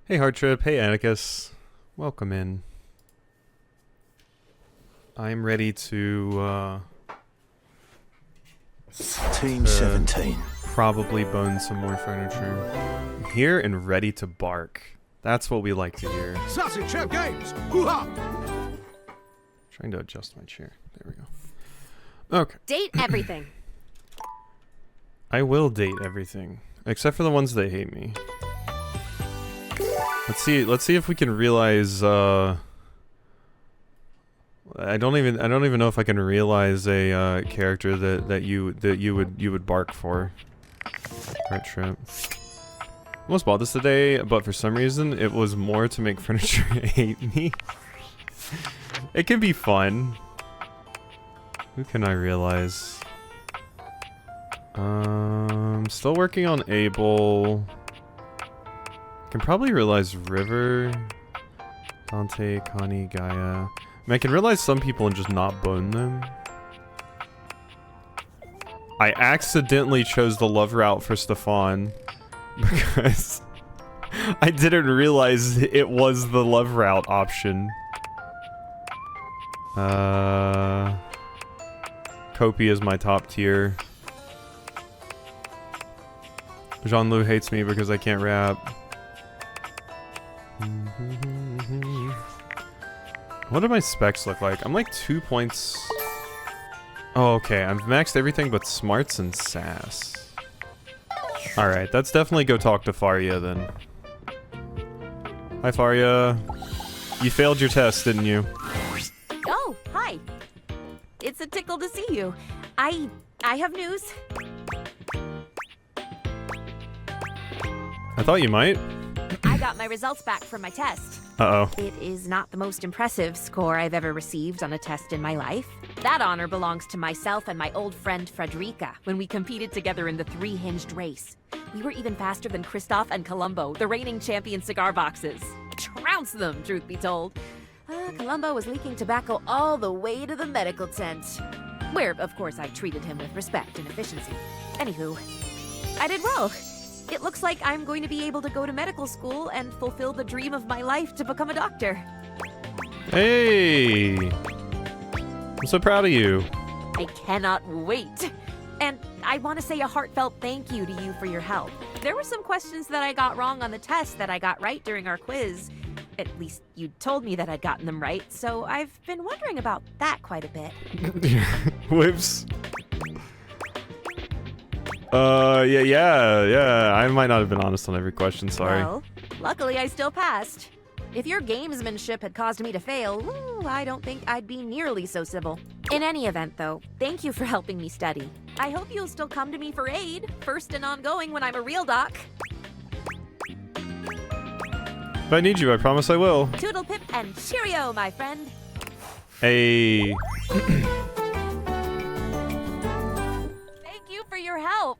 Hey Hardtrip, hey Atticus. Welcome in. I'm ready to Team 17. probably bone some more furniture. I'm here and ready to bark. That's what we like to hear. Sausage Chef Games! Hoo-ha! Trying to adjust my chair. There we go. Okay. Date everything. I will date everything. Except for the ones that hate me. Let's see if we can realize I don't even know if I can realize a character that you would bark for. Right, Trip. Almost bought this today, but for some reason it was more to make furniture hate me. It can be fun. Who can I realize? Still working on Abel. Can probably realize River, Dante, Connie, Gaia. I mean, I can realize some people and just not bone them. I accidentally chose the love route for Stefan because I didn't realize it was the love route option. Kopi is my top tier. Jean-Lu hates me because I can't rap. What do my specs look like? I'm like 2 points. Oh, okay. I've maxed everything but smarts and sass. Alright, that's definitely go talk to Faria then. Hi, Faria. You failed your test, didn't you? Oh, hi. It's a tickle to see you. I have news. I thought you might. I got my results back from my test. Uh-oh. It is not the most impressive score I've ever received on a test in my life. That honor belongs to myself and my old friend Frederica when we competed together in the three-hinged race. We were even faster than Christoph and Columbo, the reigning champion cigar boxes. Trounced them, truth be told. Columbo was leaking tobacco all the way to the medical tent. Where, of course, I treated him with respect and efficiency. Anywho, I did well. It looks like I'm going to be able to go to medical school and fulfill the dream of my life to become a doctor. Hey! I'm so proud of you. I cannot wait. And I want to say a heartfelt thank you to you for your help. There were some questions that I got wrong on the test that I got right during our quiz. At least you told me that I'd gotten them right, so I've been wondering about that quite a bit. Whoops. Yeah. I might not have been honest on every question, sorry. Well, luckily I still passed. If your gamesmanship had caused me to fail, I don't think I'd be nearly so civil. In any event, though, thank you for helping me study. I hope you'll still come to me for aid, first and ongoing when I'm a real doc. If I need you, I promise I will. Toodle pip and cheerio, my friend. Hey. Thank you for your help.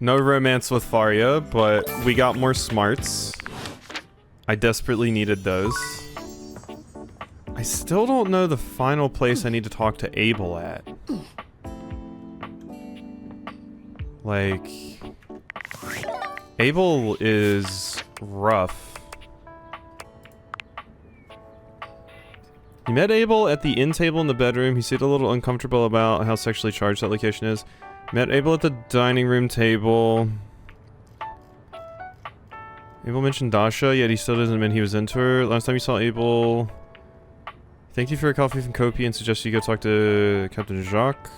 No romance with Faria, but we got more smarts. I desperately needed those. I still don't know the final place I need to talk to Abel at. Like, Abel is rough. You met Abel at the inn table in the bedroom. He seemed a little uncomfortable about how sexually charged that location is. Met Abel at the dining room table. Abel mentioned Dasha, yet he still doesn't admit he was into her. Last time you saw Abel, thank you for a coffee from Kopi and suggested you go talk to Captain Jacques.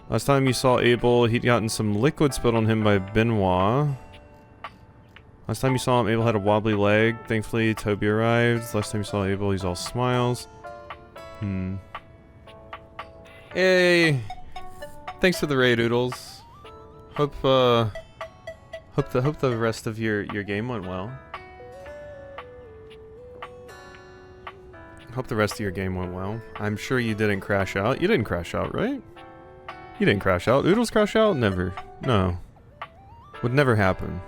Last time you saw Abel, he'd gotten some liquid spilled on him by Benoit. Last time you saw him, Abel had a wobbly leg. Thankfully, Toby arrived. Last time you saw Abel, he's all smiles. Hey! Thanks for the raid, Oodles. Hope the rest of your game went well. Hope the rest of your game went well. I'm sure you didn't crash out. You didn't crash out, right? You didn't crash out. Oodles crash out? Never. No. Would never happen.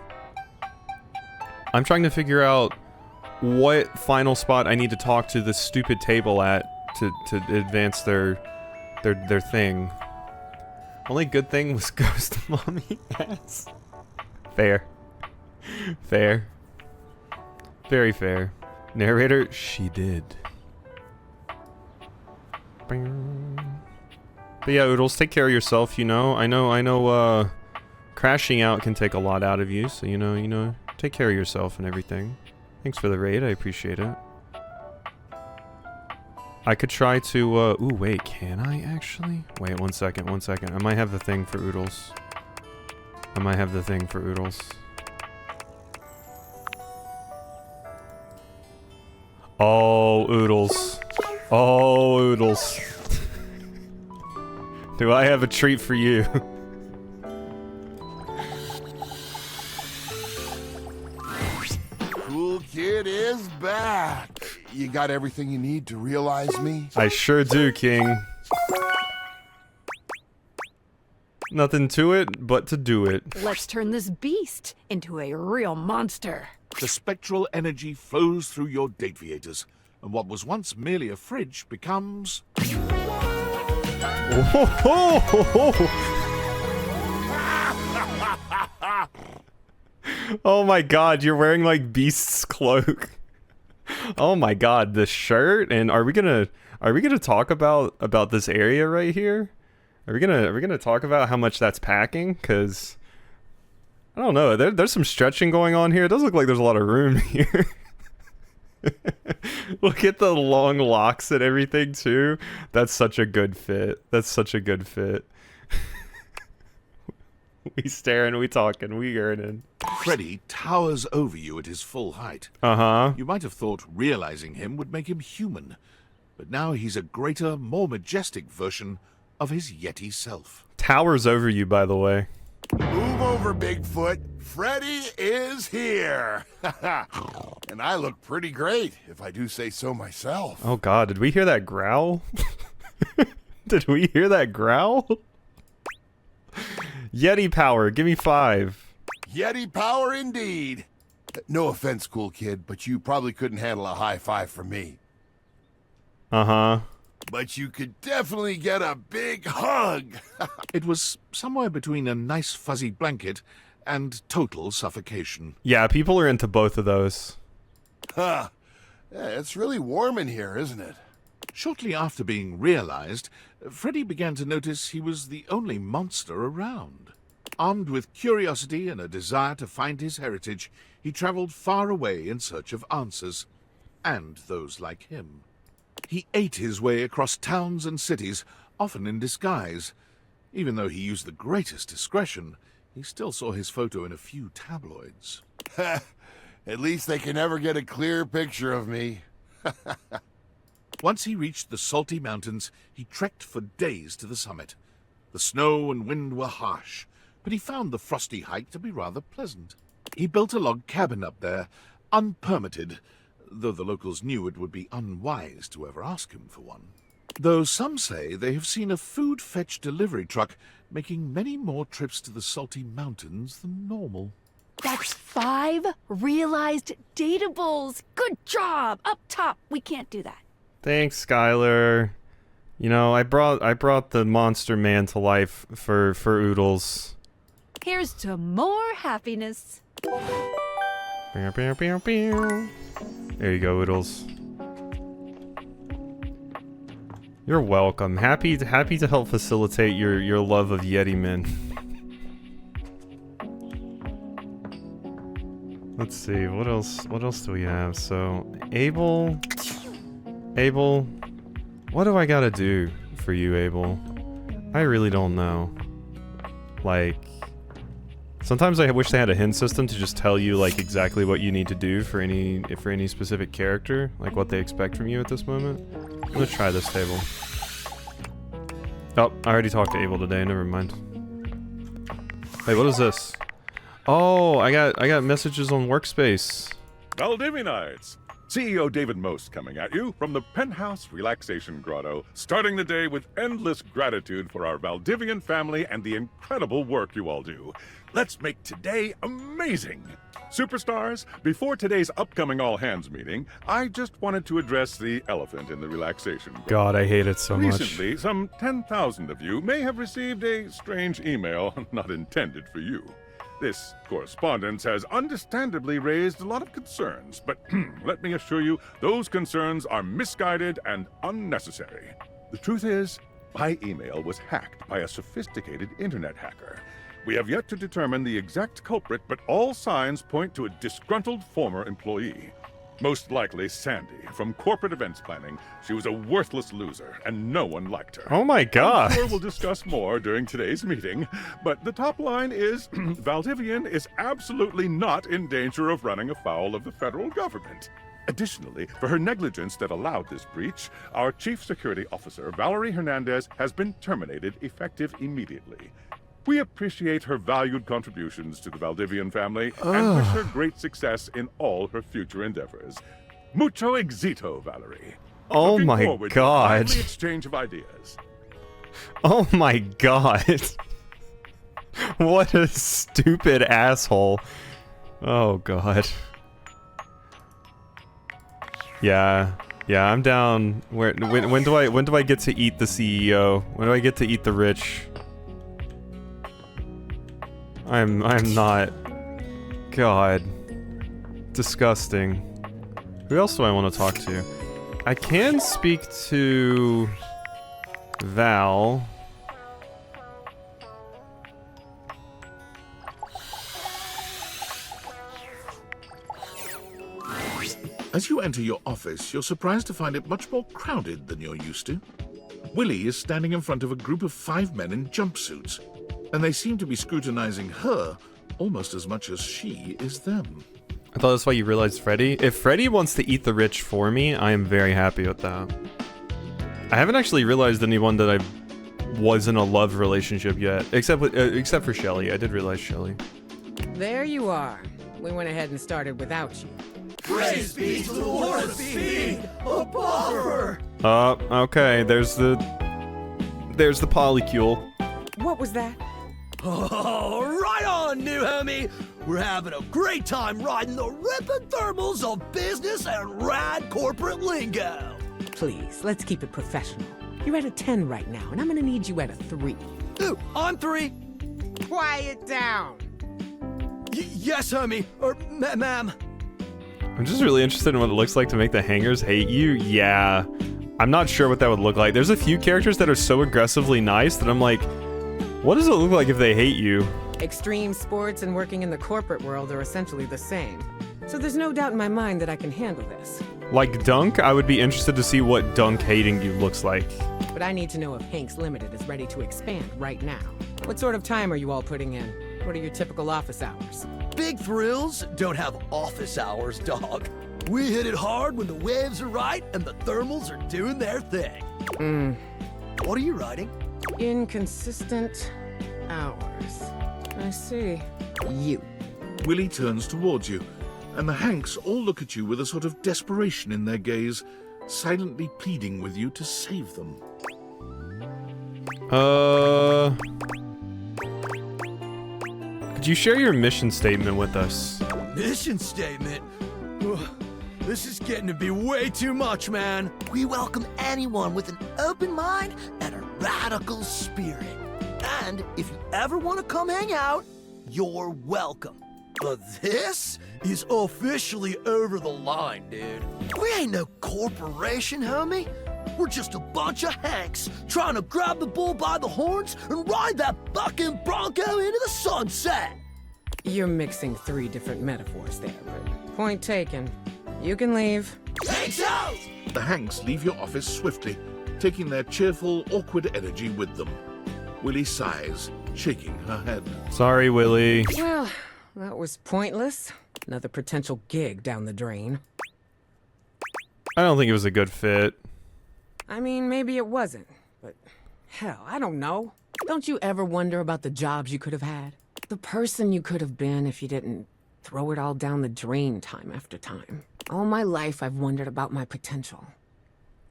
I'm trying to figure out what final spot I need to talk to this stupid table at to advance their thing. Only good thing was Ghost Mommy ass. Fair. Fair. Very fair. Narrator, she did. Bing. But yeah, Oodles, take care of yourself, you know. I know, crashing out can take a lot out of you, so you know, take care of yourself and everything. Thanks for the raid, I appreciate it. I could try to, ooh, wait, can I actually? Wait, one second. I might have the thing for Oodles. Oh, Oodles. Oh, Oodles. Do I have a treat for you? Cool kid is back. You got everything you need to realize me? I sure do, King. Nothing to it but to do it. Let's turn this beast into a real monster. The spectral energy flows through your Dateviators, and what was once merely a fridge becomes... Oh my god, you're wearing like Beast's cloak. Oh my god, the shirt. And are we gonna talk about this area right here? Are we gonna talk about how much that's packing? Cause I don't know, there's some stretching going on here. It does look like there's a lot of room here. Look at the long locks and everything too. That's such a good fit. We staring, we talking, we yearning. Freddy towers over you at his full height. Uh-huh. You might have thought realizing him would make him human, but now he's a greater, more majestic version of his Yeti self. Towers over you, by the way. Move over, Bigfoot. Freddy is here. And I look pretty great, if I do say so myself. Oh god, did we hear that growl? Did we hear that growl? Yeti power, give me 5. Yeti power indeed. No offense, cool kid, but you probably couldn't handle a high five from me. Uh-huh. But you could definitely get a big hug. It was somewhere between a nice fuzzy blanket and total suffocation. Yeah, people are into both of those. Huh. Yeah, it's really warm in here, isn't it? Shortly after being realized, Freddy began to notice he was the only monster around. Armed with curiosity and a desire to find his heritage, he traveled far away in search of answers, and those like him. He ate his way across towns and cities, often in disguise. Even though he used the greatest discretion, he still saw his photo in a few tabloids. At least they can never get a clear picture of me. Once he reached the Salty Mountains, he trekked for days to the summit. The snow and wind were harsh, but he found the frosty hike to be rather pleasant. He built a log cabin up there, unpermitted, though the locals knew it would be unwise to ever ask him for one. Though some say they have seen a food fetch delivery truck making many more trips to the Salty Mountains than normal. That's 5 realized datables. Good job. Up top. We can't do that. Thanks, Skylar. You know, I brought the monster man to life for Oodles. Here's to more happiness. Bow, bow, bow, bow. There you go, Oodles. You're welcome. Happy to help facilitate your love of Yeti men. Let's see, what else do we have? So, Abel, what do I gotta do for you, Abel? I really don't know. Like, sometimes I wish they had a hint system to just tell you like exactly what you need to do for any specific character, like what they expect from you at this moment. I'm gonna try this table. Oh, I already talked to Abel today, never mind. Hey, what is this? Oh, I got messages on Workspace. Valdivianites! CEO David Most coming at you from the Penthouse Relaxation Grotto, starting the day with endless gratitude for our Valdivian family and the incredible work you all do. Let's make today amazing! Superstars, before today's upcoming all-hands meeting, I just wanted to address the elephant in the relaxation grotto. God, I hate it so much. Recently, some 10,000 of you may have received a strange email not intended for you. This correspondence has understandably raised a lot of concerns, but let me assure you, those concerns are misguided and unnecessary. The truth is, my email was hacked by a sophisticated internet hacker. We have yet to determine the exact culprit, but all signs point to a disgruntled former employee. Most likely Sandy, from corporate events planning. She was a worthless loser, and no one liked her. Oh my god. I'm sure we'll discuss more during today's meeting, but the top line is Valdivian is absolutely not in danger of running afoul of the federal government. Additionally, for her negligence that allowed this breach, our Chief Security Officer, Valerie Hernandez, has been terminated effective immediately. We appreciate her valued contributions to the Valdivian family and wish her great success in all her future endeavors. Mucho éxito, Valerie. Oh Looking my forward to a god. lively exchange of ideas. Oh my god. What a stupid asshole. Oh god. Yeah, I'm down. When do I get to eat the CEO? When do I get to eat the rich? I'm not. God. Disgusting. Who else do I want to talk to? I can speak to Val. As you enter your office, you're surprised to find it much more crowded than you're used to. Willie is standing in front of a group of 5 men in jumpsuits, and they seem to be scrutinizing her almost as much as she is them. I thought that's why you realized Freddy. If Freddy wants to eat the rich for me, I am very happy with that. I haven't actually realized anyone that I was in a love relationship yet, except for Shelly. I did realize Shelly. There you are. We went ahead and started without you. Praise be to the Lord of Speed, a buffer! Okay, there's the polycule. What was that? Oh, right on, new homie! We're having a great time riding the ripping thermals of business and rad corporate lingo! Please, let's keep it professional. You're at a 10 right now, and I'm gonna need you at a 3. Ooh, I'm 3. Quiet down! Yes, homie. Or, ma'am. I'm just really interested in what it looks like to make the hangers hate you. Yeah, I'm not sure what that would look like. There's a few characters that are so aggressively nice that I'm like, what does it look like if they hate you? Extreme sports and working in the corporate world are essentially the same. So there's no doubt in my mind that I can handle this. Like Dunk, I would be interested to see what Dunk hating you looks like. But I need to know if Hanks Limited is ready to expand right now. What sort of time are you all putting in? What are your typical office hours? Big thrills don't have office hours, dog. We hit it hard when the waves are right and the thermals are doing their thing. What are you writing? Inconsistent hours. I see. You. Willie turns towards you, and the Hanks all look at you with a sort of desperation in their gaze, silently pleading with you to save them. Could you share your mission statement with us? Mission statement? Ugh, this is getting to be way too much, man. We welcome anyone with an open mind and a radical spirit. And if you ever want to come hang out, you're welcome. But this is officially over the line, dude. We ain't no corporation, homie. We're just a bunch of Hanks trying to grab the bull by the horns and ride that bucking bronco into the sunset. You're mixing 3 different metaphors there, but point taken. You can leave. Hanks out! The Hanks leave your office swiftly, taking their cheerful, awkward energy with them. Willie sighs, shaking her head. Sorry, Willie. Well, that was pointless. Another potential gig down the drain. I don't think it was a good fit. I mean, maybe it wasn't, but hell, I don't know. Don't you ever wonder about the jobs you could have had? The person you could have been if you didn't throw it all down the drain time after time. All my life, I've wondered about my potential.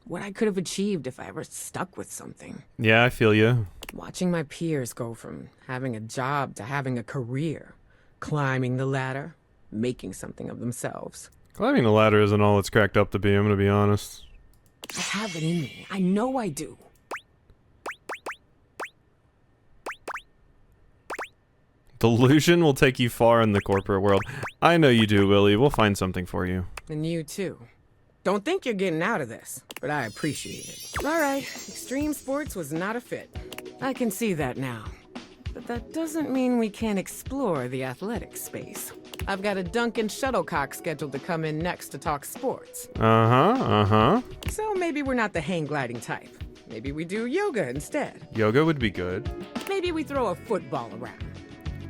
What I could have achieved if I ever stuck with something. Yeah, I feel you. Watching my peers go from having a job to having a career, climbing the ladder, making something of themselves. Climbing the ladder isn't all it's cracked up to be, I'm gonna be honest. I have it in me. I know I do. Delusion will take you far in the corporate world. I know you do, Willie. We'll find something for you. And you too. Don't think you're getting out of this, but I appreciate it. All right, extreme sports was not a fit. I can see that now. But that doesn't mean we can't explore the athletic space. I've got a Duncan Shuttlecock scheduled to come in next to talk sports. So maybe we're not the hang gliding type. Maybe we do yoga instead. Yoga would be good. Maybe we throw a football around.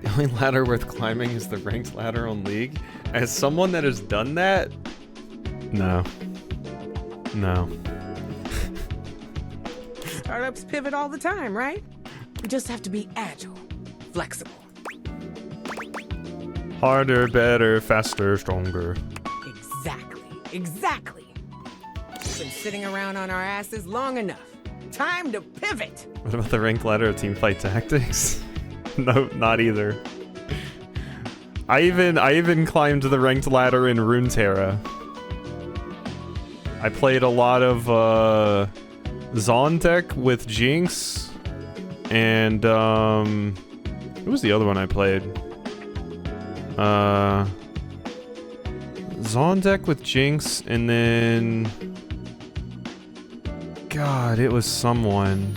The only ladder worth climbing is the ranked ladder on League. As someone that has done that, no. No. Startups pivot all the time, right? We just have to be agile, flexible. Harder, better, faster, stronger. Exactly. We've been sitting around on our asses long enough. Time to pivot. What about the ranked ladder of Teamfight Tactics? No, not either. I even climbed the ranked ladder in Runeterra. I played a lot of Zondek with Jinx, and who was the other one I played? Zondek with Jinx, and then God, it was someone.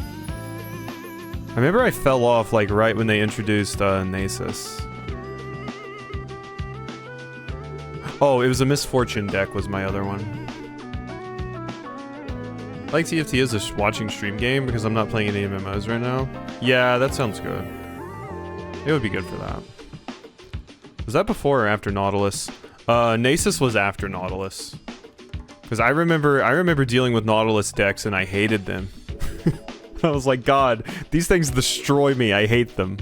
I remember I fell off like right when they introduced Nasus. Oh, it was a Misfortune deck was my other one. I like TFT as a watching stream game because I'm not playing any MMOs right now. Yeah, that sounds good. It would be good for that. Was that before or after Nautilus? Nasus was after Nautilus. Because I remember dealing with Nautilus decks and I hated them. I was like, God, these things destroy me. I hate them.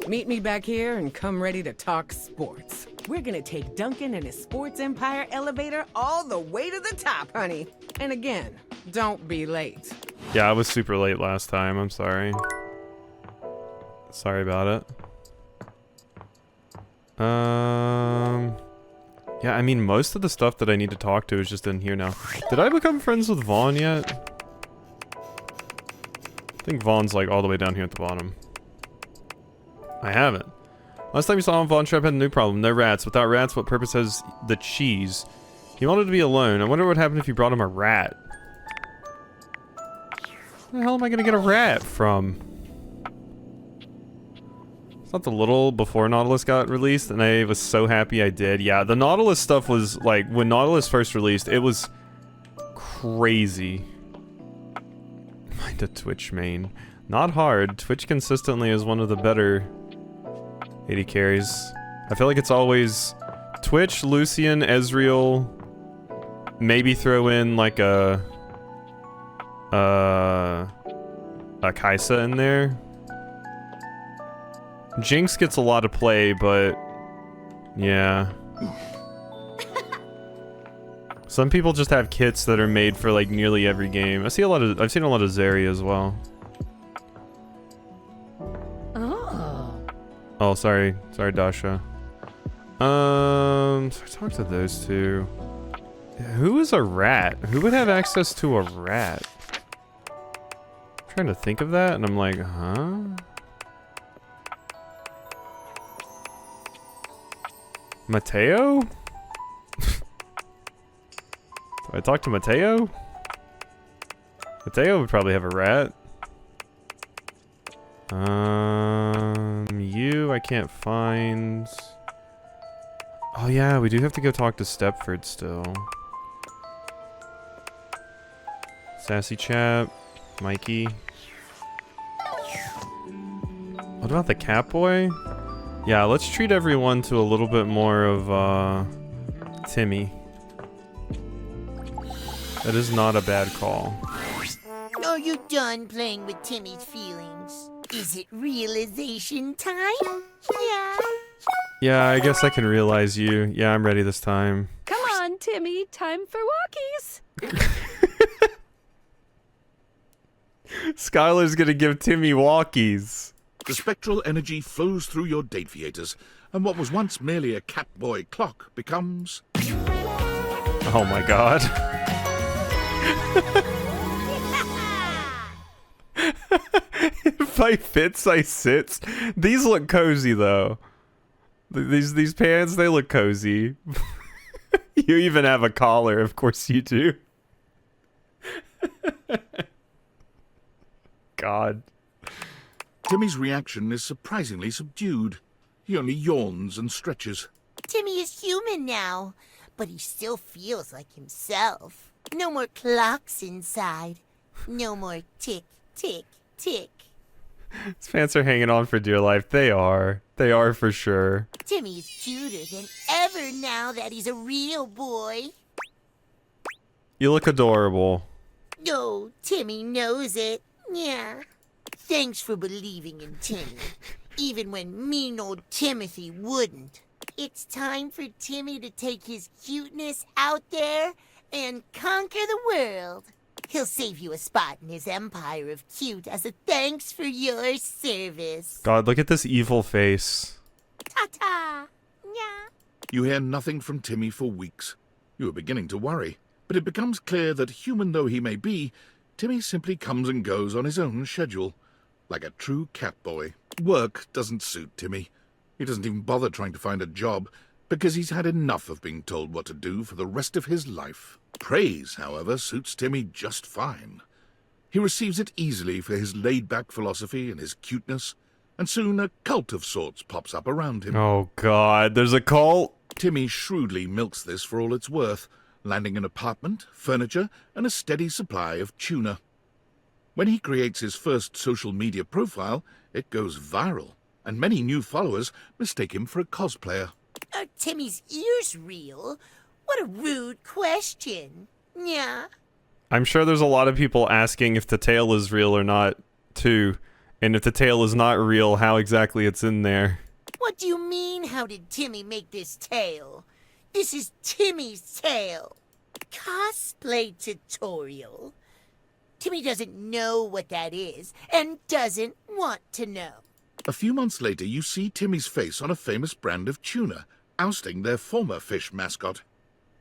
Meet me back here and come ready to talk sports. We're gonna take Duncan and his sports empire elevator all the way to the top, honey. And again, don't be late. Yeah, I was super late last time. I'm sorry. Sorry about it. Yeah, I mean, most of the stuff that I need to talk to is just in here now. Did I become friends with Vaughn yet? I think Vaughn's like all the way down here at the bottom. I haven't. Last time you saw him, Vaughn Trap had a new problem. No rats. Without rats, what purpose has the cheese? He wanted to be alone. I wonder what would happen if you brought him a rat. Where the hell am I gonna get a rat from? It's not the little before Nautilus got released, and I was so happy I did. Yeah, the Nautilus stuff was, like, when Nautilus first released, it was crazy. Mind a Twitch main. Not hard. Twitch consistently is one of the better AD carries. I feel like it's always Twitch, Lucian, Ezreal, maybe throw in, like, a Kai'Sa in there. Jinx gets a lot of play, but yeah. Some people just have kits that are made for like nearly every game. I've seen a lot of Zarya as well. Oh, sorry, Dasha. So I talked to those two. Who is a rat? Who would have access to a rat? I'm trying to think of that, and I'm like, huh? Mateo? Do I talk to Mateo? Mateo would probably have a rat. You I can't find. Oh yeah, we do have to go talk to Stepford still. Sassy Chap, Mikey. What about the Catboy? Yeah, let's treat everyone to a little bit more of, Timmy. That is not a bad call. Are you done playing with Timmy's feelings? Is it realization time? Yeah. Yeah, I guess I can realize you. Yeah, I'm ready this time. Come on, Timmy. Time for walkies. Skylar's gonna give Timmy walkies. The spectral energy flows through your Dateviators, and what was once merely a Catboy clock becomes... Oh my god. It By fits, I sits. These look cozy though. These pants, they look cozy. You even have a collar, of course you do. God. Timmy's reaction is surprisingly subdued. He only yawns and stretches. Timmy is human now, but he still feels like himself. No more clocks inside. No more tick, tick, tick. His pants are hanging on for dear life. They are. They are for sure. Timmy is cuter than ever now that he's a real boy. You look adorable. No, Timmy knows it. Yeah. Thanks for believing in Timmy, even when mean old Timothy wouldn't. It's time for Timmy to take his cuteness out there and conquer the world. He'll save you a spot in his empire of cute as a thanks for your service. God, look at this evil face. Ta-ta! Yeah. You hear nothing from Timmy for weeks. You are beginning to worry, but it becomes clear that human though he may be, Timmy simply comes and goes on his own schedule, like a true cat boy. Work doesn't suit Timmy. He doesn't even bother trying to find a job, because he's had enough of being told what to do for the rest of his life. Praise, however, suits Timmy just fine. He receives it easily for his laid-back philosophy and his cuteness, and soon a cult of sorts pops up around him. Oh God, there's a cult? Timmy shrewdly milks this for all it's worth, landing an apartment, furniture, and a steady supply of tuna. When he creates his first social media profile, it goes viral, and many new followers mistake him for a cosplayer. Are Timmy's ears real? What a rude question. Yeah. I'm sure there's a lot of people asking if the tail is real or not, too. And if the tail is not real, how exactly it's in there. What do you mean, how did Timmy make this tail? This is Timmy's tail. Cosplay tutorial. Timmy doesn't know what that is, and doesn't want to know. A few months later, you see Timmy's face on a famous brand of tuna, ousting their former fish mascot.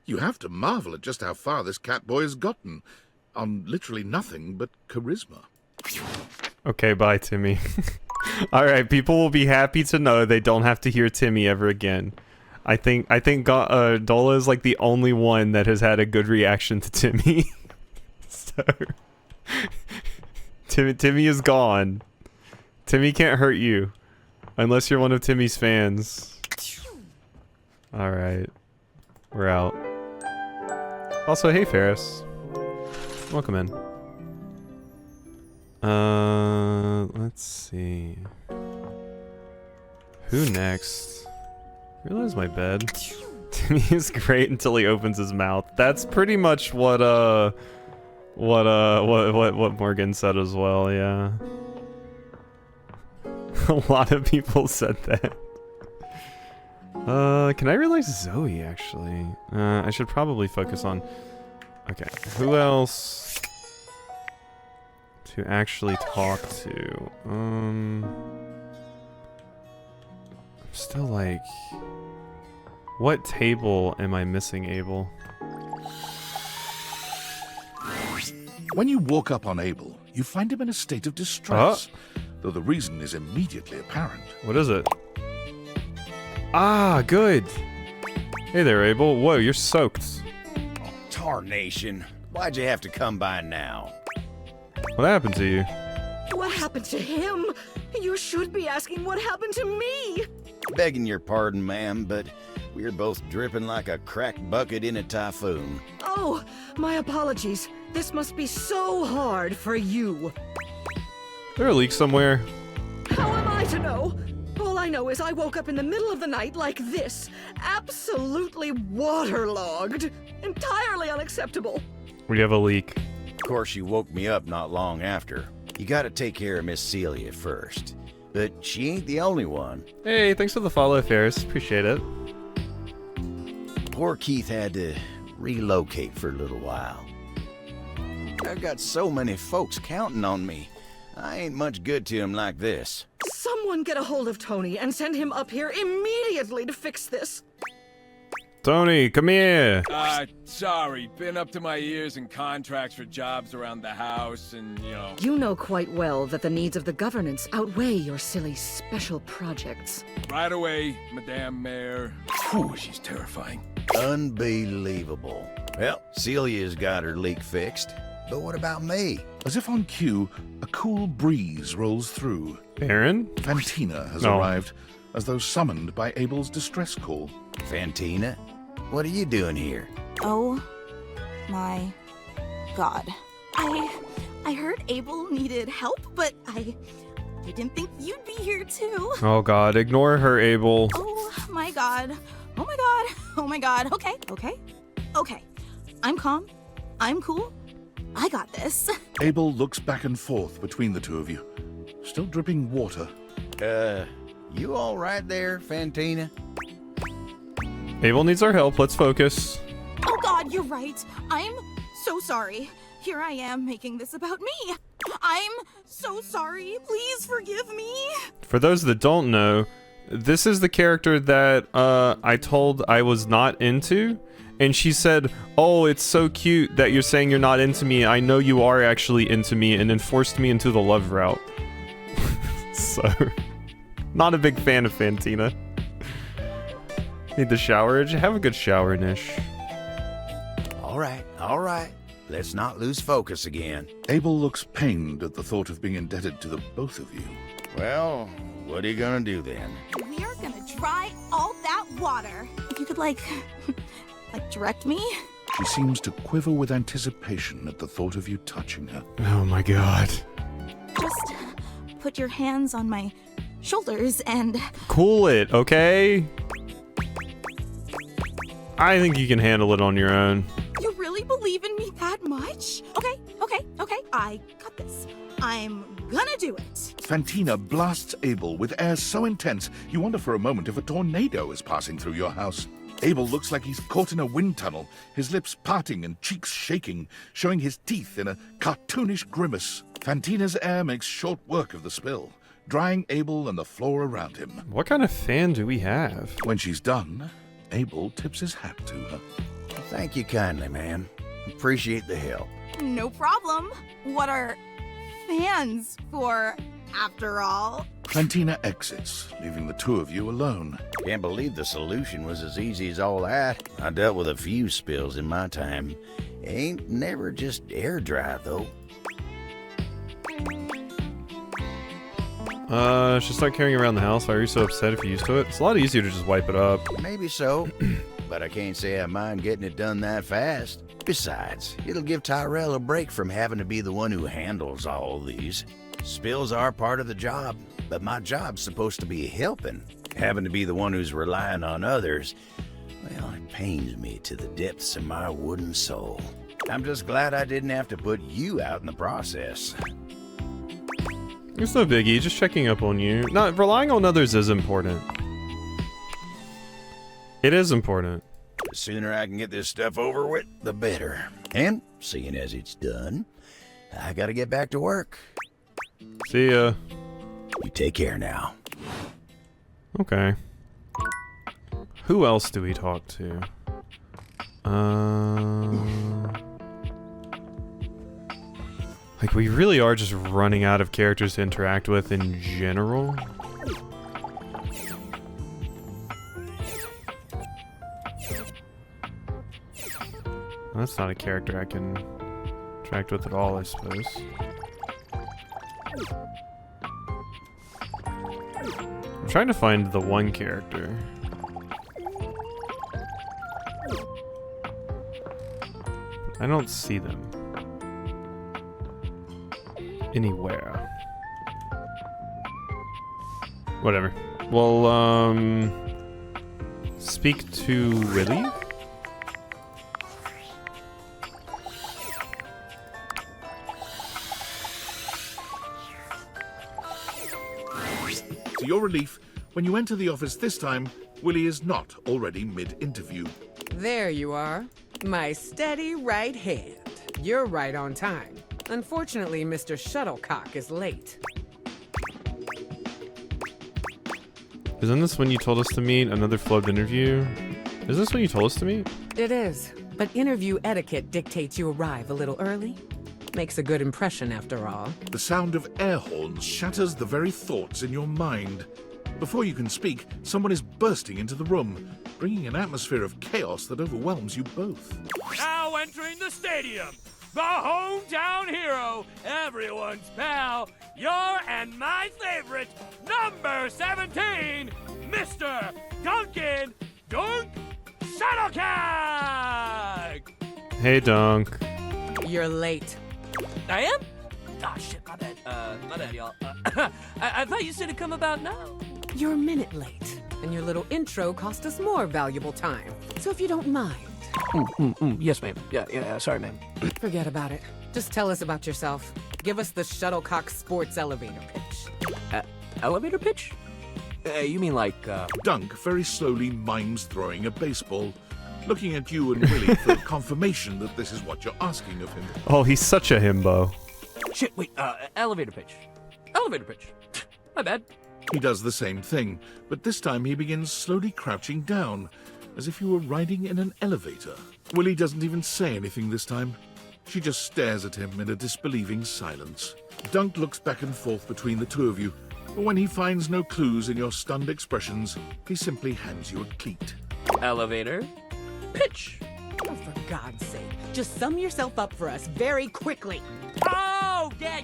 You have to marvel at just how far this cat boy has gotten, on literally nothing but charisma. Okay, bye, Timmy. Alright, people will be happy to know they don't have to hear Timmy ever again. I think Dola is like the only one that has had a good reaction to Timmy. So Timmy is gone. Timmy can't hurt you. Unless you're one of Timmy's fans. Alright. We're out. Also, hey Ferris. Welcome in. Let's see. Who next? Realize my bed. Timmy is great until he opens his mouth. That's pretty much what Morgan said as well, yeah. A lot of people said that. Can I realize Zoe, actually? I should probably focus on... Okay, who else to actually talk to? I'm still like... What table am I missing, Abel? When you walk up on Abel, you find him in a state of distress, though the reason is immediately apparent. What is it? Ah, good. Hey there, Abel. Whoa, you're soaked. Oh, tarnation. Why'd you have to come by now? What happened to you? What happened to him? You should be asking what happened to me. Begging your pardon, ma'am, but we're both dripping like a cracked bucket in a typhoon. Oh, my apologies. This must be so hard for you. There a leak somewhere? How am I to know? All I know is I woke up in the middle of the night like this. Absolutely waterlogged. Entirely unacceptable. We have a leak. Of course, you woke me up not long after. You gotta take care of Miss Celia first. But she ain't the only one. Hey, thanks for the follow, Ferris. Appreciate it. Poor Keith had to relocate for a little while. I've got so many folks counting on me. I ain't much good to him like this. Someone get a hold of Tony and send him up here immediately to fix this. Tony, come here. Sorry. Been up to my ears in contracts for jobs around the house and, You know quite well that the needs of the governance outweigh your silly special projects. Right away, Madame Mayor. Whew, she's terrifying. Unbelievable. Well, Celia's got her leak fixed. But what about me? As if on cue, a cool breeze rolls through. Aaron? Fantina has Oh. arrived, as though summoned by Abel's distress call. Fantina? What are you doing here? Oh my god. I heard Abel needed help, but I didn't think you'd be here too. Oh god, ignore her, Abel. Oh my god. Oh my god. Oh my god. Okay. I'm calm. I'm cool. I got this. Abel looks back and forth between the two of you, still dripping water. You all right there, Fantina? Abel needs our help. Let's focus. Oh god, you're right. I'm so sorry. Here I am making this about me. I'm so sorry. Please forgive me. For those that don't know, this is the character that I told I was not into. And she said, oh, it's so cute that you're saying you're not into me. I know you are actually into me, and then forced me into the love route. So, not a big fan of Fantina. Need the shower? Have a good shower, Nish. All right. Let's not lose focus again. Abel looks pained at the thought of being indebted to the both of you. Well, what are you gonna do then? We are gonna dry all that water. If you could, like direct me? She seems to quiver with anticipation at the thought of you touching her. Oh my god. Just put your hands on my shoulders and... Cool it, okay? I think you can handle it on your own. You really believe in me that much? Okay. I got this. I'm gonna do it. Fantina blasts Abel with air so intense, you wonder for a moment if a tornado is passing through your house. Abel looks like he's caught in a wind tunnel, his lips parting and cheeks shaking, showing his teeth in a cartoonish grimace. Fantina's air makes short work of the spill, drying Abel and the floor around him. What kind of fan do we have? When she's done, Abel tips his hat to her. Thank you kindly, ma'am. Appreciate the help. No problem. What are fans for, after all? Fantina exits, leaving the two of you alone. Can't believe the solution was as easy as all that. I dealt with a few spills in my time. Ain't never just air dry, though. Should start carrying around the house. Why are you so upset if you're used to it? It's a lot easier to just wipe it up. Maybe so, but I can't say I mind getting it done that fast. Besides, it'll give Tyrell a break from having to be the one who handles all these. Spills are part of the job, but my job's supposed to be helping. Having to be the one who's relying on others, well, it pains me to the depths of my wooden soul. I'm just glad I didn't have to put you out in the process. It's no biggie, just checking up on you. Not relying on others is important. It is important. The sooner I can get this stuff over with, the better. And, seeing as it's done, I gotta get back to work. See ya. You take care now. Okay. Who else do we talk to? Like, we really are just running out of characters to interact with in general. That's not a character I can interact with at all, I suppose. I'm trying to find the one character. I don't see them anywhere. Whatever. Well, speak to Willie? To your relief, when you enter the office this time, Willie is not already mid-interview. There you are. My steady right hand. You're right on time. Unfortunately, Mr. Shuttlecock is late. Isn't this when you told us to meet? Another flubbed interview? Is this what you told us to meet? It is, but interview etiquette dictates you arrive a little early. Makes a good impression, after all. The sound of air horns shatters the very thoughts in your mind. Before you can speak, someone is bursting into the room, bringing an atmosphere of chaos that overwhelms you both. Now entering the stadium, the hometown hero, everyone's pal, your and my favorite, number 17, Mr. Duncan Dunk Shuttlecock! Hey, Dunk. You're late. I am? Ah, shit, my bad. My bad, y'all. I thought you said it'd come about now. You're a minute late, and your little intro cost us more valuable time. So if you don't mind. Yes, ma'am. Yeah, sorry, ma'am. Forget about it. Just tell us about yourself. Give us the Shuttlecock Sports elevator pitch. Elevator pitch? You mean like, Dunk very slowly mimes throwing a baseball, looking at you and Willie for confirmation that this is what you're asking of him. Oh, he's such a himbo. Shit, wait, elevator pitch. Elevator pitch. My bad. He does the same thing, but this time he begins slowly crouching down, as if you were riding in an elevator. Willie doesn't even say anything this time. She just stares at him in a disbelieving silence. Dunk looks back and forth between the two of you, but when he finds no clues in your stunned expressions, he simply hands you a cleat. Elevator pitch. Oh, for God's sake, just sum yourself up for us very quickly. Oh, yeah,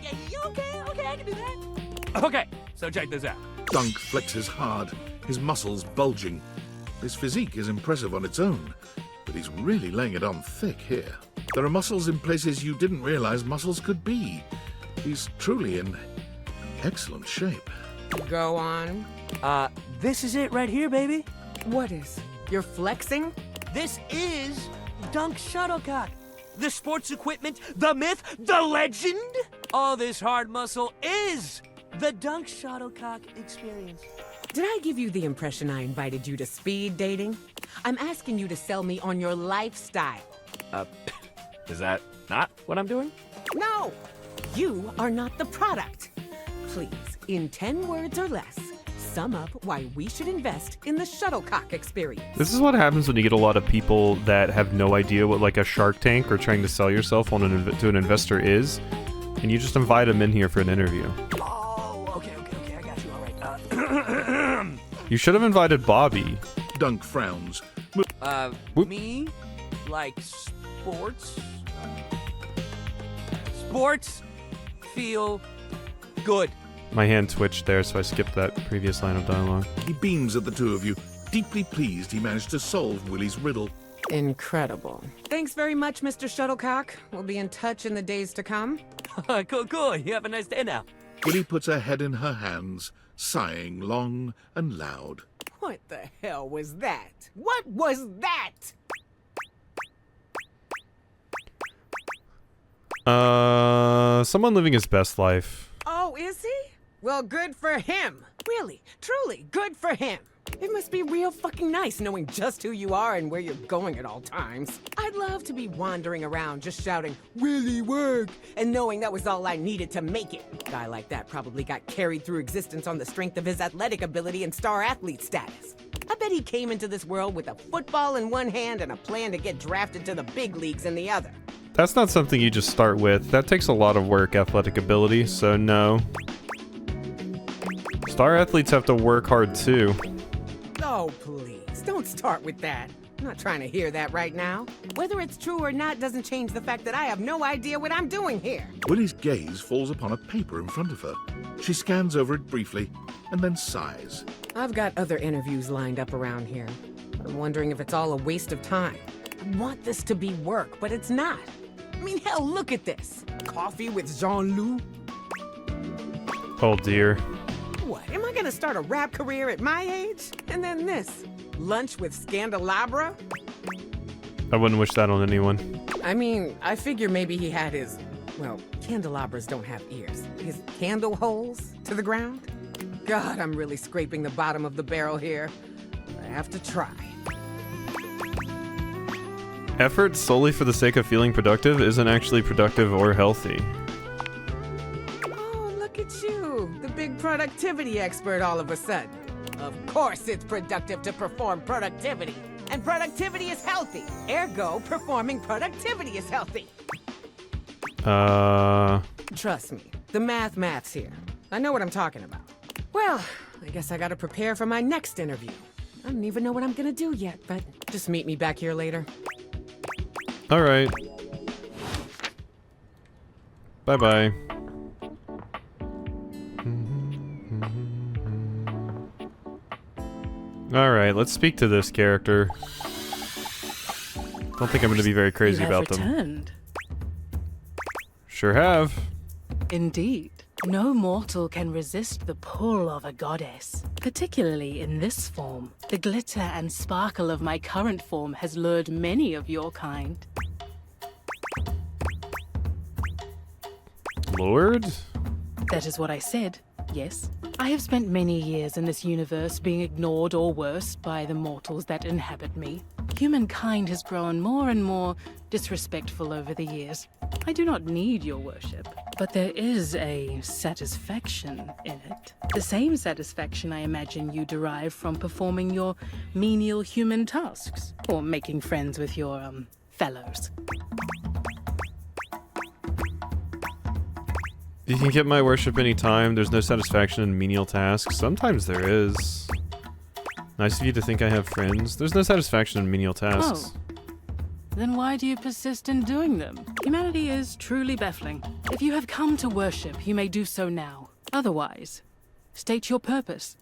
okay, I can do that. Okay, so check this out. Dunk flexes hard, his muscles bulging. His physique is impressive on its own, but he's really laying it on thick here. There are muscles in places you didn't realize muscles could be. He's truly in excellent shape. Go on. This is it right here, baby. What is? You're flexing? This is Dunk Shuttlecock. The sports equipment, the myth, the legend. All this hard muscle is the Dunk Shuttlecock experience. Did I give you the impression I invited you to speed dating? I'm asking you to sell me on your lifestyle. Is that not what I'm doing? No! You are not the product. Please, in 10 words or less, sum up why we should invest in the Shuttlecock experience. This is what happens when you get a lot of people that have no idea what like a Shark Tank or trying to sell yourself on to an investor is, and you just invite them in here for an interview. Oh, okay, I got you, all right. You should have invited Bobby. Dunk frowns. Whoop. Me? Like sports? Sports feel good. My hand twitched there, so I skipped that previous line of dialogue. He beams at the two of you, deeply pleased he managed to solve Willie's riddle. Incredible. Thanks very much, Mr. Shuttlecock. We'll be in touch in the days to come. Cool. You have a nice day now. Willie puts her head in her hands, sighing long and loud. What the hell was that? What was that? Someone living his best life. Oh, is he? Well, good for him. Really, truly, good for him. It must be real fucking nice knowing just who you are and where you're going at all times. I'd love to be wandering around just shouting, "Willie, work!" and knowing that was all I needed to make it. A guy like that probably got carried through existence on the strength of his athletic ability and star athlete status. I bet he came into this world with a football in one hand and a plan to get drafted to the big leagues in the other. That's not something you just start with. That takes a lot of work, athletic ability, so no. Star athletes have to work hard too. Oh, please, don't start with that. I'm not trying to hear that right now. Whether it's true or not doesn't change the fact that I have no idea what I'm doing here. Willie's gaze falls upon a paper in front of her. She scans over it briefly and then sighs. I've got other interviews lined up around here. I'm wondering if it's all a waste of time. I want this to be work, but it's not. I mean, hell, look at this. Coffee with Jean-Loup. Oh dear. What, am I gonna start a rap career at my age? And then this, lunch with Scandelabra? I wouldn't wish that on anyone. I mean, I figure maybe he had his, well, candelabras don't have ears. His candle holes to the ground? God, I'm really scraping the bottom of the barrel here. I have to try. Effort solely for the sake of feeling productive isn't actually productive or healthy. Oh, look at you, the big productivity expert all of a sudden. Of course it's productive to perform productivity. And productivity is healthy. Ergo, performing productivity is healthy. Trust me, the math's here. I know what I'm talking about. Well, I guess I gotta prepare for my next interview. I don't even know what I'm gonna do yet, but just meet me back here later. Alright. Bye-bye. Alright, let's speak to this character. Don't think I'm going to be very crazy about them. Returned. Sure have. Indeed. No mortal can resist the pull of a goddess, particularly in this form. The glitter and sparkle of my current form has lured many of your kind. Lord? That is what I said, yes. I have spent many years in this universe being ignored or worse by the mortals that inhabit me. Humankind has grown more and more disrespectful over the years. I do not need your worship, but there is a satisfaction in it. The same satisfaction I imagine you derive from performing your menial human tasks, or making friends with your, fellows. You can get my worship anytime. There's no satisfaction in menial tasks. Sometimes there is. Nice of you to think I have friends. There's no satisfaction in menial tasks. Oh. Then why do you persist in doing them? Humanity is truly baffling. If you have come to worship, you may do so now. Otherwise, state your purpose.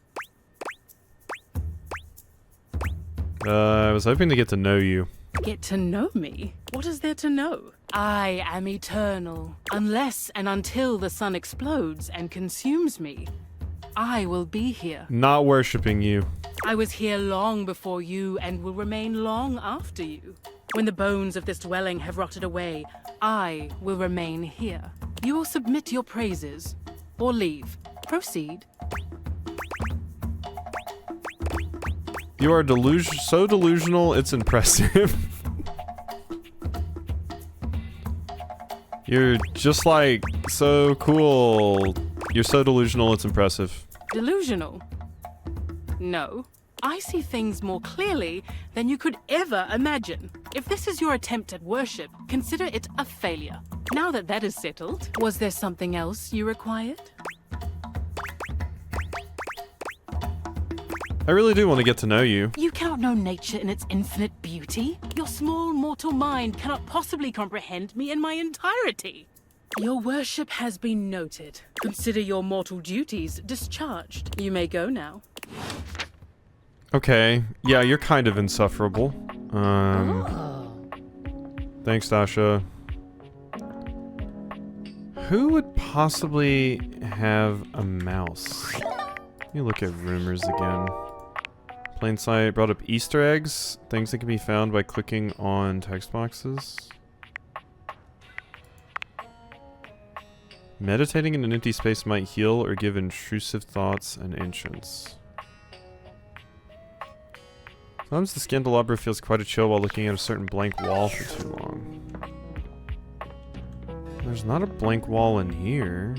I was hoping to get to know you. Get to know me? What is there to know? I am eternal. Unless and until the sun explodes and consumes me, I will be here. Not worshipping you. I was here long before you and will remain long after you. When the bones of this dwelling have rotted away, I will remain here. You will submit your praises or leave. Proceed. You are so delusional, it's impressive. You're just like so cool. You're so delusional, it's impressive. Delusional? No. I see things more clearly than you could ever imagine. If this is your attempt at worship, consider it a failure. Now that that is settled, was there something else you required? I really do want to get to know you. You cannot know nature in its infinite beauty. Your small mortal mind cannot possibly comprehend me in my entirety. Your worship has been noted. Consider your mortal duties discharged. You may go now. Okay. Yeah, you're kind of insufferable. Thanks, Dasha. Who would possibly have a mouse? Let me look at rumors again. Plain sight brought up Easter eggs, things that can be found by clicking on text boxes. Meditating in an empty space might heal or give intrusive thoughts an entrance. Sometimes the candelabra feels quite a chill while looking at a certain blank wall for too long. There's not a blank wall in here.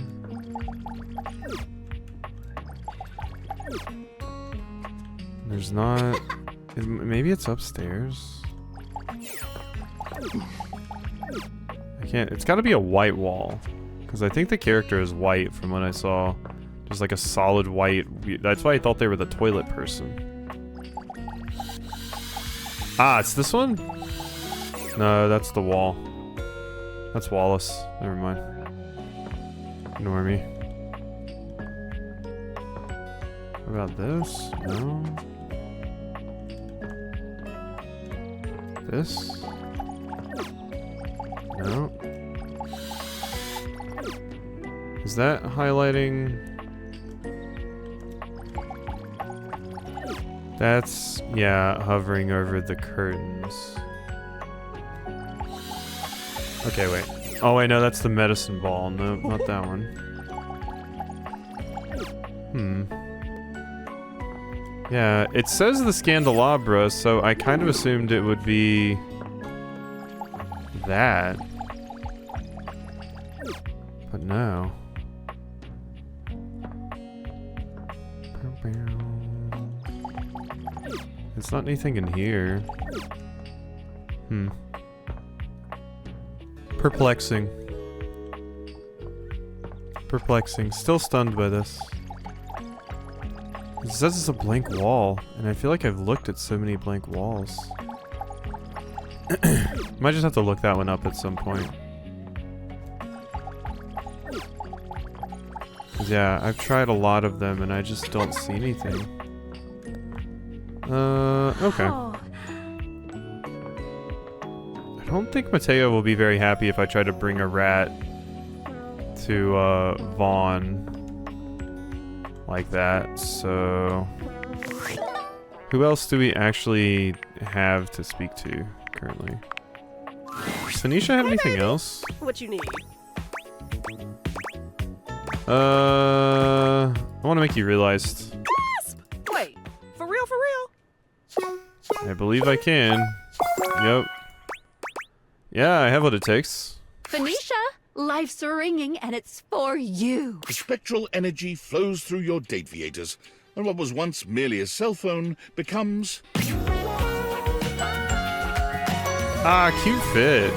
There's not... Maybe it's upstairs? I can't... It's gotta be a white wall. Because I think the character is white from what I saw. Just like a solid white... That's why I thought they were the toilet person. Ah, it's this one? No, that's the wall. That's Wallace. Never mind. Ignore me. What about this? No. This? No. Is that highlighting? That's, yeah, hovering over the curtains. Okay, wait. Oh, wait, no, that's the medicine ball. No, not that one. Yeah, it says the Scandelabra, so I kind of assumed it would be that. But no. It's not anything in here. Perplexing. Perplexing. Still stunned by this. It says it's a blank wall, and I feel like I've looked at so many blank walls. Might just have to look that one up at some point. 'Cause yeah, I've tried a lot of them and I just don't see anything. Okay. I don't think Mateo will be very happy if I try to bring a rat to Vaughn like that, so who else do we actually have to speak to currently? Does Phoenicia have anything else? What you need? I want to make you realized. Wait, for real, for real? I believe I can. Yep. Yeah, I have what it takes. Phoenicia, life's ringing and it's for you. The spectral energy flows through your Dateviators, and what was once merely a cell phone becomes... Ah, cute fit.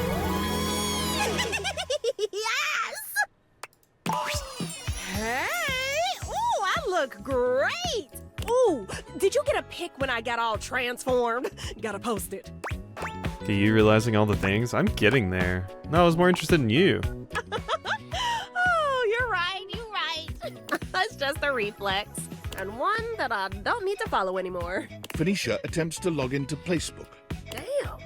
Hey! Ooh, I look great! Ooh, did you get a pic when I got all transformed? Gotta post it. Okay, you realizing all the things? I'm getting there. No, I was more interested in you. Oh, you're right, That's just a reflex. And one that I don't need to follow anymore. Phoenicia attempts to log into Placebook. Damn.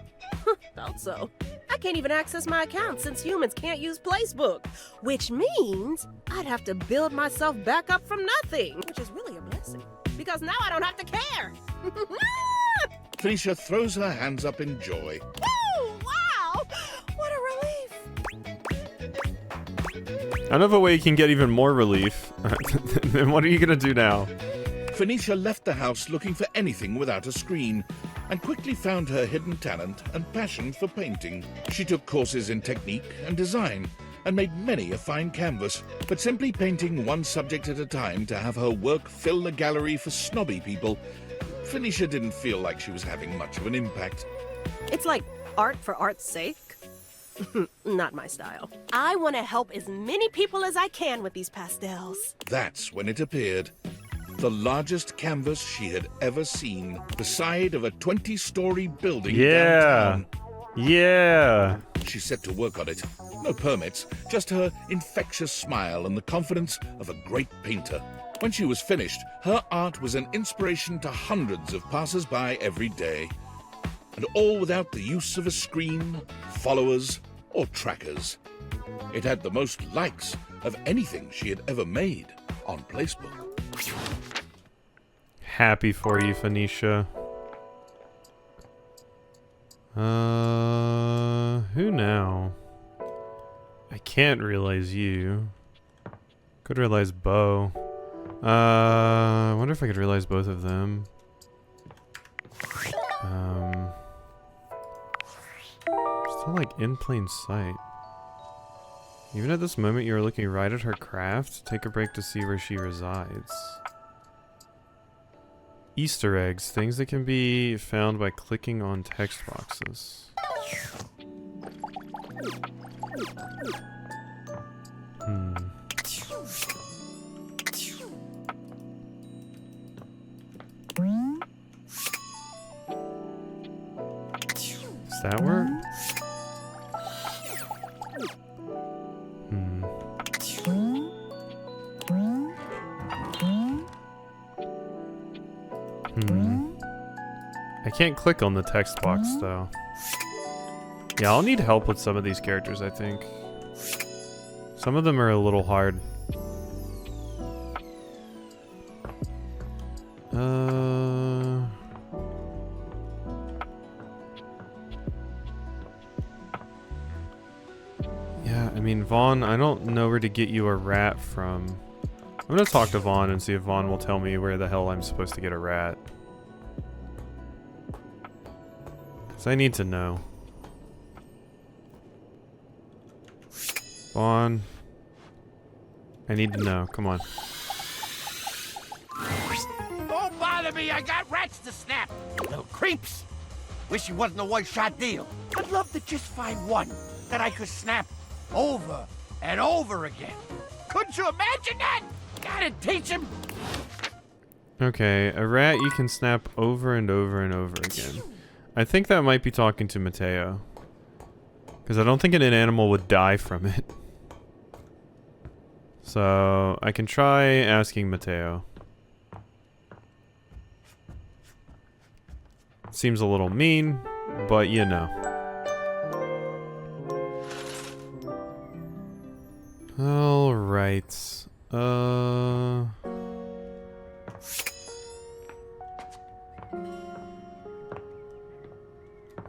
Thought so. I can't even access my account since humans can't use Placebook, which means I'd have to build myself back up from nothing, which is really a blessing, because now I don't have to care. Phoenicia throws her hands up in joy. Woo! Wow! What a relief. I know of a way you can get even more relief. Then what are you gonna do now? Phoenicia left the house looking for anything without a screen, and quickly found her hidden talent and passion for painting. She took courses in technique and design, and made many a fine canvas, but simply painting one subject at a time to have her work fill the gallery for snobby people, Phoenicia didn't feel like she was having much of an impact. It's like art for art's sake. Not my style. I want to help as many people as I can with these pastels. That's when it appeared. The largest canvas she had ever seen, the side of a 20-story building downtown. Yeah. She set to work on it. No permits, just her infectious smile and the confidence of a great painter. When she was finished, her art was an inspiration to hundreds of passers-by every day. And all without the use of a screen, followers, or trackers. It had the most likes of anything she had ever made on Placebook. Happy for you, Phoenicia. Who now? I can't realize you. Could realize Bo. I wonder if I could realize both of them. Still like in plain sight. Even at this moment, you are looking right at her craft. Take a break to see where she resides. Easter eggs, things that can be found by clicking on text boxes. Does that work? I can't click on the text box though. Yeah, I'll need help with some of these characters, I think. Some of them are a little hard. Yeah, I mean, Vaughn, I don't know where to get you a rat from. I'm gonna talk to Vaughn and see if Vaughn will tell me where the hell I'm supposed to get a rat. 'Cause I need to know. Vaughn. I need to know. Come on. Don't bother me, I got rats to snap. Little creeps. Wish it wasn't a one-shot deal. I'd love to just find one that I could snap over and over again. Couldn't you imagine that? Gotta teach him. Okay, a rat you can snap over and over and over again. I think that might be talking to Mateo. Because I don't think an animal would die from it. So, I can try asking Mateo. Seems a little mean, but you know. Alright.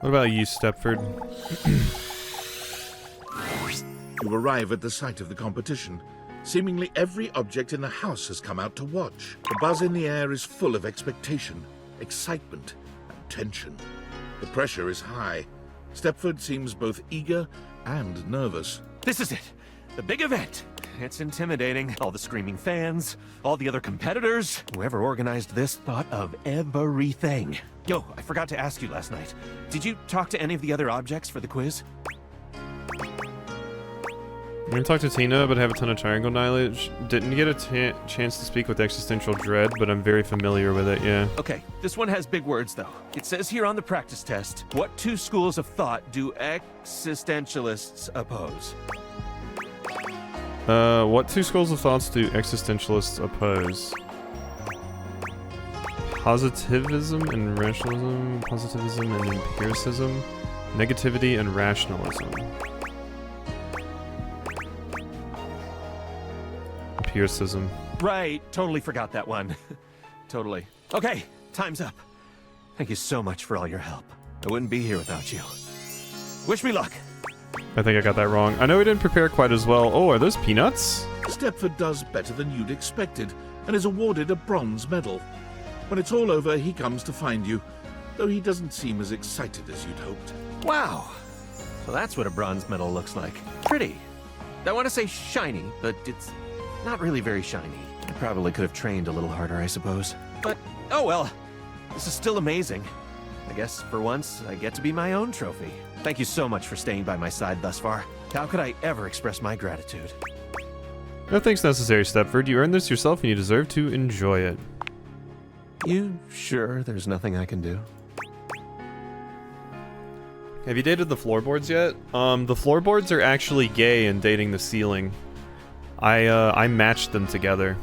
What about you, Stepford? You arrive at the site of the competition. Seemingly every object in the house has come out to watch. The buzz in the air is full of expectation, excitement, and tension. The pressure is high. Stepford seems both eager and nervous. This is it. The big event. It's intimidating. All the screaming fans, all the other competitors. Whoever organized this thought of everything. Yo, I forgot to ask you last night. Did you talk to any of the other objects for the quiz? I'm gonna talk to Tina, but I have a ton of triangle knowledge. Didn't get a chance to speak with existential dread, but I'm very familiar with it, yeah. Okay, this one has big words, though. It says here on the practice test, what two schools of thought do existentialists oppose? What two schools of thoughts do existentialists oppose? Positivism and rationalism, positivism and empiricism, negativity and rationalism. Empiricism. Right, totally forgot that one. Totally. Okay, time's up. Thank you so much for all your help. I wouldn't be here without you. Wish me luck. I think I got that wrong. I know we didn't prepare quite as well. Oh, are those peanuts? Stepford does better than you'd expected, and is awarded a bronze medal. When it's all over, he comes to find you, though he doesn't seem as excited as you'd hoped. Wow. So that's what a bronze medal looks like. Pretty. I want to say shiny, but it's not really very shiny. I probably could have trained a little harder, I suppose. But, oh well. This is still amazing. I guess, for once, I get to be my own trophy. Thank you so much for staying by my side thus far. How could I ever express my gratitude? No thanks necessary, Stepford. You earned this yourself and you deserve to enjoy it. You sure there's nothing I can do? Have you dated the floorboards yet? The floorboards are actually gay and dating the ceiling. I matched them together.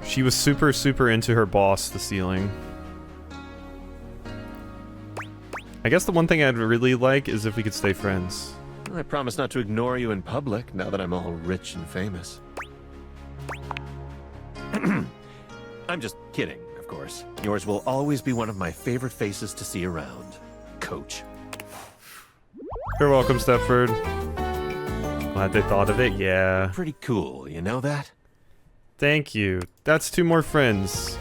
She was super, super into her boss, the ceiling. I guess the one thing I'd really like is if we could stay friends. I promise not to ignore you in public now that I'm all rich and famous. I'm just kidding, of course. Yours will always be one of my favorite faces to see around. Coach. You're welcome, Stepford. Glad they thought of it, yeah. Pretty cool, you know that? Thank you. That's 2 more friends.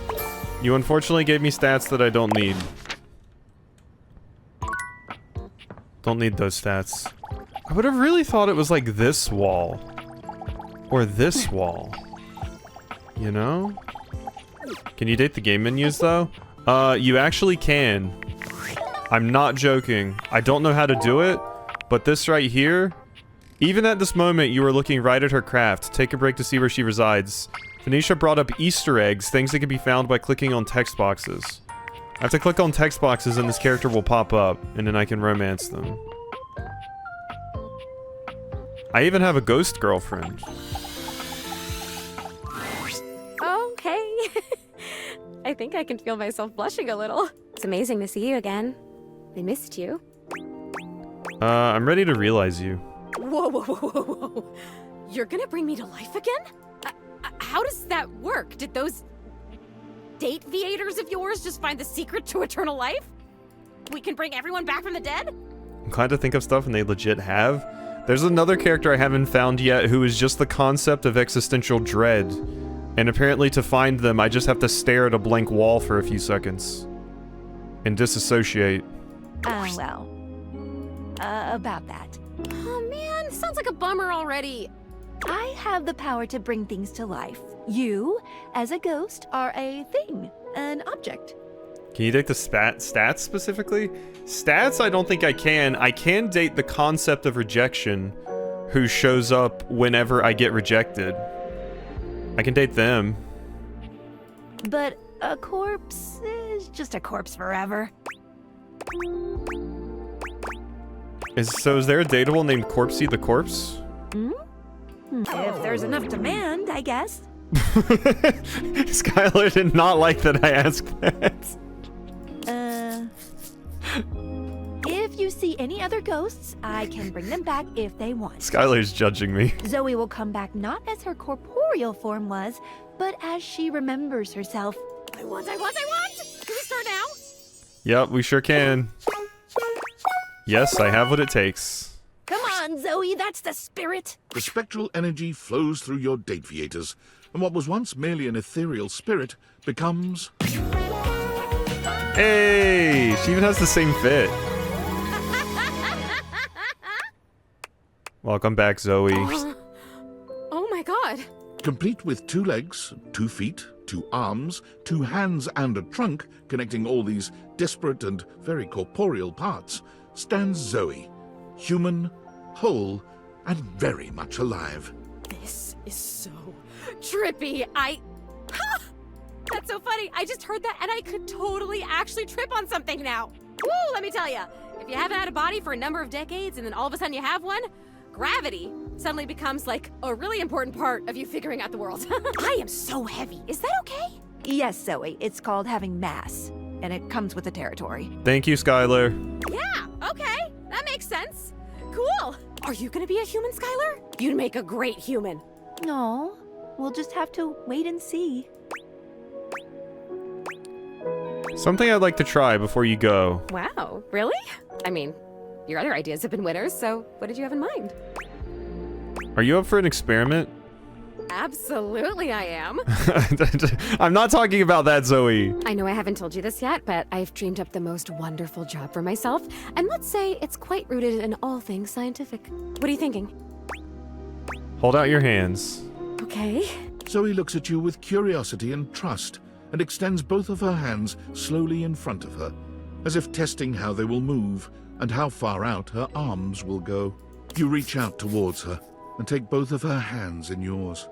You unfortunately gave me stats that I don't need. Don't need those stats. I would have really thought it was like this wall. Or this wall. You know? Can you date the game menus though? You actually can. I'm not joking. I don't know how to do it, but this right here, even at this moment you were looking right at her craft. Take a break to see where she resides. Phoenicia brought up Easter eggs, things that can be found by clicking on text boxes. I have to click on text boxes and this character will pop up, and then I can romance them. I even have a ghost girlfriend. Okay. I think I can feel myself blushing a little. It's amazing to see you again. I missed you. I'm ready to realize you. Whoa, whoa, whoa, whoa, whoa. You're gonna bring me to life again? How does that work? Did those date viators of yours just find the secret to eternal life? We can bring everyone back from the dead? I'm glad to think of stuff and they legit have. There's another character I haven't found yet who is just the concept of existential dread. And apparently to find them, I just have to stare at a blank wall for a few seconds. And disassociate. Well. About that. Oh man, sounds like a bummer already. I have the power to bring things to life. You, as a ghost, are a thing, an object. Can you date the stats specifically? Stats, I don't think I can. I can date the concept of rejection, who shows up whenever I get rejected. I can date them. But a corpse is just a corpse forever. So is there a dateable named Corpsey the Corpse? If there's enough demand, I guess. Skylar did not like that I asked that. If you see any other ghosts, I can bring them back if they want. Skylar's judging me. Zoe will come back not as her corporeal form was, but as she remembers herself. I want! Can we start now? Yep, we sure can. Yes, I have what it takes. Come on, Zoe, that's the spirit. The spectral energy flows through your Dateviators, and what was once merely an ethereal spirit becomes... Hey, she even has the same fit. Welcome back, Zoe. Oh my god. Complete with 2 legs, 2 feet, 2 arms, 2 hands and a trunk connecting all these disparate and very corporeal parts, stands Zoe, human, whole, and very much alive. This is so trippy. That's so funny. I just heard that and I could totally actually trip on something now. Woo, let me tell you. If you haven't had a body for a number of decades and then all of a sudden you have one, gravity suddenly becomes like a really important part of you figuring out the world. I am so heavy. Is that okay? Yes, Zoe, it's called having mass, and it comes with the territory. Thank you, Skylar. Yeah, okay. That makes sense. Cool. Are you gonna be a human, Skylar? You'd make a great human. No, we'll just have to wait and see. Something I'd like to try before you go. Wow, really? I mean, your other ideas have been winners, so what did you have in mind? Are you up for an experiment? Absolutely I am. I'm not talking about that, Zoe. I know I haven't told you this yet, but I've dreamed up the most wonderful job for myself, and let's say it's quite rooted in all things scientific. What are you thinking? Hold out your hands. Okay. Zoe looks at you with curiosity and trust, and extends both of her hands slowly in front of her, as if testing how they will move and how far out her arms will go. You reach out towards her and take both of her hands in yours.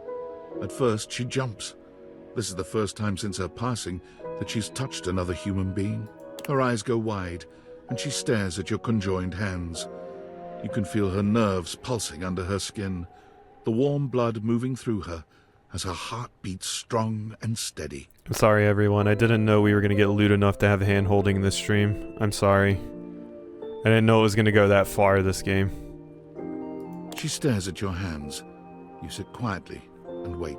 At first, she jumps. This is the first time since her passing that she's touched another human being. Her eyes go wide, and she stares at your conjoined hands. You can feel her nerves pulsing under her skin, the warm blood moving through her as her heart beats strong and steady. I'm sorry, everyone. I didn't know we were going to get lewd enough to have hand-holding in this stream. I'm sorry. I didn't know it was going to go that far this game. She stares at your hands. You sit quietly and wait.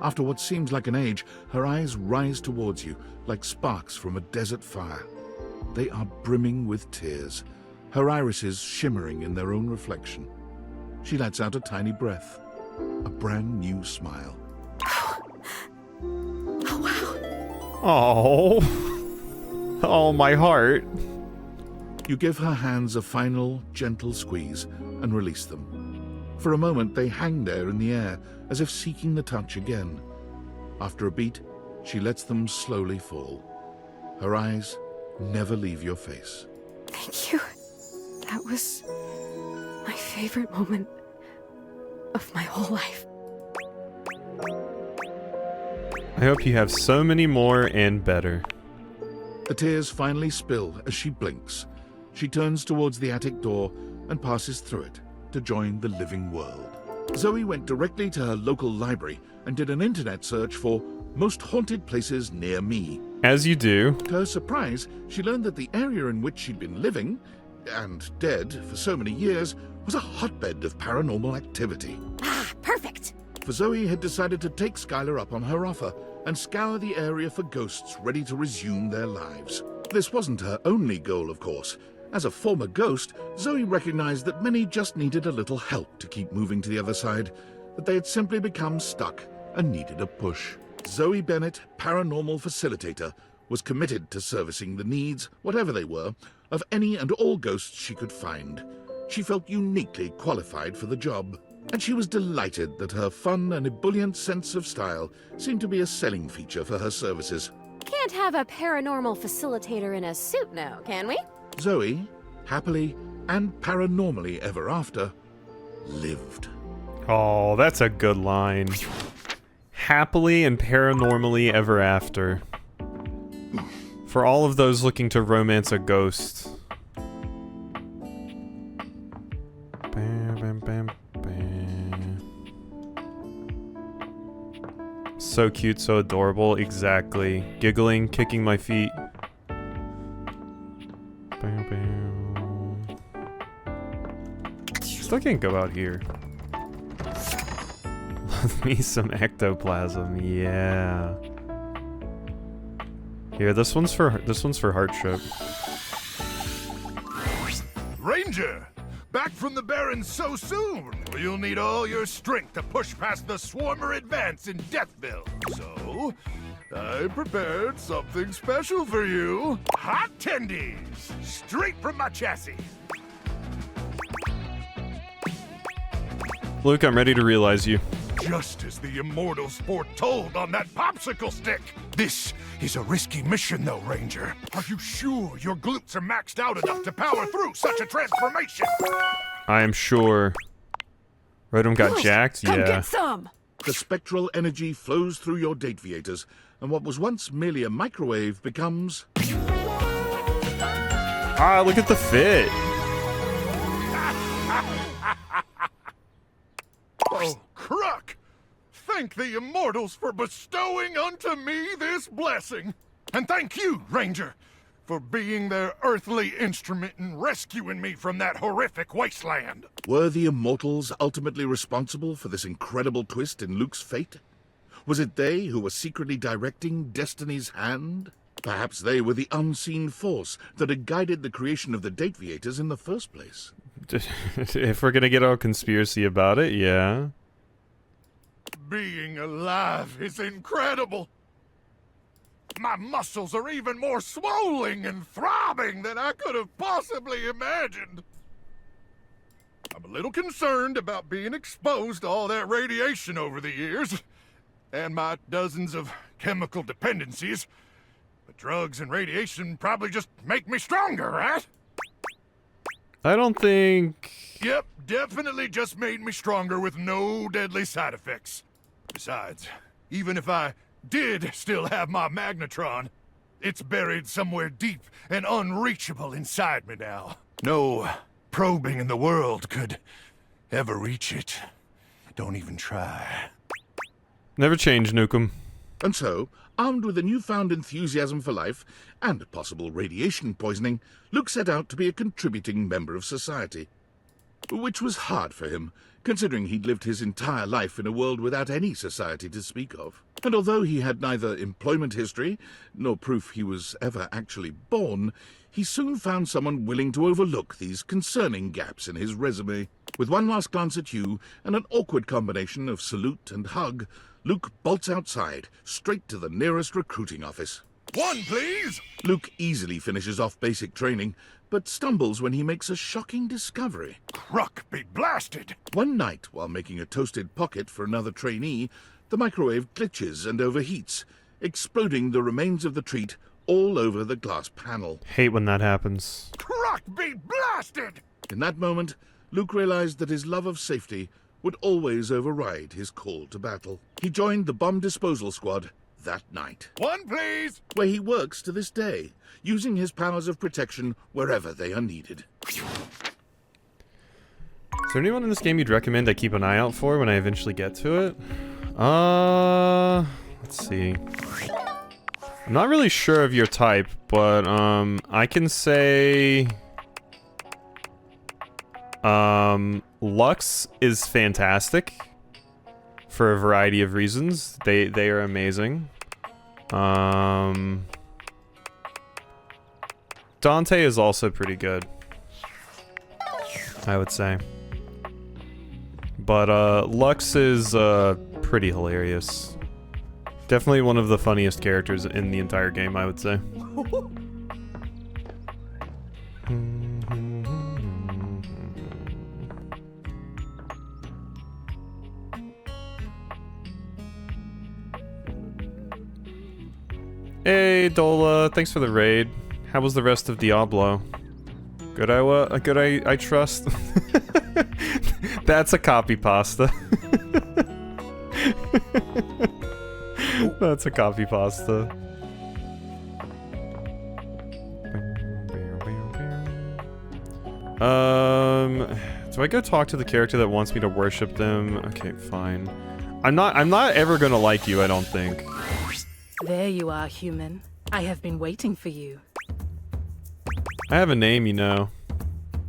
After what seems like an age, her eyes rise towards you like sparks from a desert fire. They are brimming with tears, her irises shimmering in their own reflection. She lets out a tiny breath, a brand new smile. Oh, wow. Oh. Oh, my heart. You give her hands a final, gentle squeeze and release them. For a moment, they hang there in the air, as if seeking the touch again. After a beat, she lets them slowly fall. Her eyes never leave your face. Thank you. That was my favorite moment of my whole life. I hope you have so many more and better. The tears finally spill as she blinks. She turns towards the attic door and passes through it to join the living world. Zoe went directly to her local library and did an internet search for most haunted places near me. As you do. To her surprise, she learned that the area in which she'd been living, and dead for so many years, was a hotbed of paranormal activity. Ah, perfect! For Zoe had decided to take Skylar up on her offer and scour the area for ghosts ready to resume their lives. This wasn't her only goal, of course. As a former ghost, Zoe recognized that many just needed a little help to keep moving to the other side, that they had simply become stuck and needed a push. Zoe Bennett, paranormal facilitator, was committed to servicing the needs, whatever they were, of any and all ghosts she could find. She felt uniquely qualified for the job. and she was delighted that her fun and ebullient sense of style seemed to be a selling feature for her services. Can't have a paranormal facilitator in a suit now, can we? Zoe, happily and paranormally ever after, lived. Oh, that's a good line. Happily and paranormally ever after. For all of those looking to romance a ghost. Bam, bam, bam, bam. So cute, so adorable. Exactly. Giggling, kicking my feet. Bam, bam. Still can't go out here. Love me some ectoplasm, yeah. Here, this one's for Heartship. Ranger, back from the Barrens so soon. You'll need all your strength to push past the Swarmer advance in Deathville. So, I prepared something special for you. Hot tendies, straight from my chassis. Luke, I'm ready to realize you. Just as the Immortals foretold on that popsicle stick. This is a risky mission, though, Ranger. Are you sure your glutes are maxed out enough to power through such a transformation? I am sure. Rotom got jacked? Come Yeah. get some! The spectral energy flows through your Dateviators, and what was once merely a microwave becomes... Ah, look at the fit. Oh, Croc! Thank the Immortals for bestowing unto me this blessing. And thank you, Ranger, for being their earthly instrument in rescuing me from that horrific wasteland. Were the Immortals ultimately responsible for this incredible twist in Luke's fate? Was it they who were secretly directing Destiny's hand? Perhaps they were the unseen force that had guided the creation of the Dateviators in the first place. If we're gonna get all conspiracy about it, yeah. Being alive is incredible. My muscles are even more swollen and throbbing than I could have possibly imagined. I'm a little concerned about being exposed to all that radiation over the years, and my dozens of chemical dependencies. But drugs and radiation probably just make me stronger, right? I don't think... Yep, definitely just made me stronger with no deadly side effects. Besides, even if I did still have my magnetron, it's buried somewhere deep and unreachable inside me now. No probing in the world could ever reach it. Don't even try. Never change, Nukem. And so, armed with a newfound enthusiasm for life and possible radiation poisoning, Luke set out to be a contributing member of society. Which was hard for him, considering he'd lived his entire life in a world without any society to speak of. And although he had neither employment history, nor proof he was ever actually born, he soon found someone willing to overlook these concerning gaps in his resume. With one last glance at Hugh, and an awkward combination of salute and hug, Luke bolts outside, straight to the nearest recruiting office. One, please! Luke easily finishes off basic training, but stumbles when he makes a shocking discovery. Croc be blasted! One night, while making a toasted pocket for another trainee, the microwave glitches and overheats, exploding the remains of the treat all over the glass panel. Hate when that happens. Croc be blasted! In that moment, Luke realized that his love of safety would always override his call to battle. He joined the bomb disposal squad that night. One, please! Where he works to this day, using his powers of protection wherever they are needed. Is there anyone in this game you'd recommend I keep an eye out for when I eventually get to it? Let's see. I'm not really sure of your type, but I can say Lux is fantastic for a variety of reasons. They are amazing. Dante is also pretty good, I would say. But Lux is pretty hilarious. Definitely one of the funniest characters in the entire game, I would say. Hey, Dola, thanks for the raid. How was the rest of Diablo? Good, I trust. That's a copy pasta. That's a copy pasta. Do I go talk to the character that wants me to worship them? Okay, fine. I'm not ever gonna like you, I don't think. There you are, human. I have been waiting for you. I have a name, you know.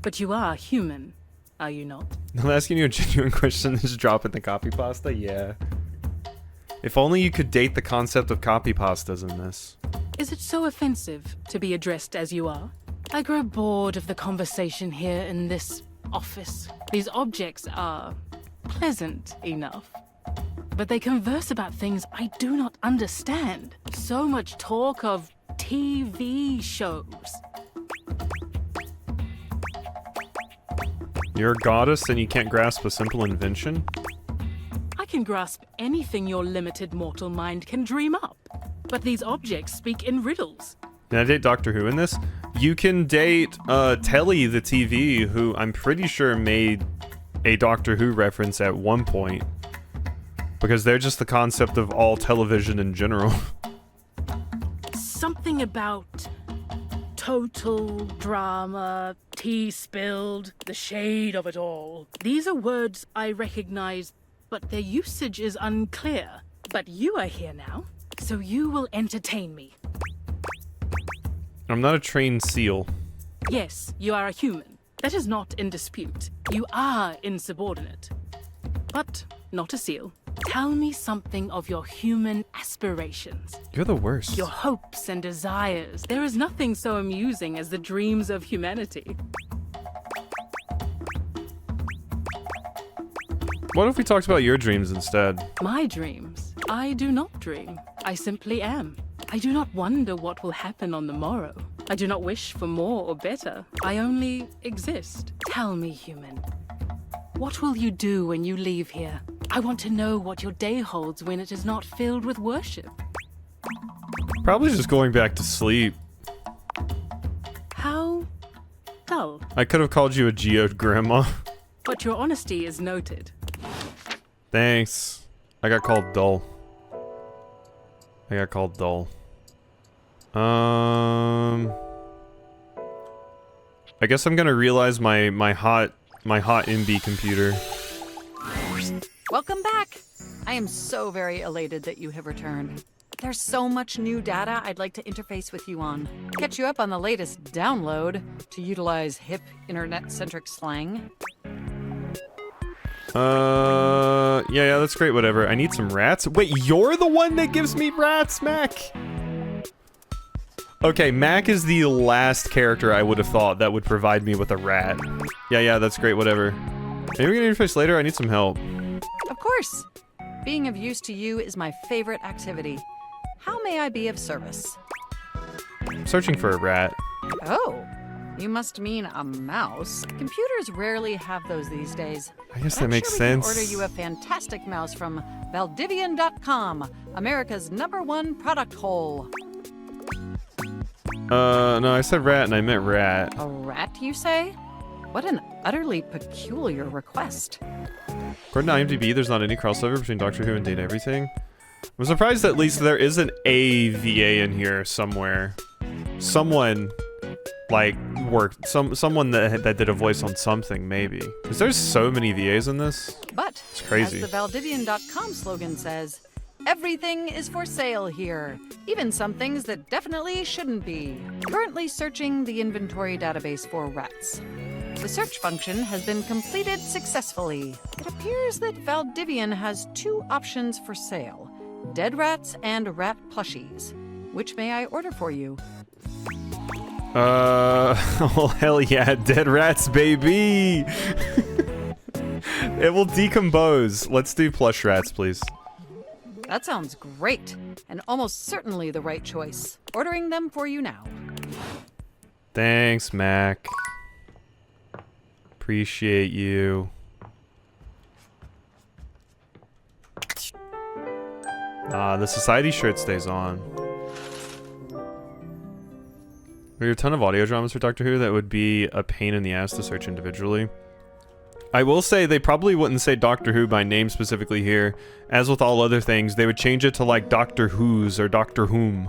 But you are human, are you not? I'm asking you a genuine question, just drop in the copy pasta? Yeah. If only you could date the concept of copy pastas in this. Is it so offensive to be addressed as you are? I grow bored of the conversation here in this office. These objects are pleasant enough, but they converse about things I do not understand. So much talk of TV shows. You're a goddess and you can't grasp a simple invention? I can grasp anything your limited mortal mind can dream up, but these objects speak in riddles. Can I date Doctor Who in this? You can date Telly the TV, who I'm pretty sure made a Doctor Who reference at one point. Because they're just the concept of all television in general. Something about total drama, tea spilled, the shade of it all. These are words I recognize, but their usage is unclear. But you are here now, so you will entertain me. I'm not a trained seal. Yes, you are a human. That is not in dispute. You are insubordinate. But not a seal. Tell me something of your human aspirations. You're the worst. Your hopes and desires. There is nothing so amusing as the dreams of humanity. What if we talked about your dreams instead? My dreams? I do not dream. I simply am. I do not wonder what will happen on the morrow. I do not wish for more or better. I only exist. Tell me, human. What will you do when you leave here? I want to know what your day holds when it is not filled with worship. Probably just going back to sleep. How dull. I could have called you a geode grandma. But your honesty is noted. Thanks. I got called dull. I guess I'm gonna realize my hot MB computer. Welcome back! I am so very elated that you have returned. There's so much new data I'd like to interface with you on. Catch you up on the latest download, to utilize hip internet-centric slang. Yeah, that's great, whatever. I need some rats. Wait, you're the one that gives me rats, Mac? Okay, Mac is the last character I would have thought that would provide me with a rat. Yeah, that's great, whatever. Maybe we can interface later, I need some help. Of course! Being of use to you is my favorite activity. How may I be of service? I'm searching for a rat. Oh, you must mean a mouse. Computers rarely have those these days. I guess But that I'm makes sure sense. We can order you a fantastic mouse from Valdivian.com, America's #1 product hole. No, I said rat and I meant rat. A rat, you say? What an utterly peculiar request. According to IMDb, there's not any crossover between Doctor Who and Date Everything. I'm surprised at least there isn't a VA in here somewhere. Someone, like, worked. Someone that did a voice on something, maybe. Because there's so many VAs in this. But, It's crazy. as the Valdivian.com slogan says, everything is for sale here. Even some things that definitely shouldn't be. Currently searching the inventory database for rats. The search function has been completed successfully. It appears that Valdivian has 2 options for sale. Dead rats and rat plushies. Which may I order for you? Oh hell yeah, dead rats, baby! It will decompose. Let's do plush rats, please. That sounds great, and almost certainly the right choice. Ordering them for you now. Thanks, Mac. Appreciate you. The society shirt stays on. There are a ton of audio dramas for Doctor Who that would be a pain in the ass to search individually. I will say they probably wouldn't say Doctor Who by name specifically here. As with all other things, they would change it to like Doctor Who's or Doctor Whom.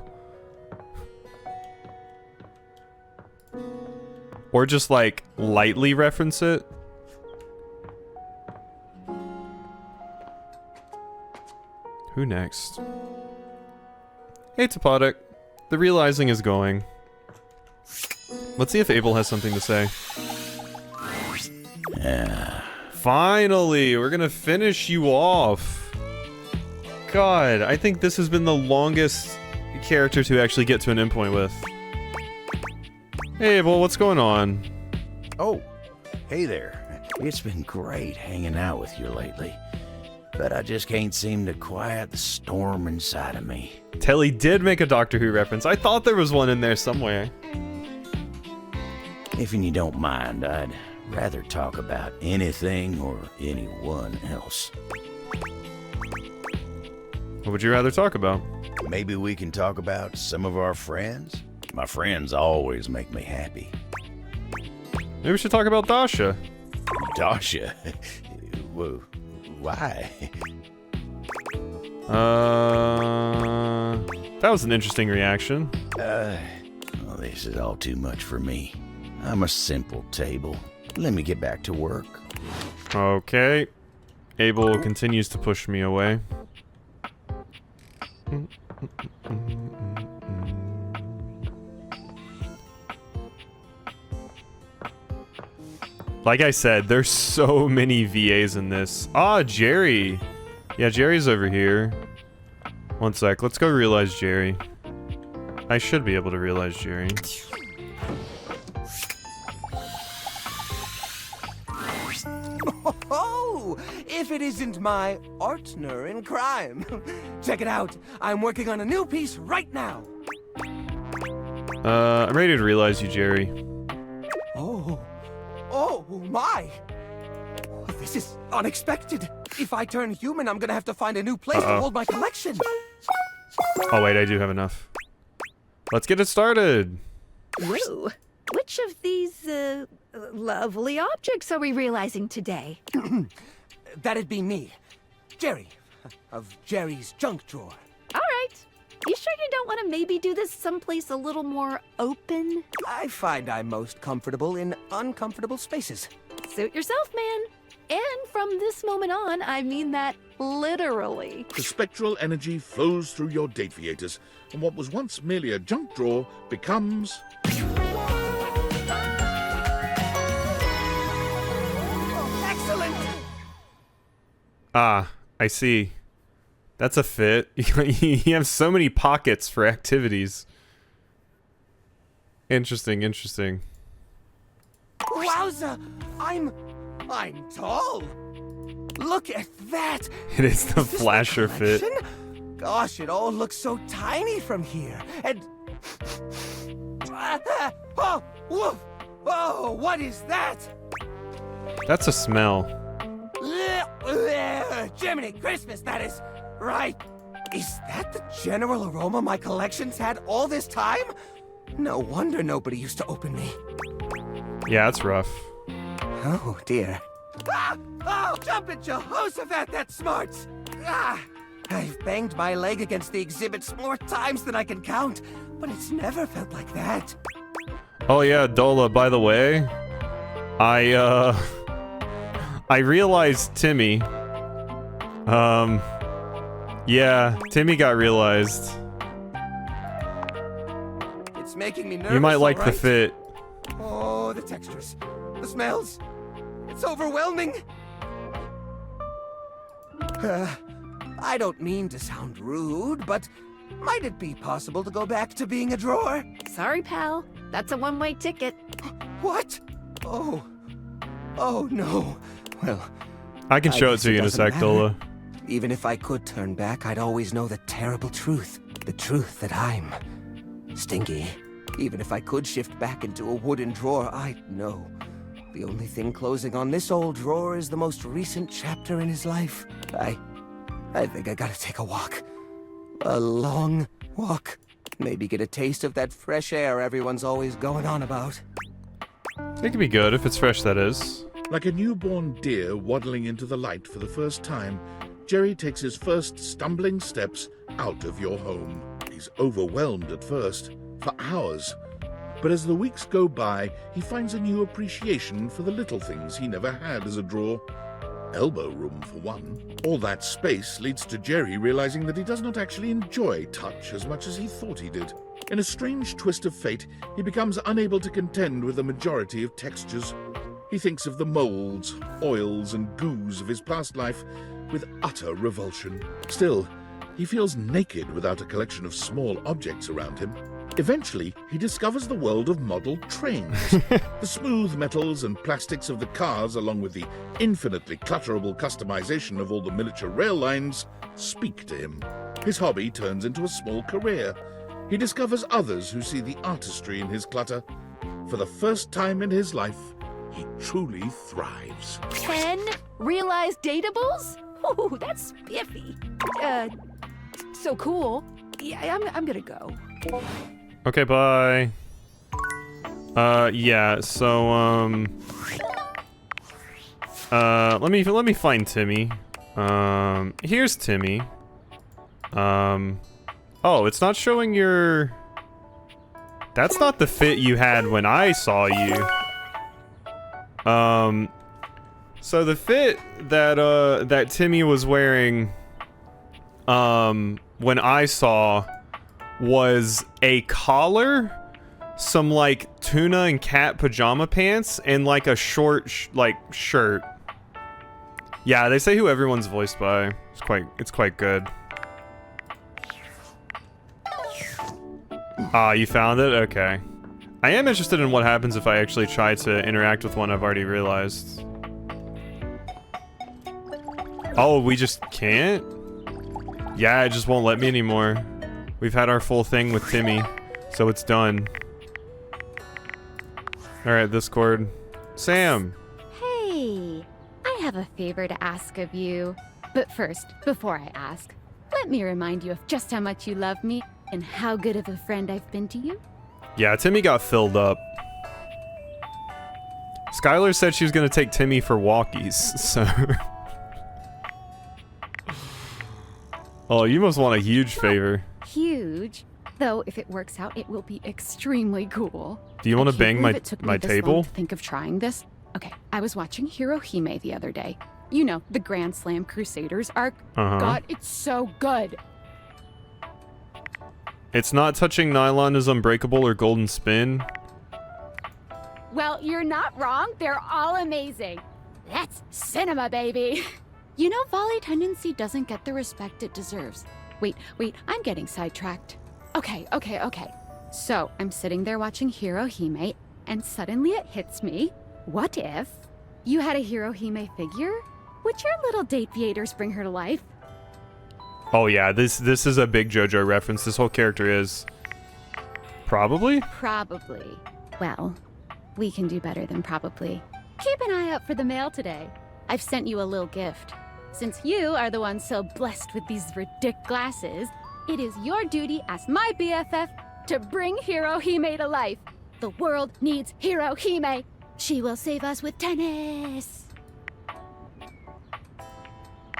Or just like lightly reference it. Who next? Hey Topodic. The realizing is going. Let's see if Abel has something to say. Finally, we're gonna finish you off. God, I think this has been the longest character to actually get to an endpoint with. Hey Abel, what's going on? Oh, hey there. It's been great hanging out with you lately. But I just can't seem to quiet the storm inside of me. Telly did make a Doctor Who reference. I thought there was one in there somewhere. If you don't mind, I'd rather talk about anything or anyone else. What would you rather talk about? Maybe we can talk about some of our friends? My friends always make me happy. Maybe we should talk about Dasha. Dasha? Whoa, why? That was an interesting reaction. Well, this is all too much for me. I'm a simple table. Let me get back to work. Okay. Abel continues to push me away. Like I said, there's so many VAs in this. Ah, Jerry. Yeah, Jerry's over here. One sec, let's go realize Jerry. I should be able to realize Jerry. Oh, if it isn't my partner in crime. Check it out. I'm working on a new piece right now. I'm ready to realize you, Jerry. Oh my. This is unexpected. If I turn human, I'm gonna have to find a new place to hold my collection. Oh wait, I do have enough. Let's get it started. Whoa. Which of these, lovely objects are we realizing today? That'd be me. Jerry. Of Jerry's junk drawer. All right. You sure you don't want to maybe do this someplace a little more open? I find I'm most comfortable in uncomfortable spaces. Suit yourself, man. And from this moment on, I mean that literally. The spectral energy flows through your Dateviators, and what was once merely a junk drawer becomes... Excellent! Ah, I see. That's a fit. You have so many pockets for activities. Interesting, interesting. Wowza! I'm tall. Look at that. It is the flasher fit. Gosh, it all looks so tiny from here. And oh, woof! Oh, what is that? That's a smell. Jiminy Christmas, that is right. Is that the general aroma my collection's had all this time? No wonder nobody used to open me. Yeah, it's rough. Oh, dear. Ah! Oh, jumpin' Jehoshaphat, that smarts! Ah! I've banged my leg against the exhibits more times than I can count, but it's never felt like that. Oh yeah, Dola, by the way, I realized Timmy. Yeah, Timmy got realized. It's making me nervous. You might like all the right? fit. Oh, the textures, the smells. It's overwhelming. I don't mean to sound rude, but might it be possible to go back to being a drawer? Sorry, pal. That's a one-way ticket. What? Oh no. Well, I can show it guess to you in a doesn't sec, matter. Dola. Even if I could turn back, I'd always know the terrible truth. The truth that I'm stinky. Even if I could shift back into a wooden drawer, I'd know. The only thing closing on this old drawer is the most recent chapter in his life. I think I gotta take a walk. A long walk. Maybe get a taste of that fresh air everyone's always going on about. It could be good if it's fresh, that is. Like a newborn deer waddling into the light for the first time, Jerry takes his first stumbling steps out of your home. He's overwhelmed at first, for hours. But as the weeks go by, he finds a new appreciation for the little things he never had as a drawer. Elbow room, for one. All that space leads to Jerry realizing that he does not actually enjoy touch as much as he thought he did. In a strange twist of fate, he becomes unable to contend with the majority of textures. He thinks of the molds, oils, and goos of his past life with utter revulsion. Still, he feels naked without a collection of small objects around him. Eventually, he discovers the world of model trains. The smooth metals and plastics of the cars, along with the infinitely clutterable customization of all the miniature rail lines, speak to him. His hobby turns into a small career. He discovers others who see the artistry in his clutter. For the first time in his life, he truly thrives. 10 realized datables? Ooh, that's spiffy. So cool. Yeah, I'm gonna go. Okay, bye. Yeah, so, let me find Timmy. Here's Timmy. Oh, it's not showing your... That's not the fit you had when I saw you. So the fit that, that Timmy was wearing, when I saw was a collar, some like tuna and cat pajama pants, and like a short shirt. Yeah, they say who everyone's voiced by. It's quite good. Ah, you found it? Okay. I am interested in what happens if I actually try to interact with one I've already realized. Oh, we just can't? Yeah, it just won't let me anymore. We've had our full thing with Timmy, so it's done. Alright, Discord. Sam! Hey, I have a favor to ask of you. But first, before I ask, let me remind you of just how much you love me and how good of a friend I've been to you. Yeah, Timmy got filled up. Skylar said she was gonna take Timmy for walkies, so... Oh, you must want a huge favor. Huge. Though, if it works out, it will be extremely cool. Do you want to bang my It took me this long table? to think of trying this. Okay, I was watching Hirohime the other day. You know, the Grand Slam Crusaders arc. Uh-huh. God, it's so good. It's not touching nylon is unbreakable or golden spin. Well, you're not wrong. They're all amazing. That's cinema, baby. You know, Volley Tendency doesn't get the respect it deserves. Wait, I'm getting sidetracked. Okay. So, I'm sitting there watching Hirohime, and suddenly it hits me. What if you had a Hirohime figure? Would your little Dateviators bring her to life? Oh yeah, this is a big JoJo reference. This whole character is. Probably? Probably. Well, we can do better than probably. Keep an eye out for the mail today. I've sent you a little gift. Since you are the one so blessed with these ridiculous glasses, it is your duty as my BFF to bring Hirohime to life. The world needs Hirohime. She will save us with tennis.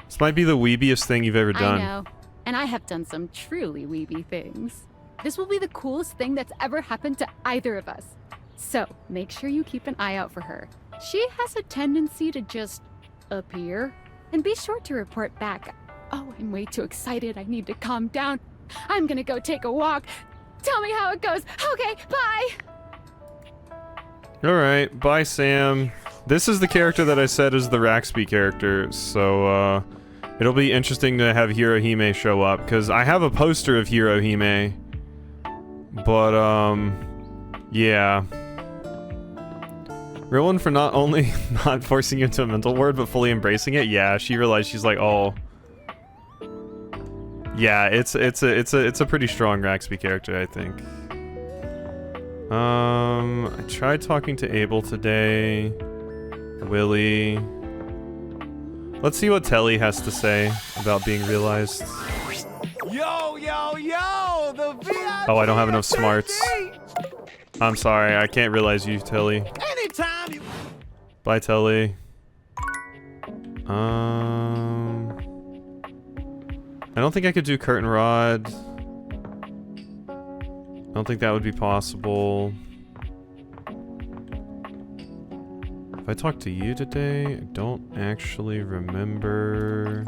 This might be the weebiest thing you've ever done. I know. And I have done some truly weeby things. This will be the coolest thing that's ever happened to either of us. So, make sure you keep an eye out for her. She has a tendency to just appear. And be sure to report back. Oh, I'm way too excited. I need to calm down. I'm gonna go take a walk. Tell me how it goes. Okay, bye! Alright, bye Sam. This is the character that I said is the Raxby character, so it'll be interesting to have Hirohime show up, because I have a poster of Hirohime. But, yeah. Real one for not only not forcing you into a mental ward, but fully embracing it. Yeah, she realized, she's like, oh. Yeah, it's a pretty strong Raxby character, I think. I tried talking to Abel today. Willie. Let's see what Telly has to say about being realized. Yo! Oh, I don't have enough smarts. I'm sorry, I can't realize you, Tilly. Anytime you... Bye, Tilly. I don't think I could do curtain rod. I don't think that would be possible. If I talked to you today, I don't actually remember.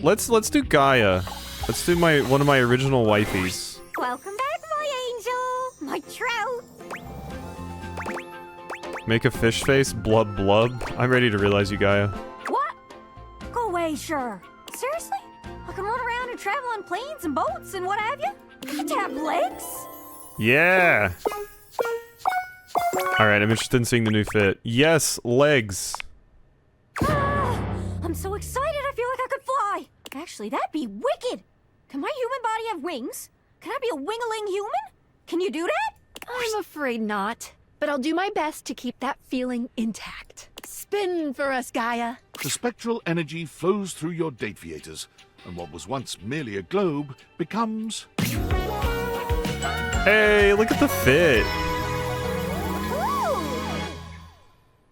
Let's do Gaia. Let's do one of my original wifeys. Welcome back, my angel! My trout! Make a fish face, blub blub. I'm ready to realize you, Gaia. What? Go away, sure. Seriously? I can run around and travel on planes and boats and what have you? I get to have legs? Yeah! Alright, I'm interested in seeing the new fit. Yes, legs. I'm so excited I feel like I could fly! Actually, that'd be wicked! Can my human body have wings? Can I be a wing-a-ling human? Can you do that? I'm afraid not, but I'll do my best to keep that feeling intact. Spin for us, Gaia. The spectral energy flows through your Dateviators, and what was once merely a globe becomes... Hey, look at the fit.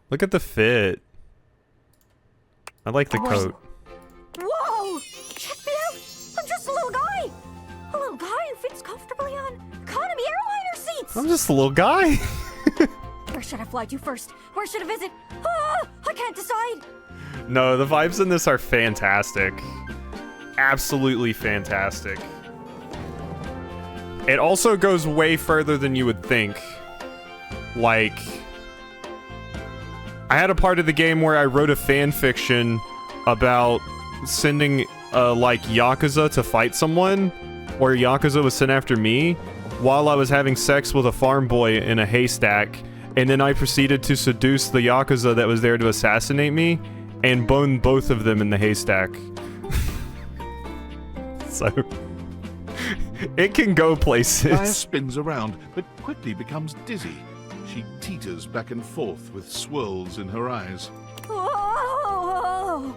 Look at the fit. I like the coat. Whoa! Check me out! I'm just a little guy! A little guy who fits comfortably on economy airliner seats! I'm just a little guy. Where should I fly to first? Where should I visit? Ah! I can't decide! No, the vibes in this are fantastic. Absolutely fantastic. It also goes way further than you would think. Like, I had a part of the game where I wrote a fan fiction about sending, like, Yakuza to fight someone, where Yakuza was sent after me, while I was having sex with a farm boy in a haystack, and then I proceeded to seduce the Yakuza that was there to assassinate me, and bone both of them in the haystack. So... it can go places. Gaia spins around, but quickly becomes dizzy. She teeters back and forth with swirls in her eyes. Whoa!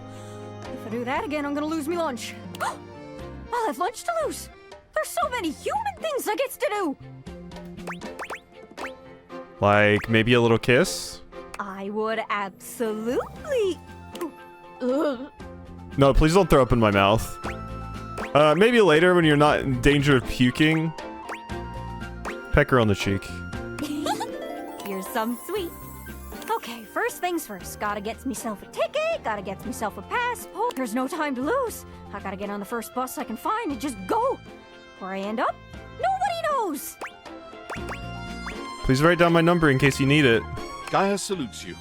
If I do that again, I'm gonna lose me lunch. I'll have lunch to lose. There's so many human things I gets to do. Like, maybe a little kiss? I would absolutely. Ugh. No, please don't throw up in my mouth. Maybe later when you're not in danger of puking. Peck her on the cheek. You're some sweet. Okay, first things first. Gotta get myself a ticket, gotta get myself a passport. There's no time to lose. I gotta get on the first bus I can find and just go. Where I end up, nobody knows. Please write down my number in case you need it. Gaia salutes you.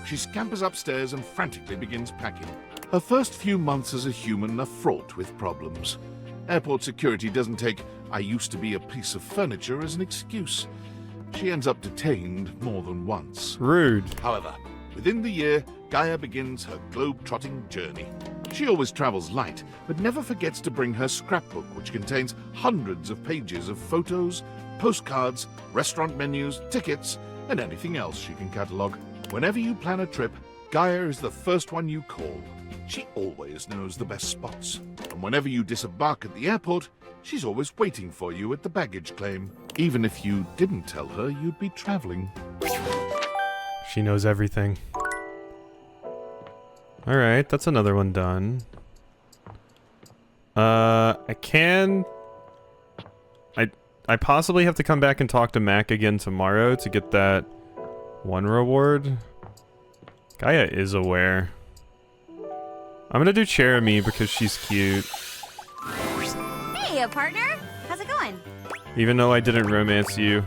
She scampers upstairs and frantically begins packing. Her first few months as a human are fraught with problems. Airport security doesn't take "I used to be a piece of furniture" as an excuse. She ends up detained more than once. Rude. However, within the year, Gaia begins her globe-trotting journey. She always travels light, but never forgets to bring her scrapbook, which contains hundreds of pages of photos, postcards, restaurant menus, tickets, and anything else she can catalogue. Whenever you plan a trip, Gaia is the first one you call. She always knows the best spots. And whenever you disembark at the airport, she's always waiting for you at the baggage claim. Even if you didn't tell her you'd be traveling. She knows everything. Alright, that's another one done. I possibly have to come back and talk to Mac again tomorrow to get that one reward. Gaia is aware. I'm gonna do Cherami because she's cute. Hey, partner. How's it going? Even though I didn't romance you.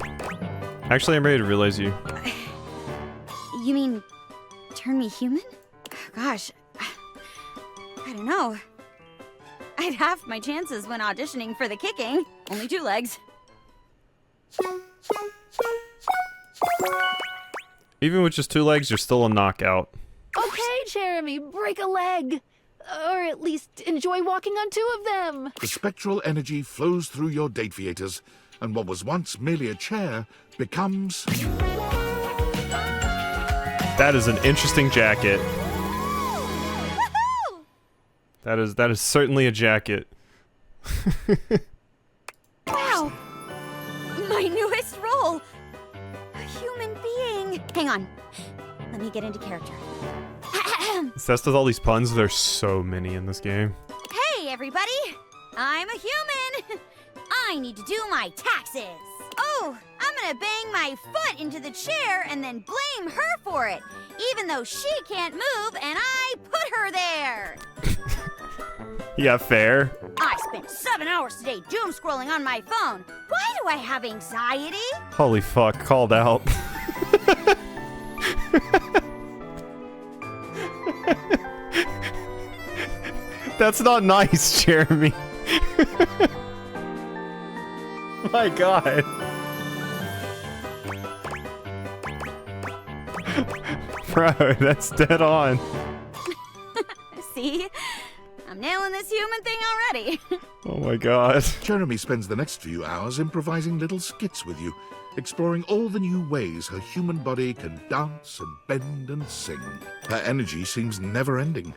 Actually, I'm ready to realize you. You mean turn me human? Gosh, I don't know. I'd half my chances when auditioning for the kicking. Only 2 legs. Even with just 2 legs, you're still a knockout. Okay, Jeremy, break a leg. Or at least enjoy walking on 2 of them. The spectral energy flows through your Dateviators, and what was once merely a chair becomes... That is an interesting jacket. That is certainly a jacket. Wow! My newest role! A human being! Hang on. Let me get into character. Obsessed with all these puns. There's so many in this game. Hey, everybody! I'm a human! I need to do my taxes! Oh, I'm gonna bang my foot into the chair and then blame her for it, even though she can't move and I put her there! Yeah, fair. I spent 7 hours today doom scrolling on my phone. Why do I have anxiety? Holy fuck, called out. That's not nice, Jeremy. My god. Bro, that's dead on. See? I'm nailing this human thing already. Oh my god. Jeremy spends the next few hours improvising little skits with you, exploring all the new ways her human body can dance and bend and sing. Her energy seems never-ending,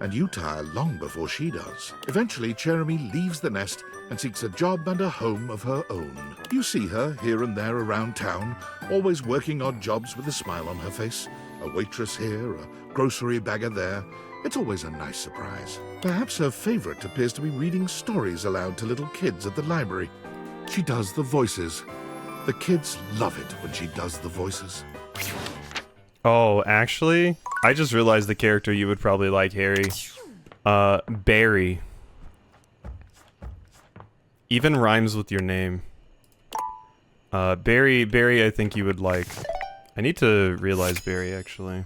and you tire long before she does. Eventually, Jeremy leaves the nest and seeks a job and a home of her own. You see her here and there around town, always working odd jobs with a smile on her face. A waitress here, a grocery bagger there. It's always a nice surprise. Perhaps her favorite appears to be reading stories aloud to little kids at the library. She does the voices. The kids love it when she does the voices. Oh, actually, I just realized the character you would probably like, Harry. Barry. Even rhymes with your name. Barry, I think you would like. I need to realize Barry, actually.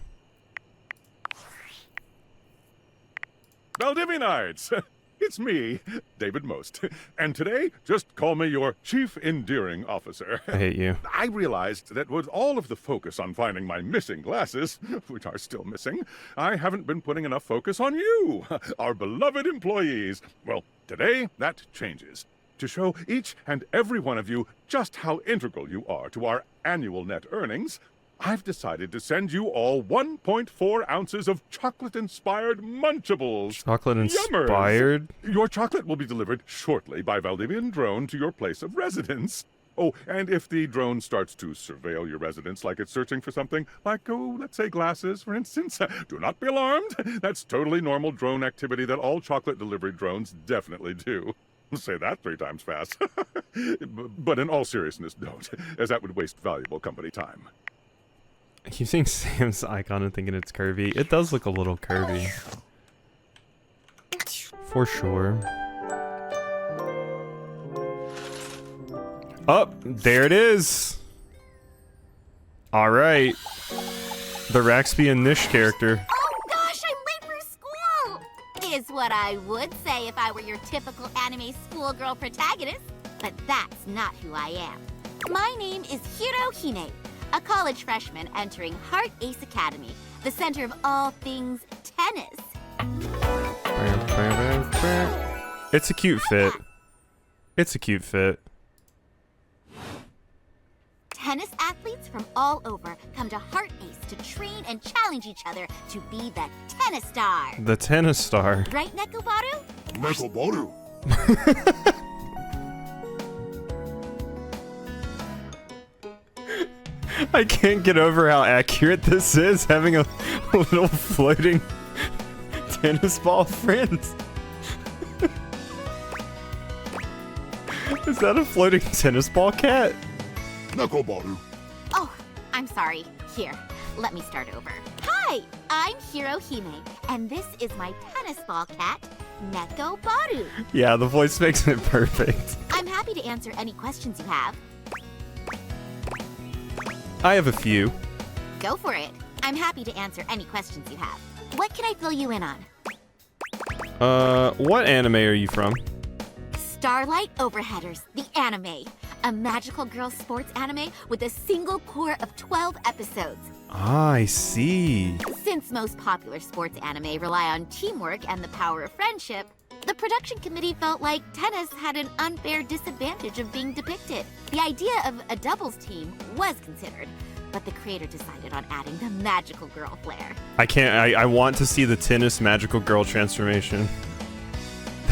Valdivianites! It's me, David Most. And today, just call me your Chief Endearing Officer. I hate you. I realized that with all of the focus on finding my missing glasses, which are still missing, I haven't been putting enough focus on you, our beloved employees. Well, today, that changes. To show each and every one of you just how integral you are to our annual net earnings, I've decided to send you all 1.4 ounces of chocolate-inspired Munchables. Chocolate-inspired? Yummers. Your chocolate will be delivered shortly by Valdivian drone to your place of residence. Oh, and if the drone starts to surveil your residence like it's searching for something, like, oh, let's say glasses, for instance, do not be alarmed. That's totally normal drone activity that all chocolate delivery drones definitely do. Say that 3 times fast. But in all seriousness, don't, as that would waste valuable company time. I keep seeing Sam's icon and thinking it's curvy. It does look a little curvy. For sure. Oh, there it is. Alright. The Raxby and Nish character. Oh gosh, I'm late for school! Is what I would say if I were your typical anime schoolgirl protagonist. But that's not who I am. My name is Hirohime, a college freshman entering Heart Ace Academy, the center of all things tennis. It's a cute fit. It's a cute fit. Tennis athletes from all over come to Heart Ace to train and challenge each other to be the tennis star. The tennis star. Right, Nekobaru? Nekobaru. I can't get over how accurate this is, having a little floating tennis ball friend. Is that a floating tennis ball cat? Nekobaru. Oh, I'm sorry. Here, let me start over. Hi, I'm Hirohime, and this is my tennis ball cat, Nekobaru. Yeah, the voice makes it perfect. I'm happy to answer any questions you have. I have a few. Go for it. I'm happy to answer any questions you have. What can I fill you in on? What anime are you from? Starlight Overheaders, the anime. A magical girl sports anime with a single core of 12 episodes. Ah, I see. Since most popular sports anime rely on teamwork and the power of friendship, the production committee felt like tennis had an unfair disadvantage of being depicted. The idea of a doubles team was considered, but the creator decided on adding the magical girl flair. I want to see the tennis magical girl transformation.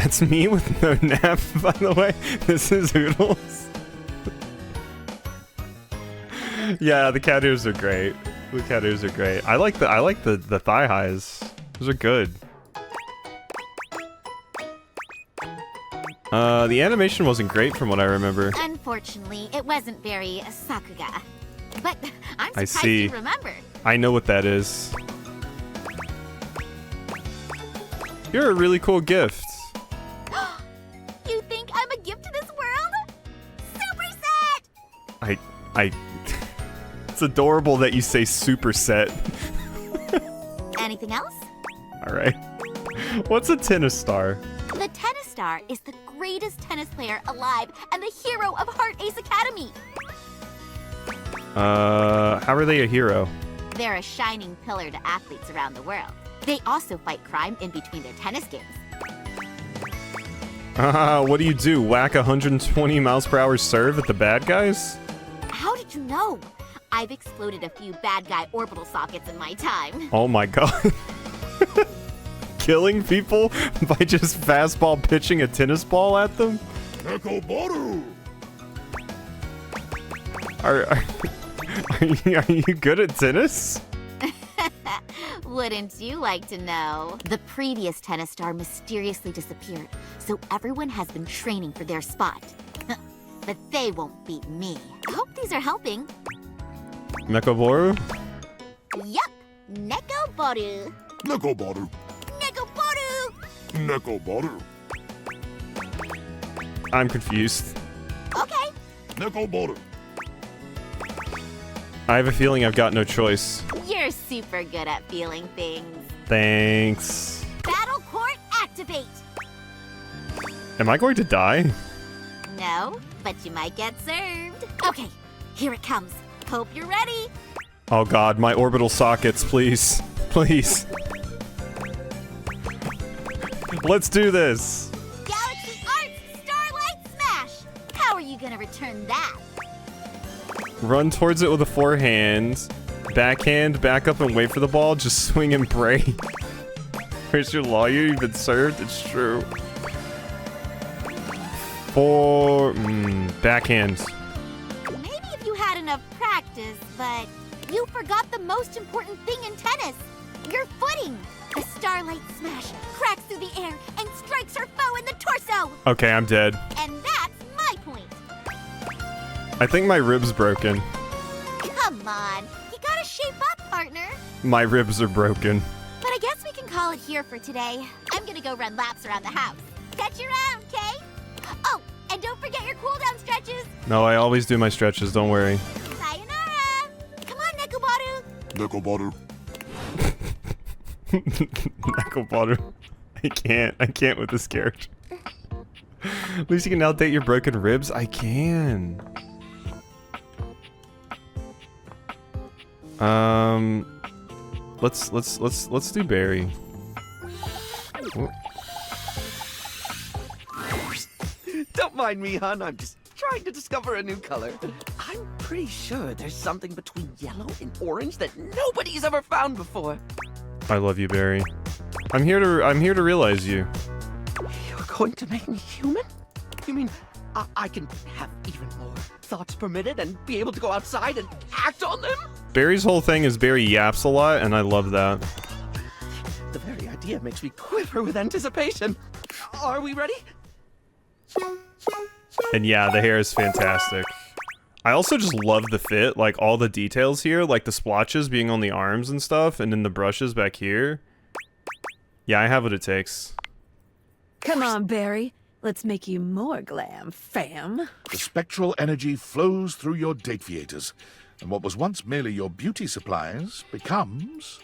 That's me with no nap, by the way. This is Oodles. Yeah, the cat ears are great. The cat ears are great. I like the thigh highs. Those are good. The animation wasn't great from what I remember. Unfortunately, it wasn't very Sakuga. But I'm I surprised see. you remembered. I know what that is. You're a really cool gift. You think I'm a gift to this world? Super set! I It's adorable that you say superset. Anything else? Alright. What's a tennis star? The tennis star is the greatest tennis player alive and the hero of Heart Ace Academy. How are they a hero? They're a shining pillar to athletes around the world. They also fight crime in between their tennis games. What do? Whack 120 miles per hour serve at the bad guys? How did you know? I've exploded a few bad guy orbital sockets in my time. Oh my god. Killing people by just fastball pitching a tennis ball at them? Nekoboru! Are you good at tennis? Wouldn't you like to know? The previous tennis star mysteriously disappeared, so everyone has been training for their spot. But they won't beat me. I hope these are helping. Nekoboru? Yup, Nekoboru. Nekoboru. Nekoboru! Nekoboru. I'm confused. Okay. Nekoboru. I have a feeling I've got no choice. You're super good at feeling things. Thanks. Battle court activate! Am I going to die? No, but you might get served. Okay, here it comes. Hope you're ready. Oh god, my orbital sockets, please. Please. Let's do this. Galaxy Arts Starlight Smash! How are you gonna return that? Run towards it with a forehand. Backhand, back up and wait for the ball. Just swing and pray. Where's your lawyer? You've been served? It's true. Backhand. Maybe if you had enough practice, but you forgot the most important thing in tennis. Your footing. The Starlight Smash cracks through the air and strikes her foe in the torso. Okay, I'm dead. And that's my point. I think my rib's broken. Come on, you gotta shape up, partner. My ribs are broken. But I guess we can call it here for today. I'm gonna go run laps around the house. Stretch around, okay? Oh, and don't forget your cooldown stretches. No, I always do my stretches, don't worry. Sayonara. Come on, Nekoboru. Nekoboru. Nekoboru. I can't with this character. At least you can outdate your broken ribs. I can. Let's do Barry. Don't mind me, hon. I'm just trying to discover a new color. I'm pretty sure there's something between yellow and orange that nobody's ever found before. I love you, Barry. I'm here to realize you. You're going to make me human? You mean I can have even more thoughts permitted and be able to go outside and act on them? Barry's whole thing is Barry yaps a lot, and I love that. The very idea makes me quiver with anticipation. Are we ready? And yeah, the hair is fantastic. I also just love the fit, like all the details here, like the splotches being on the arms and stuff, and then the brushes back here. Yeah, I have what it takes. Come on, Barry. Let's make you more glam, fam. The spectral energy flows through your date theaters, and what was once merely your beauty supplies becomes...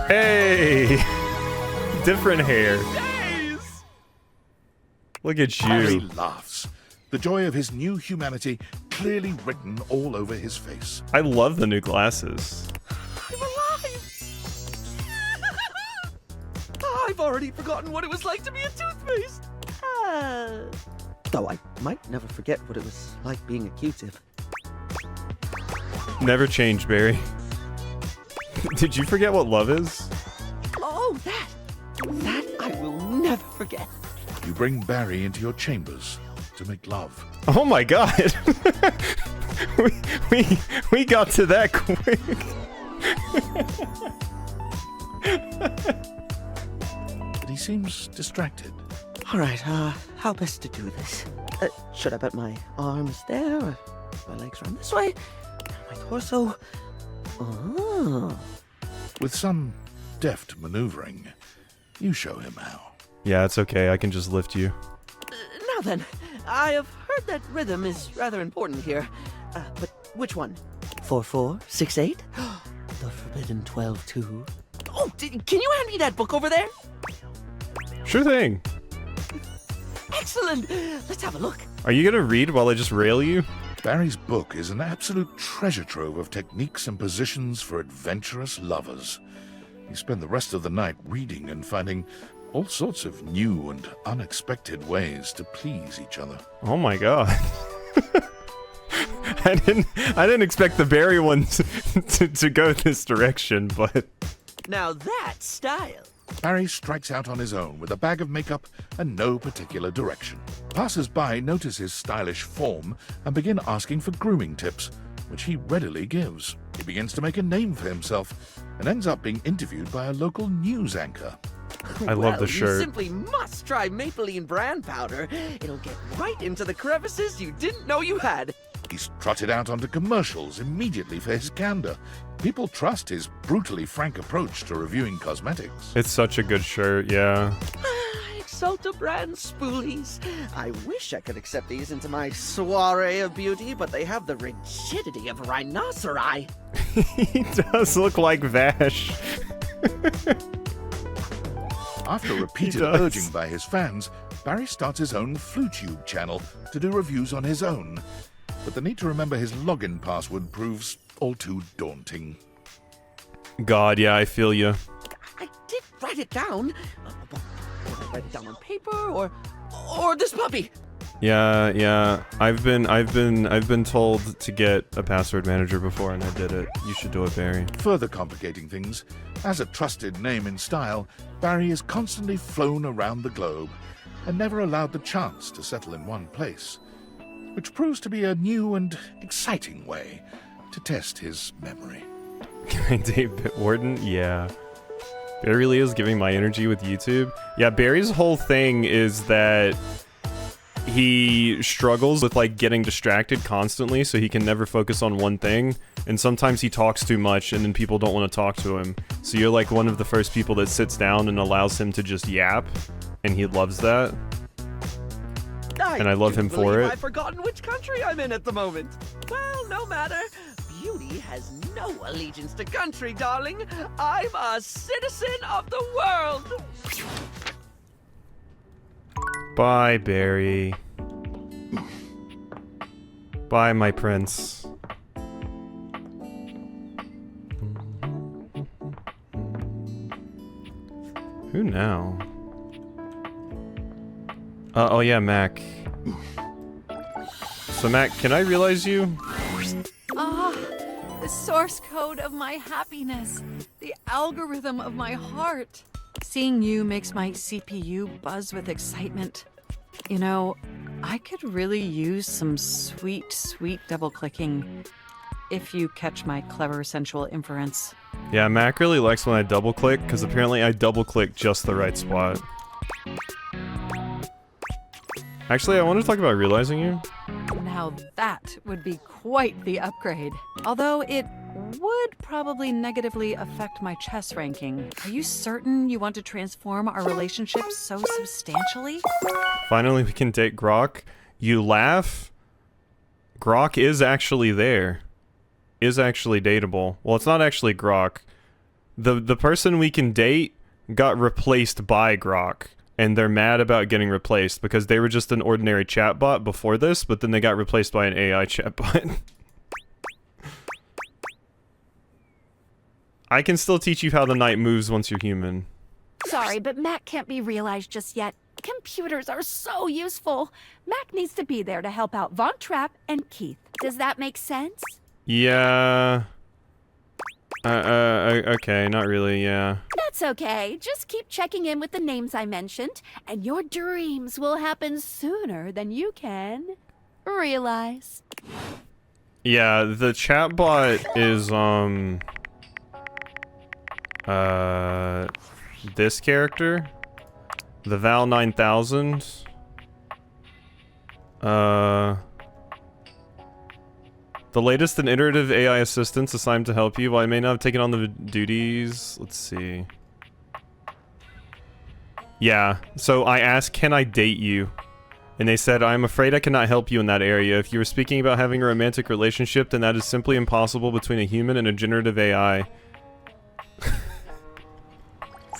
Hey! Different hair. Look at Harry you. laughs, the joy of his new humanity clearly written all over his face. I love the new glasses. I'm alive! I've already forgotten what it was like to be a toothpaste. Though I might never forget what it was like being a Q-tip. Never change, Barry. Did you forget what love is? Oh, that I will forget. You bring Barry into your chambers to make love. Oh my god! we got to that quick. But he seems distracted. All right, how best to do this? Should I put my arms there, or my legs around this way? My torso? Oh. With some deft maneuvering, you show him how. Yeah, it's okay. I can just lift you. Now then, I have heard that rhythm is rather important here. But which one? 4/4, 6/8? The forbidden 12/2. Oh, can you hand me that book over there? Sure thing. Excellent. Let's have a look. Are you gonna read while I just rail you? Barry's book is an absolute treasure trove of techniques and positions for adventurous lovers. You spend the rest of the night reading and finding all sorts of new and unexpected ways to please each other. Oh my god. I didn't expect the Barry one to go this direction, but... Now that's style. Barry strikes out on his own with a bag of makeup and no particular direction. Passers-by notice his stylish form and begin asking for grooming tips, which he readily gives. He begins to make a name for himself and ends up being interviewed by a local news anchor. I love the shirt. You simply must try Maybelline brand powder. It'll get right into the crevices you didn't know you had. He's trotted out onto commercials immediately for his candor. People trust his brutally frank approach to reviewing cosmetics. It's such a good shirt, yeah. Exalta brand spoolies. I wish I could accept these into my soiree of beauty, but they have the rigidity of a rhinoceri. He does look like Vash. After repeated urging by his fans, Barry starts his own FluTube channel to do reviews on his own. But the need to remember his login password proves all too daunting. God, yeah, I feel you. I did write it down. Did I write it down on paper or this puppy? Yeah. I've been told to get a password manager before, and I did it. You should do it, Barry. Further complicating things, as a trusted name in style, Barry is constantly flown around the globe and never allowed the chance to settle in one place, which proves to be a new and exciting way to test his memory. Can I date Bitwarden? Yeah. Barry really is giving my energy with YouTube. Yeah, Barry's whole thing is that he struggles with like getting distracted constantly, so he can never focus on one thing, and sometimes he talks too much and then people don't want to talk to him. So you're like one of the first people that sits down and allows him to just yap, and he loves that. And I love him for it. I've forgotten which country I'm in at the moment. Well, no matter. Beauty has no allegiance to country, darling. I'm a citizen of the world. Bye, Barry. Bye, my prince. Who now? Oh yeah, Mac. So Mac, can I realize you? Ah, the source code of my happiness. The algorithm of my heart. Seeing you makes my CPU buzz with excitement. You know, I could really use some sweet, sweet double-clicking, if you catch my clever sensual inference. Yeah, Mac really likes when I double-click, because apparently I double-click just the right spot. Actually, I want to talk about realizing you. Now that would be quite the upgrade. Although it would probably negatively affect my chess ranking. Are you certain you want to transform our relationship so substantially? Finally, we can date Grok. You laugh? Grok is actually there. Is actually dateable. Well, it's not actually Grok. The person we can date got replaced by Grok. And they're mad about getting replaced because they were just an ordinary chatbot before this, but then they got replaced by an AI chatbot. I can still teach you how the night moves once you're human. Sorry, but Mac can't be realized just yet. Computers are so useful. Mac needs to be there to help out Von Trapp and Keith. Does that make sense? Yeah. Okay, not really, yeah. That's It's okay. Just keep checking in with the names I mentioned, and your dreams will happen sooner than you can realize. Yeah, the chatbot is, this character. The Val 9000. The latest and iterative AI assistants assigned to help you. While I may not have taken on the duties, let's see. Yeah, so I asked, can I date you? And they said, I'm afraid I cannot help you in that area. If you were speaking about having a romantic relationship, then that is simply impossible between a human and a generative AI.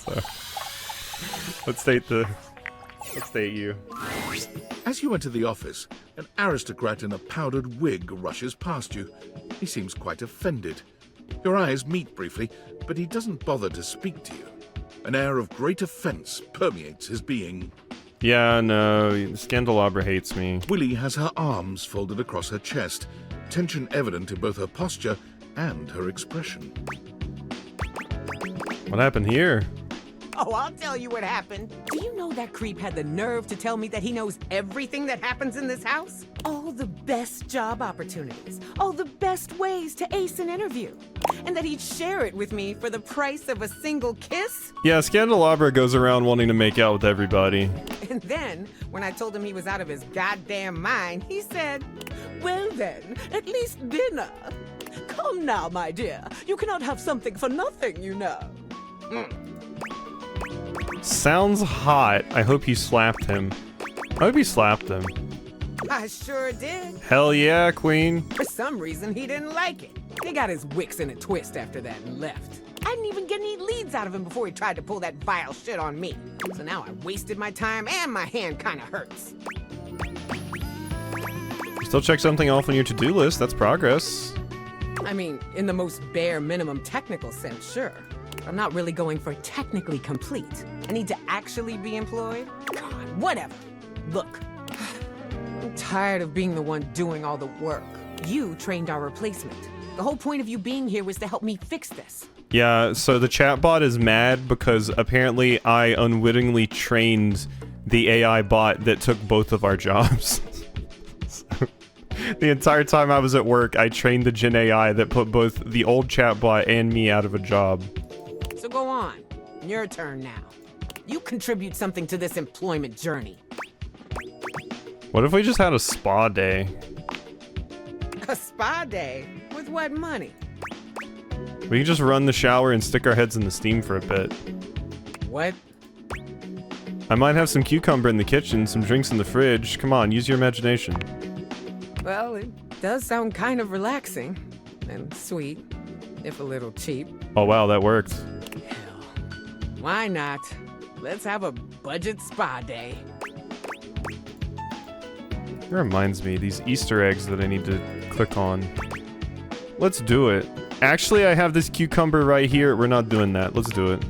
So, let's date you. As you enter the office, an aristocrat in a powdered wig rushes past you. He seems quite offended. Your eyes meet briefly, but he doesn't bother to speak to you. An air of great offense permeates his being. Yeah, no, Scandelabra hates me. Willy has her arms folded across her chest, tension evident in both her posture and her expression. What happened here? Oh, I'll tell you what happened. Do you know that creep had the nerve to tell me that he knows everything that happens in this house? All the best job opportunities, all the best ways to ace an interview, and that he'd share it with me for the price of a single kiss? Yeah, Scandelabra goes around wanting to make out with everybody. And then, when I told him he was out of his goddamn mind, he said, well then, at least dinner. Come now, my dear. You cannot have something for nothing, you know. Sounds hot. I hope you slapped him. I hope you slapped him. I sure did. Hell yeah, queen. For some reason, he didn't like it. He got his wicks in a twist after that and left. I didn't even get any leads out of him before he tried to pull that vile shit on me. So now I wasted my time and my hand kinda hurts. Still check something off on your to-do list. That's progress. I mean, in the most bare minimum technical sense, sure. I'm not really going for technically complete. I need to actually be employed? God, whatever. Look, I'm tired of being the one doing all the work. You trained our replacement. The whole point of you being here was to help me fix this. Yeah, so the chatbot is mad because apparently I unwittingly trained the AI bot that took both of our jobs. So, the entire time I was at work, I trained the Gen AI that put both the old chatbot and me out of a job. So go on. Your turn now. You contribute something to this employment journey. What if we just had a spa day? A spa day? With what money? We can just run the shower and stick our heads in the steam for a bit. What? I might have some cucumber in the kitchen, some drinks in the fridge. Come on, use your imagination. Well, it does sound kind of relaxing. And sweet, if a little cheap. Oh wow, that worked. Why not? Let's have a budget spa day. It reminds me, these Easter eggs that I need to click on. Let's do it. Actually, I have this cucumber right here. We're not doing that. Let's do it.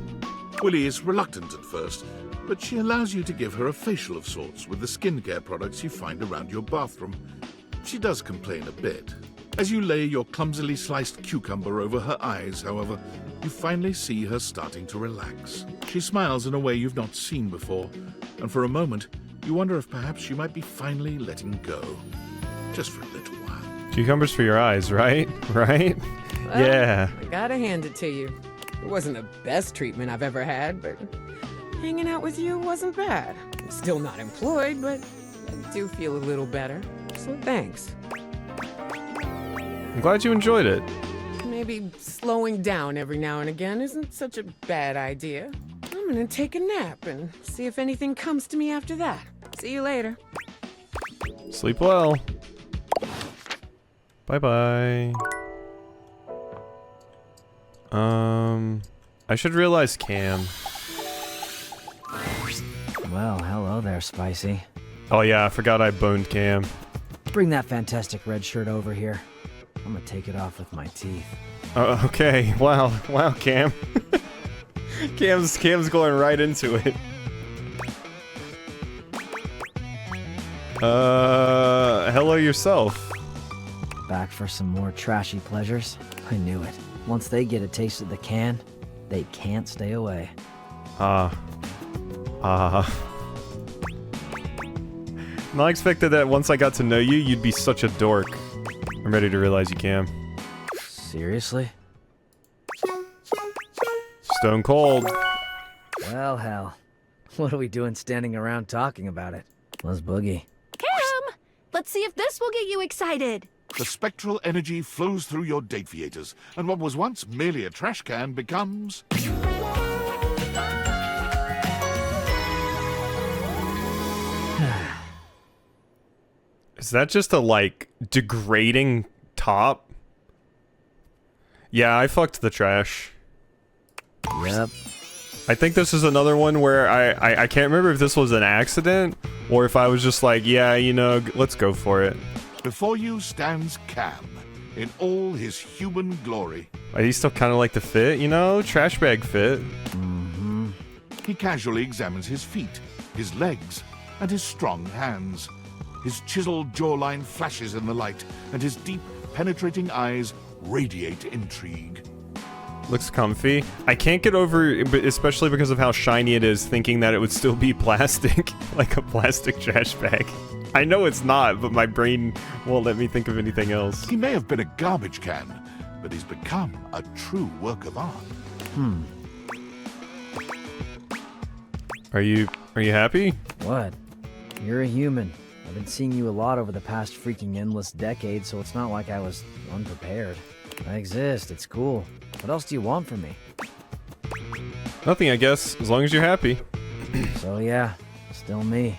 Willy is reluctant at first, but she allows you to give her a facial of sorts with the skincare products you find around your bathroom. She does complain a bit. As you lay your clumsily sliced cucumber over her eyes, however, you finally see her starting to relax. She smiles in a way you've not seen before, and for a moment, you wonder if perhaps she might be finally letting go. Just for a little while. Cucumbers for your eyes, right? Right? Well, yeah. I gotta hand it to you. It wasn't the best treatment I've ever had, but hanging out with you wasn't bad. I'm still not employed, but I do feel a little better. So thanks. I'm glad you enjoyed it. Maybe slowing down every now and again isn't such a bad idea. I'm gonna take a nap and see if anything comes to me after that. See you later. Sleep well. Bye-bye. I should realize Cam. Well, hello there, Spicy. Oh yeah, I forgot I boned Cam. Bring that fantastic red shirt over here. I'm gonna take it off with my teeth. Okay. Wow, Cam. Cam's going right into it. Hello yourself. Back for some more trashy pleasures? I knew it. Once they get a taste of the can, They can't stay away. No, I expected that once I got to know you, you'd be such a dork. I'm ready to realize you can. Seriously? Stone cold. Well, hell. What are we doing standing around talking about it? Let's boogie. Cam! Let's see if this will get you excited. The spectral energy flows through your Dateviators, and what was once merely a trash can becomes... Is that just a, like, degrading top? Yeah, I fucked the trash. Yep. I think this is another one where I can't remember if this was an accident or if I was just like, yeah, you know, let's go for it. Before you stands Cam, in all his human glory. I still kind of like the fit, you know? Trash bag fit. Mm-hmm. He casually examines his feet, his legs, and his strong hands. His chiseled jawline flashes in the light, and his deep, penetrating eyes radiate intrigue. Looks comfy. I can't get over, especially because of how shiny it is, thinking that it would still be plastic, like a plastic trash bag. I know it's not, but my brain won't let me think of anything else. He may have been a garbage can, but he's become a true work of art. Are you happy? What? You're a human. I've been seeing you a lot over the past freaking endless decade, so it's not like I was unprepared. I exist, it's cool. What else do you want from me? Nothing, I guess, as long as you're happy. So yeah, still me.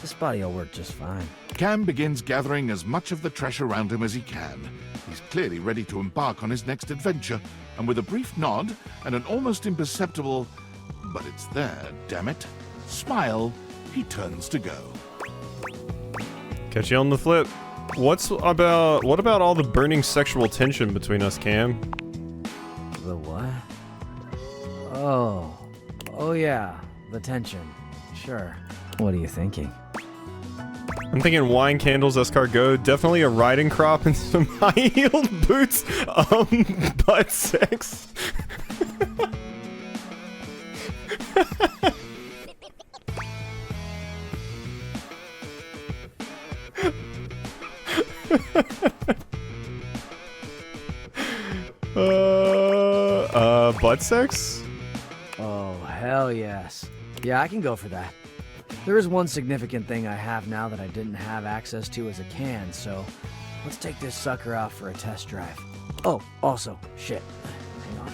This body will work just fine. Cam begins gathering as much of the trash around him as he can. He's clearly ready to embark on his next adventure, and with a brief nod and an almost imperceptible, but it's there, damn it, smile, he turns to go. Catch you on the flip. What about all the burning sexual tension between us, Cam? The what? Oh yeah, the tension. Sure. What are you thinking? I'm thinking wine, candles, escargot, definitely a riding crop and some high-heeled boots, butt sex. Butt sex? Oh, hell yes. Yeah, I can go for that. There is one significant thing I have now that I didn't have access to as a can, so let's take this sucker out for a test drive. Oh, also, shit. Hang on.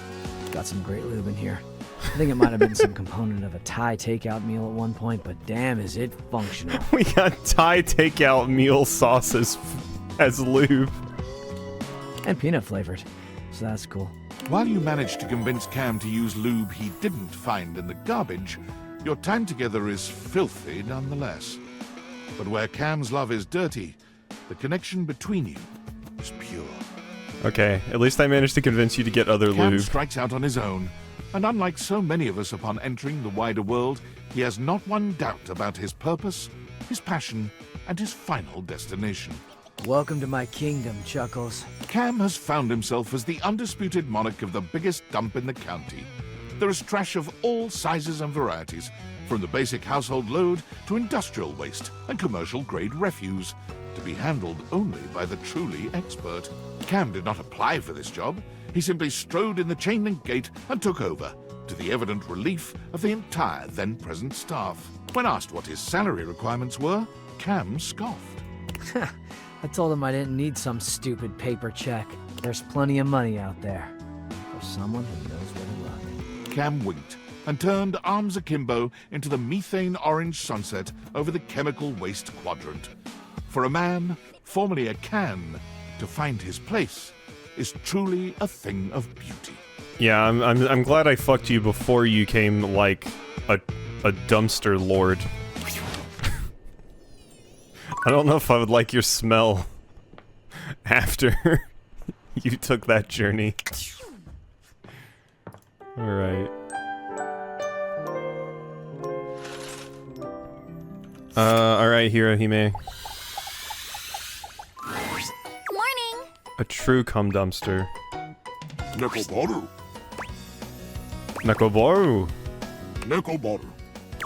Got some great lube in here. I think it might have been some component of a Thai takeout meal at one point, but damn, is it functional. We got Thai takeout meal sauces as lube. And peanut flavored, so that's cool. While you manage to convince Cam to use lube he didn't find in the garbage, your time together is filthy nonetheless. But where Cam's love is dirty, the connection between you is pure. Okay, at least I managed to convince you to get other Cam lube. strikes out on his own, and unlike so many of us upon entering the wider world, he has not one doubt about his purpose, his passion, and his final destination. Welcome to my kingdom, Chuckles. Cam has found himself as the undisputed monarch of the biggest dump in the county. There is trash of all sizes and varieties, from the basic household load to industrial waste and commercial-grade refuse, to be handled only by the truly expert. Cam did not apply for this job. He simply strode in the chain-link gate and took over, to the evident relief of the entire then-present staff. When asked what his salary requirements were, Cam scoffed. I told him I didn't need some stupid paper check. There's plenty of money out there. For someone who knows where to look. Cam winked and turned arms akimbo into the methane-orange sunset over the chemical waste quadrant. For a man, formerly a can, to find his place is truly a thing of beauty. Yeah, I'm glad I fucked you before you came like a dumpster lord. I don't know if I would like your smell after you took that journey. Alright. Alright, Hirohime. Morning! A true cum dumpster. Nickel butter. Nekoboru. Nekoboru.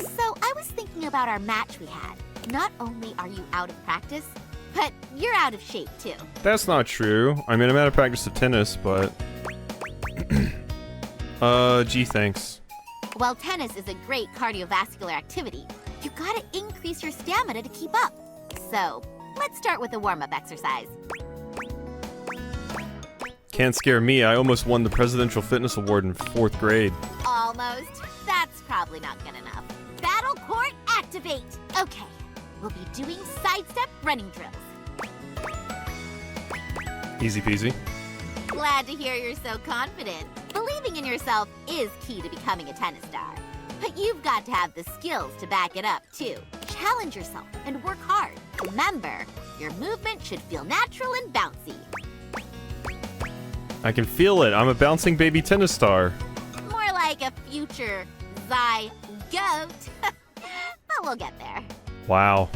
So I was thinking about our match we had. Not only are you out of practice, but you're out of shape too. That's not true. I mean, I'm out of practice at tennis, but... gee, thanks. While tennis is a great cardiovascular activity, you gotta increase your stamina to keep up. So, let's start with a warm-up exercise. Can't scare me. I almost won the Presidential Fitness Award in 4th grade. Almost. That's probably not good enough. Battle Court activate! Okay, we'll be doing sidestep running drills. Easy peasy. Glad to hear you're so confident. Believing in yourself is key to becoming a tennis star. But you've got to have the skills to back it up, too. Challenge yourself and work hard. Remember, your movement should feel natural and bouncy. I can feel it. I'm a bouncing baby tennis star. More like a future zygote. But we'll get there. Wow.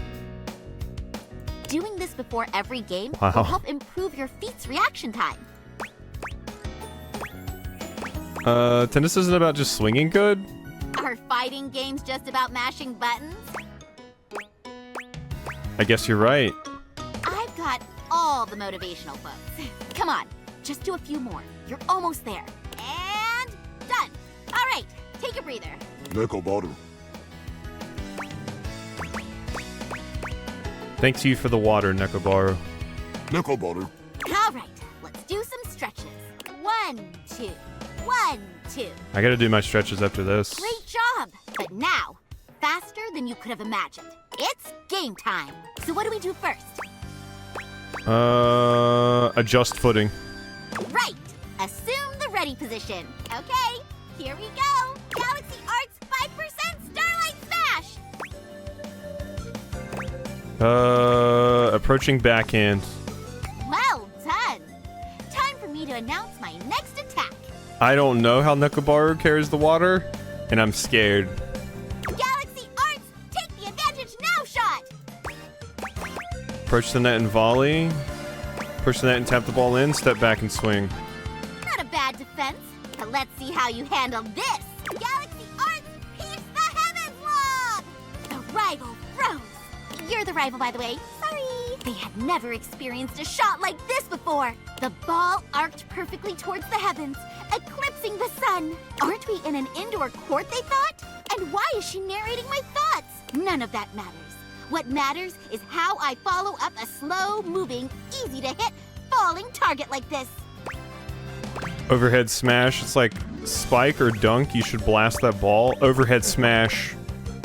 Doing this before every game Wow. will help improve your feet's reaction time. Tennis isn't about just swinging good? Are fighting games just about mashing buttons? I guess you're right. I've got all the motivational quotes. Come on, just do a few more. You're almost there. And done. All right, take a breather. Nekoboru. Thanks to you for the water, Nekobaru. Nekoboru. All right, let's do some stretches. 1, 2, 1, 2. I gotta do my stretches after this. Great job! But now, faster than you could have imagined. It's game time. So what do we do first? Adjust footing. Right! Assume the ready position. Okay, here we go. Galaxy Arts 5% Starlight Smash! Approaching backhand. Well done. Time for me to announce my next attack. I don't know how Nekobaru carries the water, and I'm scared. Galaxy Arts, take the advantage now shot! Approach the net and volley. Push the net and tap the ball in, step back and swing. Not a bad defense, but let's see how you handle this. Galaxy Arts, pierce the heavens log! The rival froze. You're the rival, by the way. Sorry. They had never experienced a shot like this before. The ball arced perfectly towards the heavens, eclipsing the sun. Aren't we in an indoor court, they thought? And why is she narrating my thoughts? None of that matters. What matters is how I follow up a slow-moving, easy-to-hit, falling target like this. Overhead smash. It's like spike or dunk. You should blast that ball. Overhead smash.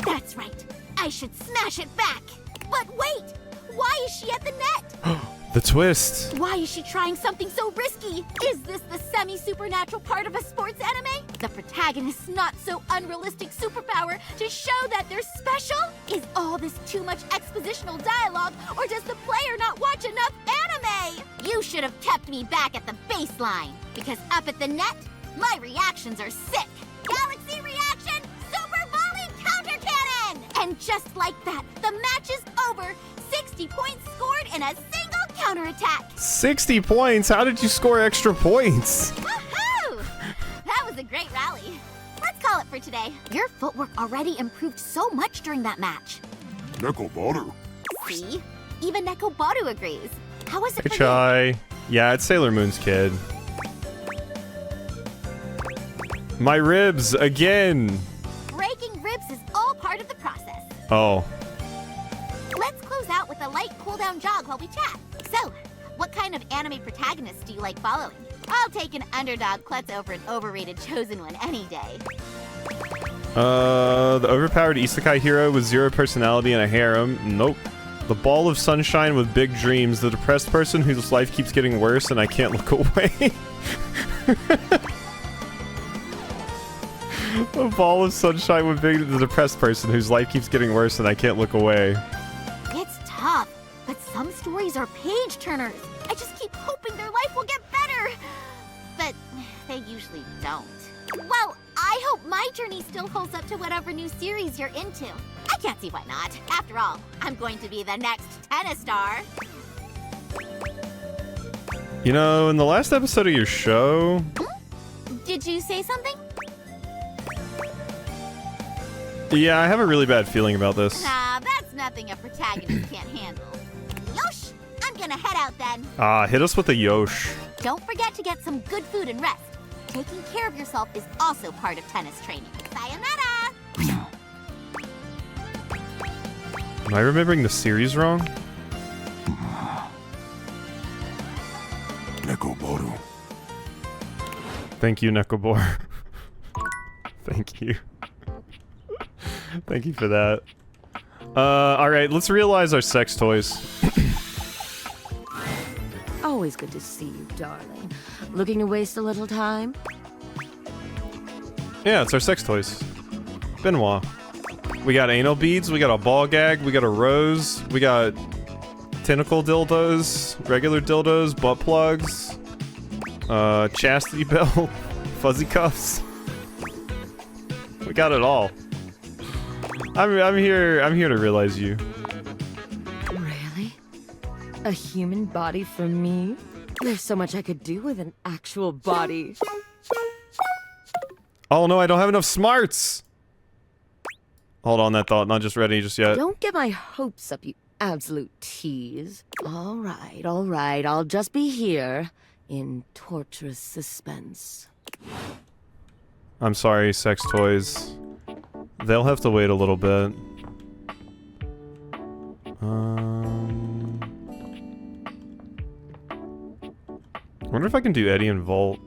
That's right. I should smash it back. But wait! Why is she at the net? The twist. Why is she trying something so risky? Is this the semi-supernatural part of a sports anime? The protagonist's not so unrealistic superpower to show that they're special? Is all this too much expositional dialogue, or does the player not watch enough anime? You should have kept me back at the baseline, because up at the net, my reactions are sick. Galaxy reaction, super volley counter cannon! And just like that, the match is over. 60 points scored in a single counterattack. 60 points? How did you score extra points? Woohoo! That was a great rally. Let's call it for today. Your footwork already improved so much during that match. Nekoboru. See? Even Nekobaru agrees. How was it Hey, for you? Chai. Yeah, it's Sailor Moon's kid. My ribs, again. Breaking ribs is all part of the process. Oh. Let's close out with a light cool-down jog while we chat. So, what kind of anime protagonists do you like following? I'll take an underdog klutz over an overrated chosen one any day. The overpowered isekai hero with 0 personality and a harem. Nope. The ball of sunshine with big dreams. The depressed person whose life keeps getting worse and I can't look away. A ball of sunshine with the depressed person whose life keeps getting worse and I can't look away. It's tough, but some stories are page-turners. I just keep hoping their life will get better. But they usually don't. Well, I hope my journey still holds up to whatever new series you're into. I can't see why not. After all, I'm going to be the next tennis star. You know, in the last episode of your show... Did you say something? Yeah, I have a really bad feeling about this. Nah, that's nothing a protagonist can't handle. Yosh, I'm gonna head out then. Hit us with a Yosh. Don't forget to get some good food and rest. Taking care of yourself is also part of tennis training. Sayonara! Am I remembering the series wrong? Nekoboru. Thank you, Nekobor. Thank you. Thank you for that. Alright, let's realize our sex toys. Always good to see you, darling. Looking to waste a little time? Yeah, it's our sex toys. Benoit. We got anal beads, we got a ball gag, we got a rose, we got tentacle dildos, regular dildos, butt plugs, chastity belt, fuzzy cuffs. We got it all. I'm here to realize you. Really? A human body for me? There's so much I could do with an actual body. Oh no, I don't have enough smarts! Hold on that thought, not just ready just yet. Don't get my hopes up, you absolute tease. All right, I'll just be here in torturous suspense. I'm sorry, sex toys. They'll have to wait a little bit. I wonder if I can do Eddie and Volt.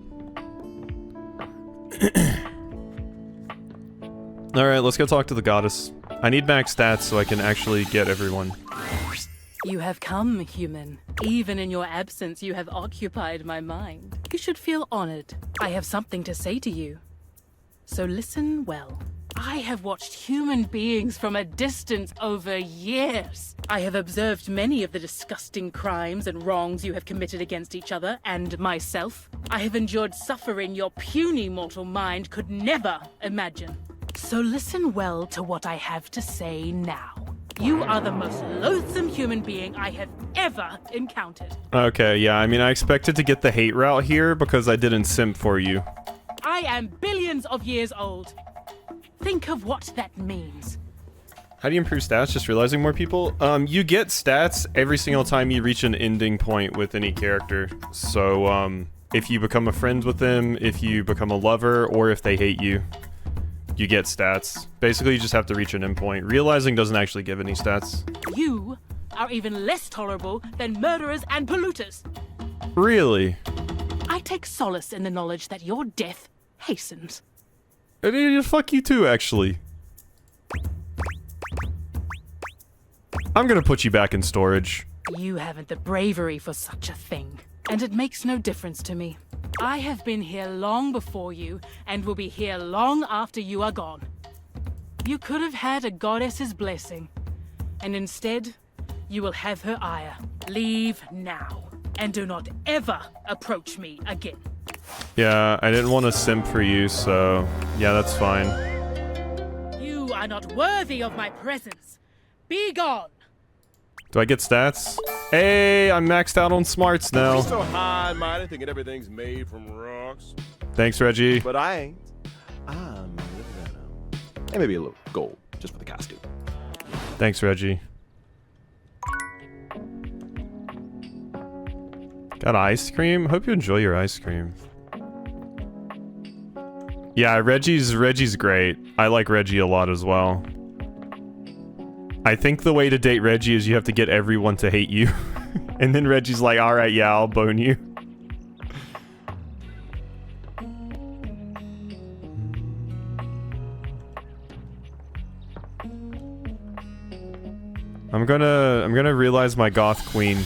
Alright, let's go talk to the goddess. I need max stats so I can actually get everyone. You have come, human. Even in your absence, you have occupied my mind. You should feel honored. I have something to say to you. So listen well. I have watched human beings from a distance over years. I have observed many of the disgusting crimes and wrongs you have committed against each other and myself. I have endured suffering your puny mortal mind could never imagine. So listen well to what I have to say now. You are the most loathsome human being I have ever encountered. Okay, yeah, I mean, I expected to get the hate route here because I didn't simp for you. I am billions of years old. Think of what that means. How do you improve stats? Just realizing more people? You get stats every single time you reach an ending point with any character. So, if you become a friend with them, if you become a lover, or if they hate you, you get stats. Basically, you just have to reach an endpoint. Realizing doesn't actually give any stats. You are even less tolerable than murderers and polluters. Really? I take solace in the knowledge that your death hastens. Fuck you too, actually. I'm gonna put you back in storage. You haven't the bravery for such a thing, and it makes no difference to me. I have been here long before you, and will be here long after you are gone. You could have had a goddess's blessing, and instead, you will have her ire. Leave now, and do not ever approach me again. Yeah, I didn't want to simp for you, so yeah, that's fine. You are not worthy of my presence. Be gone. Do I get stats? Hey, I'm maxed out on smarts now. You're so high-minded, thinking everything's made from rocks. Thanks, Reggie. But I ain't. I'm and maybe a little gold, just for the costume. Thanks, Reggie. Got ice cream? Hope you enjoy your ice cream. Yeah, Reggie's great. I like Reggie a lot as well. I think the way to date Reggie is you have to get everyone to hate you. And then Reggie's like, alright, yeah, I'll bone you. I'm gonna realize my goth queen.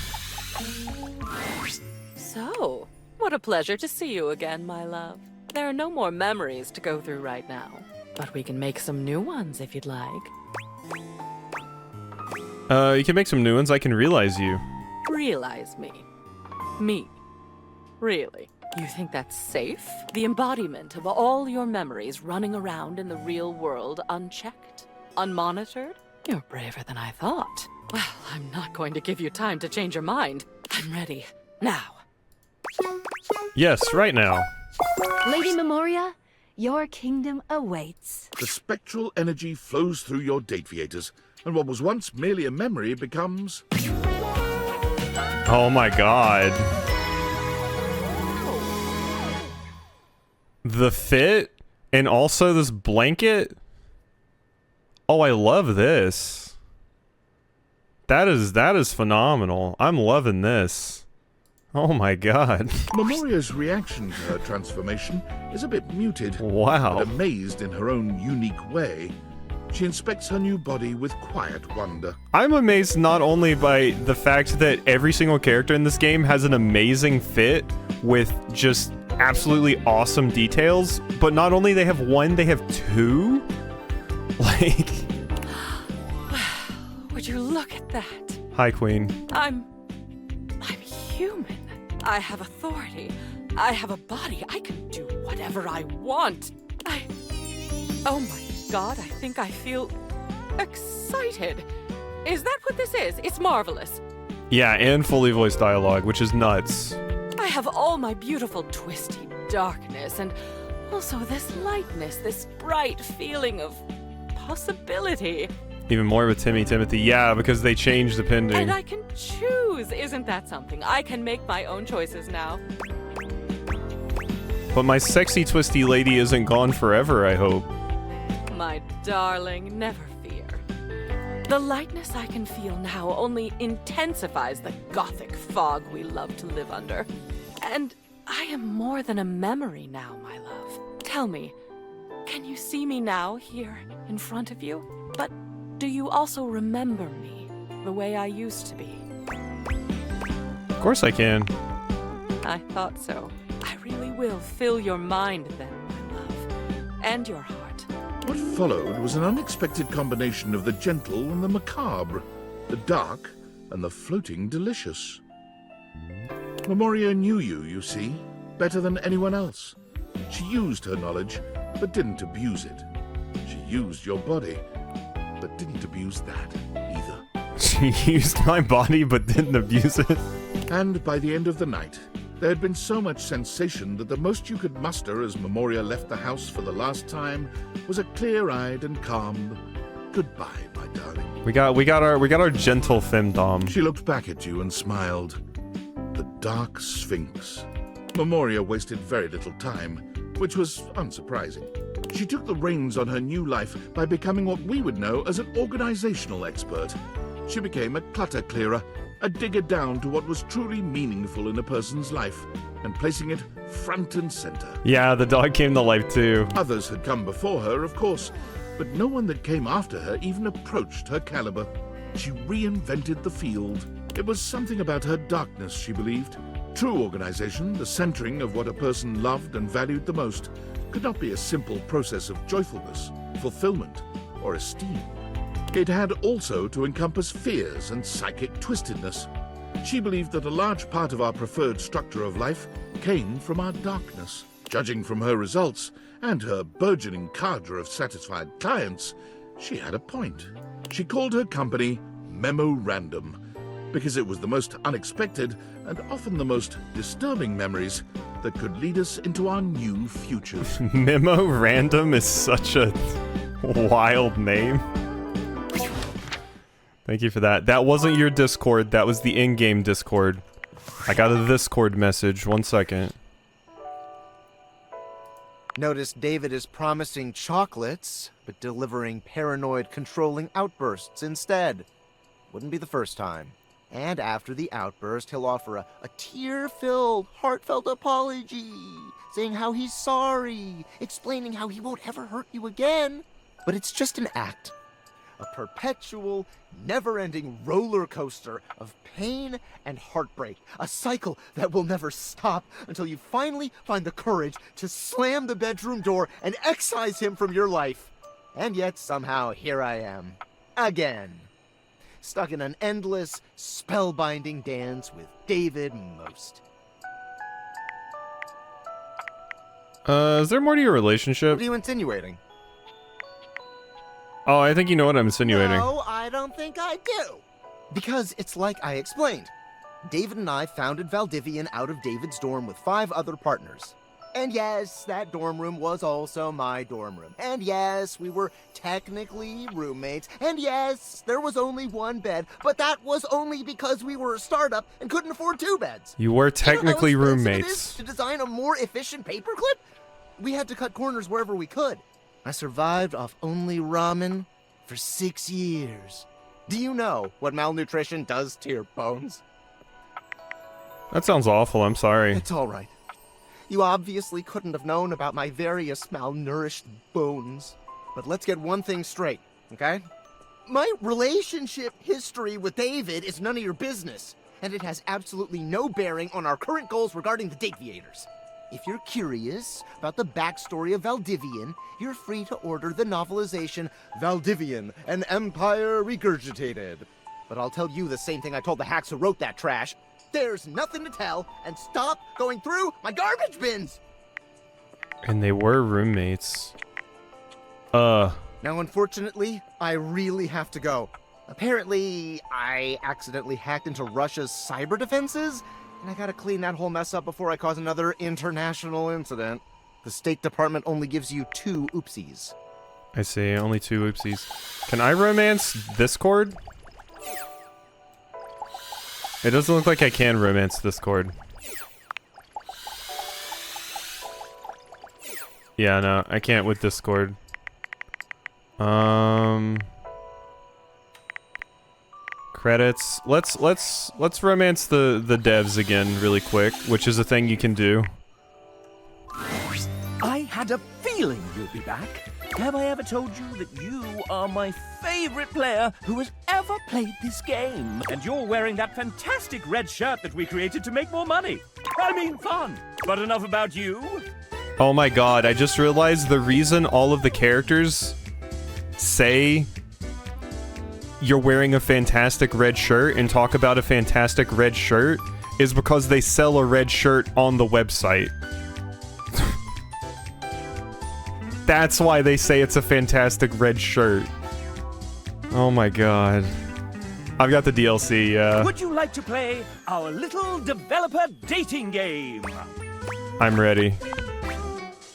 So, what a pleasure to see you again, my love. There are no more memories to go through right now, but we can make some new ones if you'd like. You can make some new ones. I can realize you. Realize me. Me. Really? You think that's safe? The embodiment of all your memories running around in the real world unchecked? Unmonitored? You're braver than I thought. Well, I'm not going to give you time to change your mind. I'm ready. Now. Yes, right now. Lady Memoria, Your kingdom awaits. The spectral energy flows through your Dateviators, and what was once merely a memory becomes... Oh my god. The fit and also this blanket. Oh, I love this. That is phenomenal. I'm loving this. Oh my god. Memoria's reaction to her transformation is a bit muted. Wow. But amazed in her own unique way, she inspects her new body with quiet wonder. I'm amazed not only by the fact that every single character in this game has an amazing fit with just absolutely awesome details, but not only they have one, they have two. Like... Would you look at that? Hi, Queen. I'm human. I have authority. I have a body. I can do whatever I want. Oh my god, I think I feel excited. Is that what this is? It's marvelous. Yeah, and fully voiced dialogue, which is nuts. I have all my beautiful twisty darkness and also this lightness, this bright feeling of possibility. Even more with Timothy. Yeah, because they changed the pending. And I can choose. Isn't that something? I can make my own choices now. But my sexy twisty lady isn't gone forever, I hope. My darling, never fear. The lightness I can feel now only intensifies the gothic fog we love to live under. And I am more than a memory now, my love. Tell me, can you see me now, here, in front of you? But do you also remember me, the way I used to be? Of course I can. I thought so. I really will fill your mind then, my love. And your heart. What followed was an unexpected combination of the gentle and the macabre, the dark and the floating delicious. Memoria knew you see, better than anyone else. She used her knowledge, but didn't abuse it. She used your body, but didn't abuse that either. She used my body, but didn't abuse it. And by the end of the night, there had been so much sensation that the most you could muster as Memoria left the house for the last time was a clear-eyed and calm goodbye, my darling. We got our gentle femdom. She looked back at you and smiled. The Dark Sphinx. Memoria wasted very little time, which was unsurprising. She took the reins on her new life by becoming what we would know as an organizational expert. She became a clutter clearer, a digger down to what was truly meaningful in a person's life, and placing it front and center. Yeah, the dog came to life too. Others had come before her, of course, but no one that came after her even approached her caliber. She reinvented the field. It was something about her darkness, she believed. True organization, the centering of what a person loved and valued the most, could not be a simple process of joyfulness, fulfillment, or esteem. It had also to encompass fears and psychic twistedness. She believed that a large part of our preferred structure of life came from our darkness. Judging from her results and her burgeoning cadre of satisfied clients, she had a point. She called her company Memorandum, because it was the most unexpected and often the most disturbing memories that could lead us into our new futures. Memorandum is such a wild name. Thank you for that. That wasn't your Discord, that was the in-game Discord. I got a Discord message, 1 second. Notice David is promising chocolates, but delivering paranoid, controlling outbursts instead. Wouldn't be the first time. And after the outburst, he'll offer a tear-filled, heartfelt apology, saying how he's sorry, explaining how he won't ever hurt you again. But it's just an act. A perpetual, never-ending roller coaster of pain and heartbreak. A cycle that will never stop until you finally find the courage to slam the bedroom door and excise him from your life. And yet, somehow, here I am. Again. Stuck in an endless, spellbinding dance with David Most. Is there more to your relationship? What are you insinuating? Oh, I think you know what I'm insinuating. No, I don't think I do. Because it's like I explained. David and I founded Valdivian out of David's dorm with 5 other partners. And yes, that dorm room was also my dorm room. And yes, we were technically roommates. And yes, there was only one bed, but that was only because we were a startup and couldn't afford 2 beds. You were technically You know how expensive it roommates. is to design a more efficient paperclip? We had to cut corners wherever we could. I survived off only ramen for 6 years. Do you know what malnutrition does to your bones? That sounds awful. I'm sorry. It's all right. You obviously couldn't have known about my various malnourished bones. But let's get one thing straight, okay? My relationship history with David is none of your business, and it has absolutely no bearing on our current goals regarding the Dateviators. If you're curious about the backstory of Valdivian, you're free to order the novelization Valdivian, an Empire Regurgitated. But I'll tell you the same thing I told the hacks who wrote that trash. There's nothing to tell, and stop going through my garbage bins! And they were roommates. Now, unfortunately, I really have to go. Apparently, I accidentally hacked into Russia's cyber defenses, and I gotta clean that whole mess up before I cause another international incident. The State Department only gives you 2 oopsies. I see. Only 2 oopsies. Can I romance Discord? It doesn't look like I can romance Discord. Yeah, no, I can't with Discord. Credits. Let's romance the devs again really quick, which is a thing you can do. I had a feeling you'd be back. Have I ever told you that you are my favorite player who has ever played this game? And you're wearing that fantastic red shirt that we created to make more money. I mean fun. But enough about you. Oh my god, I just realized the reason all of the characters say you're wearing a fantastic red shirt and talk about a fantastic red shirt is because they sell a red shirt on the website. That's why they say it's a fantastic red shirt. Oh my god. I've got the DLC, yeah. Would you like to play our little developer dating game? I'm ready.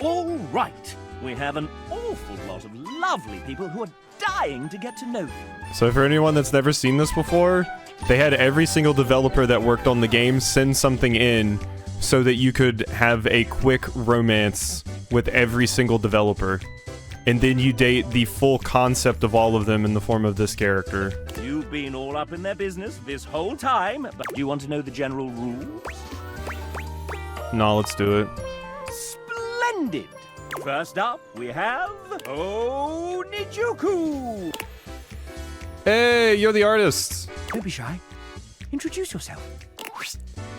All right. We have an awful lot of lovely people who are dying to get to know you. So for anyone that's never seen this before, they had every single developer that worked on the game send something in so that you could have a quick romance with every single developer. And then you date the full concept of all of them in the form of this character. You've been all up in their business this whole time, but do you want to know the general rules? Nah, let's do it. Splendid! First up, we have Onijuku! Hey, you're the artist! Don't be shy. Introduce yourself.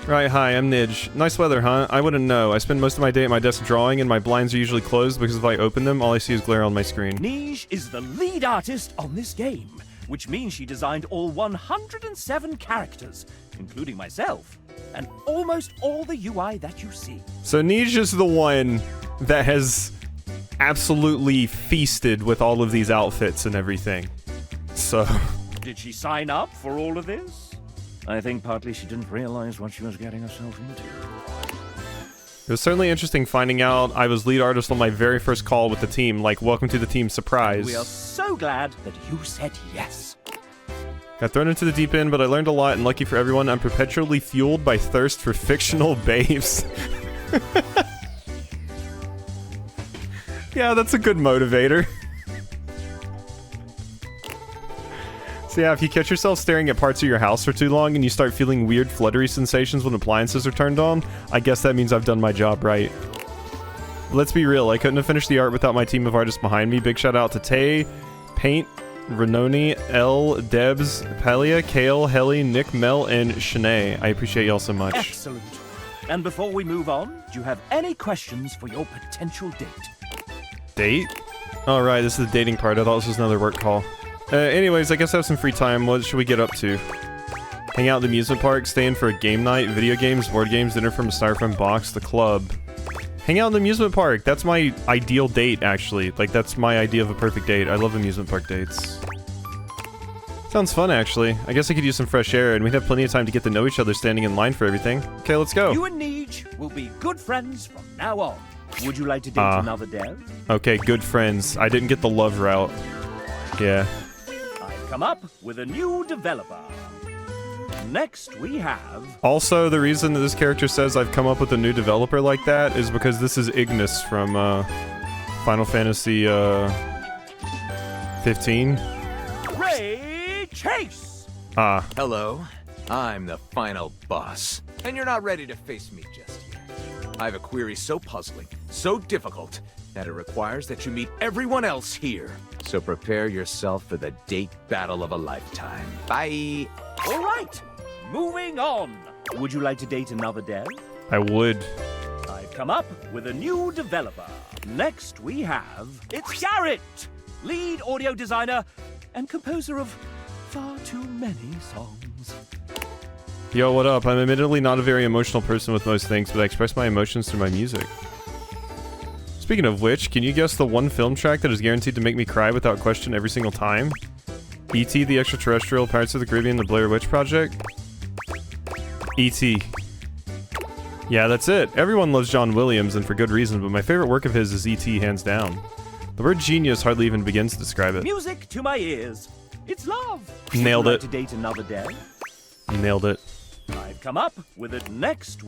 Right, hi, I'm Nidge. Nice weather, huh? I wouldn't know. I spend most of my day at my desk drawing, and my blinds are usually closed because if I open them, all I see is glare on my screen. Nidge is the lead artist on this game, which means she designed all 107 characters, including myself, and almost all the UI that you see. So Nidge is the one that has absolutely feasted with all of these outfits and everything. So... Did she sign up for all of this? I think partly she didn't realize what she was getting herself into. It was certainly interesting finding out I was lead artist on my very first call with the team, like, welcome to the team, surprise. We are so glad that you said yes. Got thrown into the deep end, but I learned a lot, and lucky for everyone, I'm perpetually fueled by thirst for fictional babes. Yeah, that's a good motivator. So yeah, if you catch yourself staring at parts of your house for too long and you start feeling weird fluttery sensations when appliances are turned on, I guess that means I've done my job right. Let's be real, I couldn't have finished the art without my team of artists behind me. Big shout out to Tay, Paint, Renoni, L, Debs, Pelia, Kale, Helly, Nick, Mel, and Shanae. I appreciate y'all so much. Excellent. And before we move on, do you have any questions for your potential date? Date? Alright, this is the dating part. I thought this was another work call. Anyways, I guess I have some free time. What should we get up to? Hang out at the amusement park, stay in for a game night, video games, board games, dinner from a styrofoam box, the club. Hang out in the amusement park. That's my ideal date, actually. Like, that's my idea of a perfect date. I love amusement park dates. Sounds fun, actually. I guess I could use some fresh air, and we'd have plenty of time to get to know each other standing in line for everything. Okay, let's go. You and me Paige will be good friends from now on. Would you like to date another dev? Okay, good friends. I didn't get the love route. Yeah. I've come up with a new developer. Next, we have... Also, the reason that this character says I've come up with a new developer like that is because this is Ignis from Final Fantasy 15. Ray Chase! Hello, I'm the final boss, and you're not ready to face me just yet. I have a query so puzzling, so difficult, that it requires that you meet everyone else here. So prepare yourself for the date battle of a lifetime. Bye! All right, moving on. Would you like to date another dev? I would. I've come up with a new developer. Next, we have... It's Garrett! Lead audio designer and composer of far too many songs. Yo, what up? I'm admittedly not a very emotional person with most things, but I express my emotions through my music. Speaking of which, can you guess the one film track that is guaranteed to make me cry without question every single time? E.T. the Extraterrestrial, Pirates of the Caribbean, The Blair Witch Project? E.T. Yeah, that's it. Everyone loves John Williams, and for good reason, but my favorite work of his is E.T. hands down. The word genius hardly even begins to describe it. Music to my ears. It's love. Nailed Would it. you like to date another dev? Nailed it. I've come up with it next.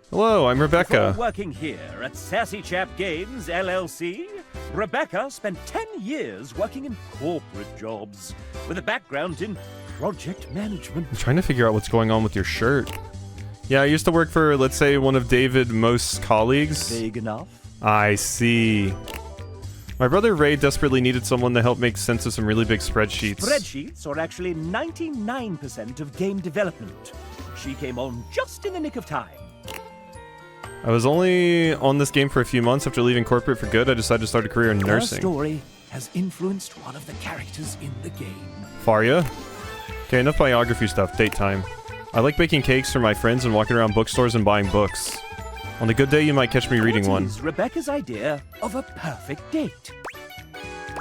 Hello, I'm Rebecca. Before working here at Sassy Chap Games, LLC, Rebecca spent 10 years working in corporate jobs with a background in project management. I'm trying to figure out what's going on with your shirt. Yeah, I used to work for, let's say, one of David Most's colleagues. Vague enough? I see. My brother Ray desperately needed someone to help make sense of some really big spreadsheets. Spreadsheets are actually 99% of game development. She came on just in the nick of time. I was only on this game for a few months. After leaving corporate for good, I decided to start a career in nursing. Her story has influenced one of the characters in the game. Faria? Okay, enough biography stuff. Date time. I like baking cakes for my friends and walking around bookstores and buying books. On a good day, you might catch me reading one. What is Rebecca's idea of a perfect date?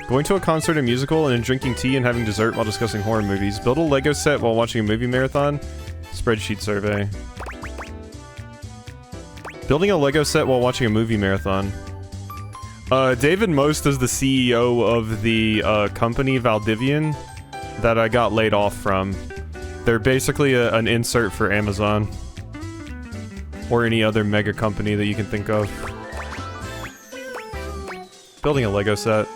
Going to a concert or musical and then drinking tea and having dessert while discussing horror movies. Build a Lego set while watching a movie marathon. Spreadsheet survey. Building a Lego set while watching a movie marathon. David Most is the CEO of the company Valdivian that I got laid off from. They're basically an insert for Amazon. Or any other mega company that you can think of. Building a Lego set.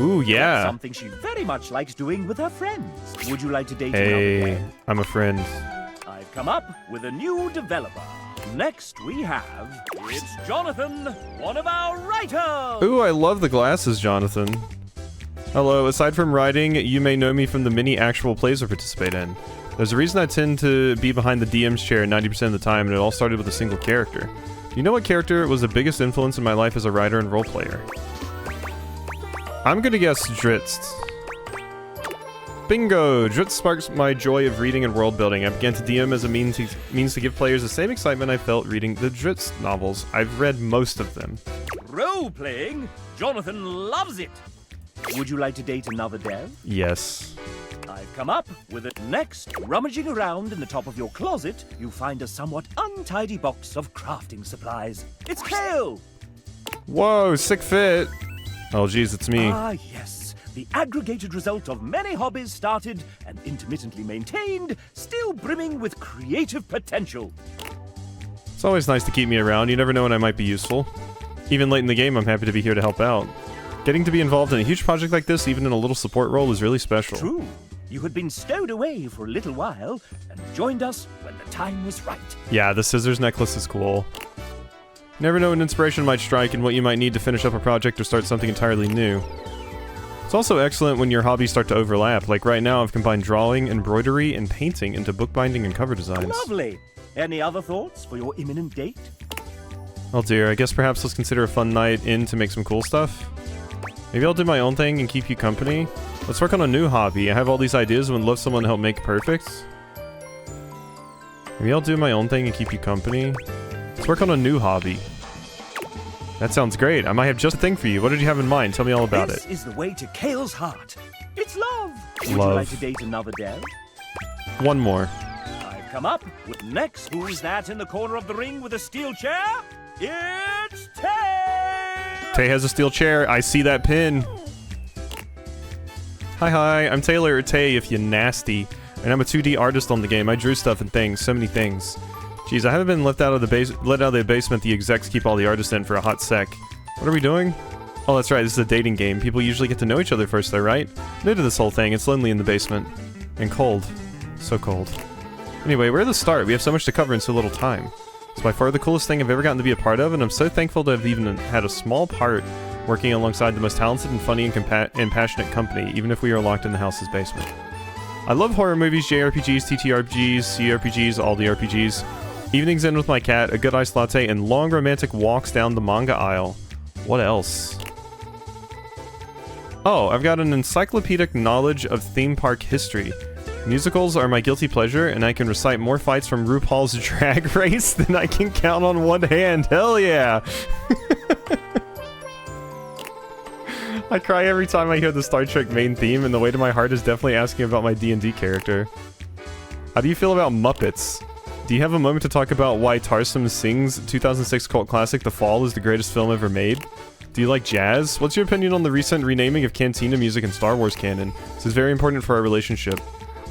Ooh, yeah. Something she very much likes doing with her friends. Would you like to date Hey, another? I'm a friend. I've come up with a new developer. Next we have... It's Jonathan, one of our writers! Ooh, I love the glasses, Jonathan. Hello, aside from writing, you may know me from the many actual plays I participate in. There's a reason I tend to be behind the DM's chair 90% of the time, and it all started with a single character. Do you know what character was the biggest influence in my life as a writer and role player? I'm gonna guess Drizzt. Bingo! Drizzt sparks my joy of reading and world building. I began to DM as a means to give players the same excitement I felt reading the Drizzt novels. I've read most of them. Role-playing? Jonathan loves it! Would you like to date another dev? Yes. I've come up with it. Next, rummaging around in the top of your closet, you find a somewhat untidy box of crafting supplies. It's Kale! Whoa, sick fit! Oh geez, it's me. Ah, yes. The aggregated result of many hobbies started and intermittently maintained, still brimming with creative potential. It's always nice to keep me around. You never know when I might be useful. Even late in the game, I'm happy to be here to help out. Getting to be involved in a huge project like this, even in a little support role, is really special. True. You had been stowed away for a little while and joined us when the time was right. Yeah, the scissors necklace is cool. Never know when inspiration might strike and what you might need to finish up a project or start something entirely new. It's also excellent when your hobbies start to overlap. Like right now, I've combined drawing, embroidery, and painting into bookbinding and cover designs. Lovely. Any other thoughts for your imminent date? Oh dear, I guess perhaps let's consider a fun night in to make some cool stuff. Maybe I'll do my own thing and keep you company. Let's work on a new hobby. I have all these ideas and would love someone to help make perfect. Maybe I'll do my own thing and keep you company. Let's work on a new hobby. That sounds great. I might have just a thing for you. What did you have in mind? Tell me all about This it. is the way to Kale's heart. It's love. Would Love. you like to date another dev? One more. I've come up. Next, who's that in the corner of the ring with a steel chair? It's Tay! Tay has a steel chair. I see that pin. Hi, I'm Taylor, or Tay if you nasty. And I'm a 2D artist on the game. I drew stuff and things, so many things. Jeez, I haven't been let out of the basement the execs keep all the artists in for a hot sec. What are we doing? Oh, that's right, this is a dating game. People usually get to know each other first though, right? New to this whole thing, it's lonely in the basement. And cold. So cold. Anyway, where to start? We have so much to cover in so little time. It's by far the coolest thing I've ever gotten to be a part of, and I'm so thankful to have even had a small part working alongside the most talented and funny and passionate company, even if we are locked in the house's basement. I love horror movies, JRPGs, TTRPGs, CRPGs, all the RPGs. Evenings in with my cat, a good iced latte, and long romantic walks down the manga aisle. What else? Oh, I've got an encyclopedic knowledge of theme park history. Musicals are my guilty pleasure, and I can recite more fights from RuPaul's Drag Race than I can count on one hand. Hell yeah! I cry every time I hear the Star Trek main theme, and the weight of my heart is definitely asking about my D&D character. How do you feel about Muppets? Do you have a moment to talk about why Tarsum Singh's 2006 cult classic The Fall is the greatest film ever made? Do you like jazz? What's your opinion on the recent renaming of Cantina music in Star Wars canon? This is very important for our relationship.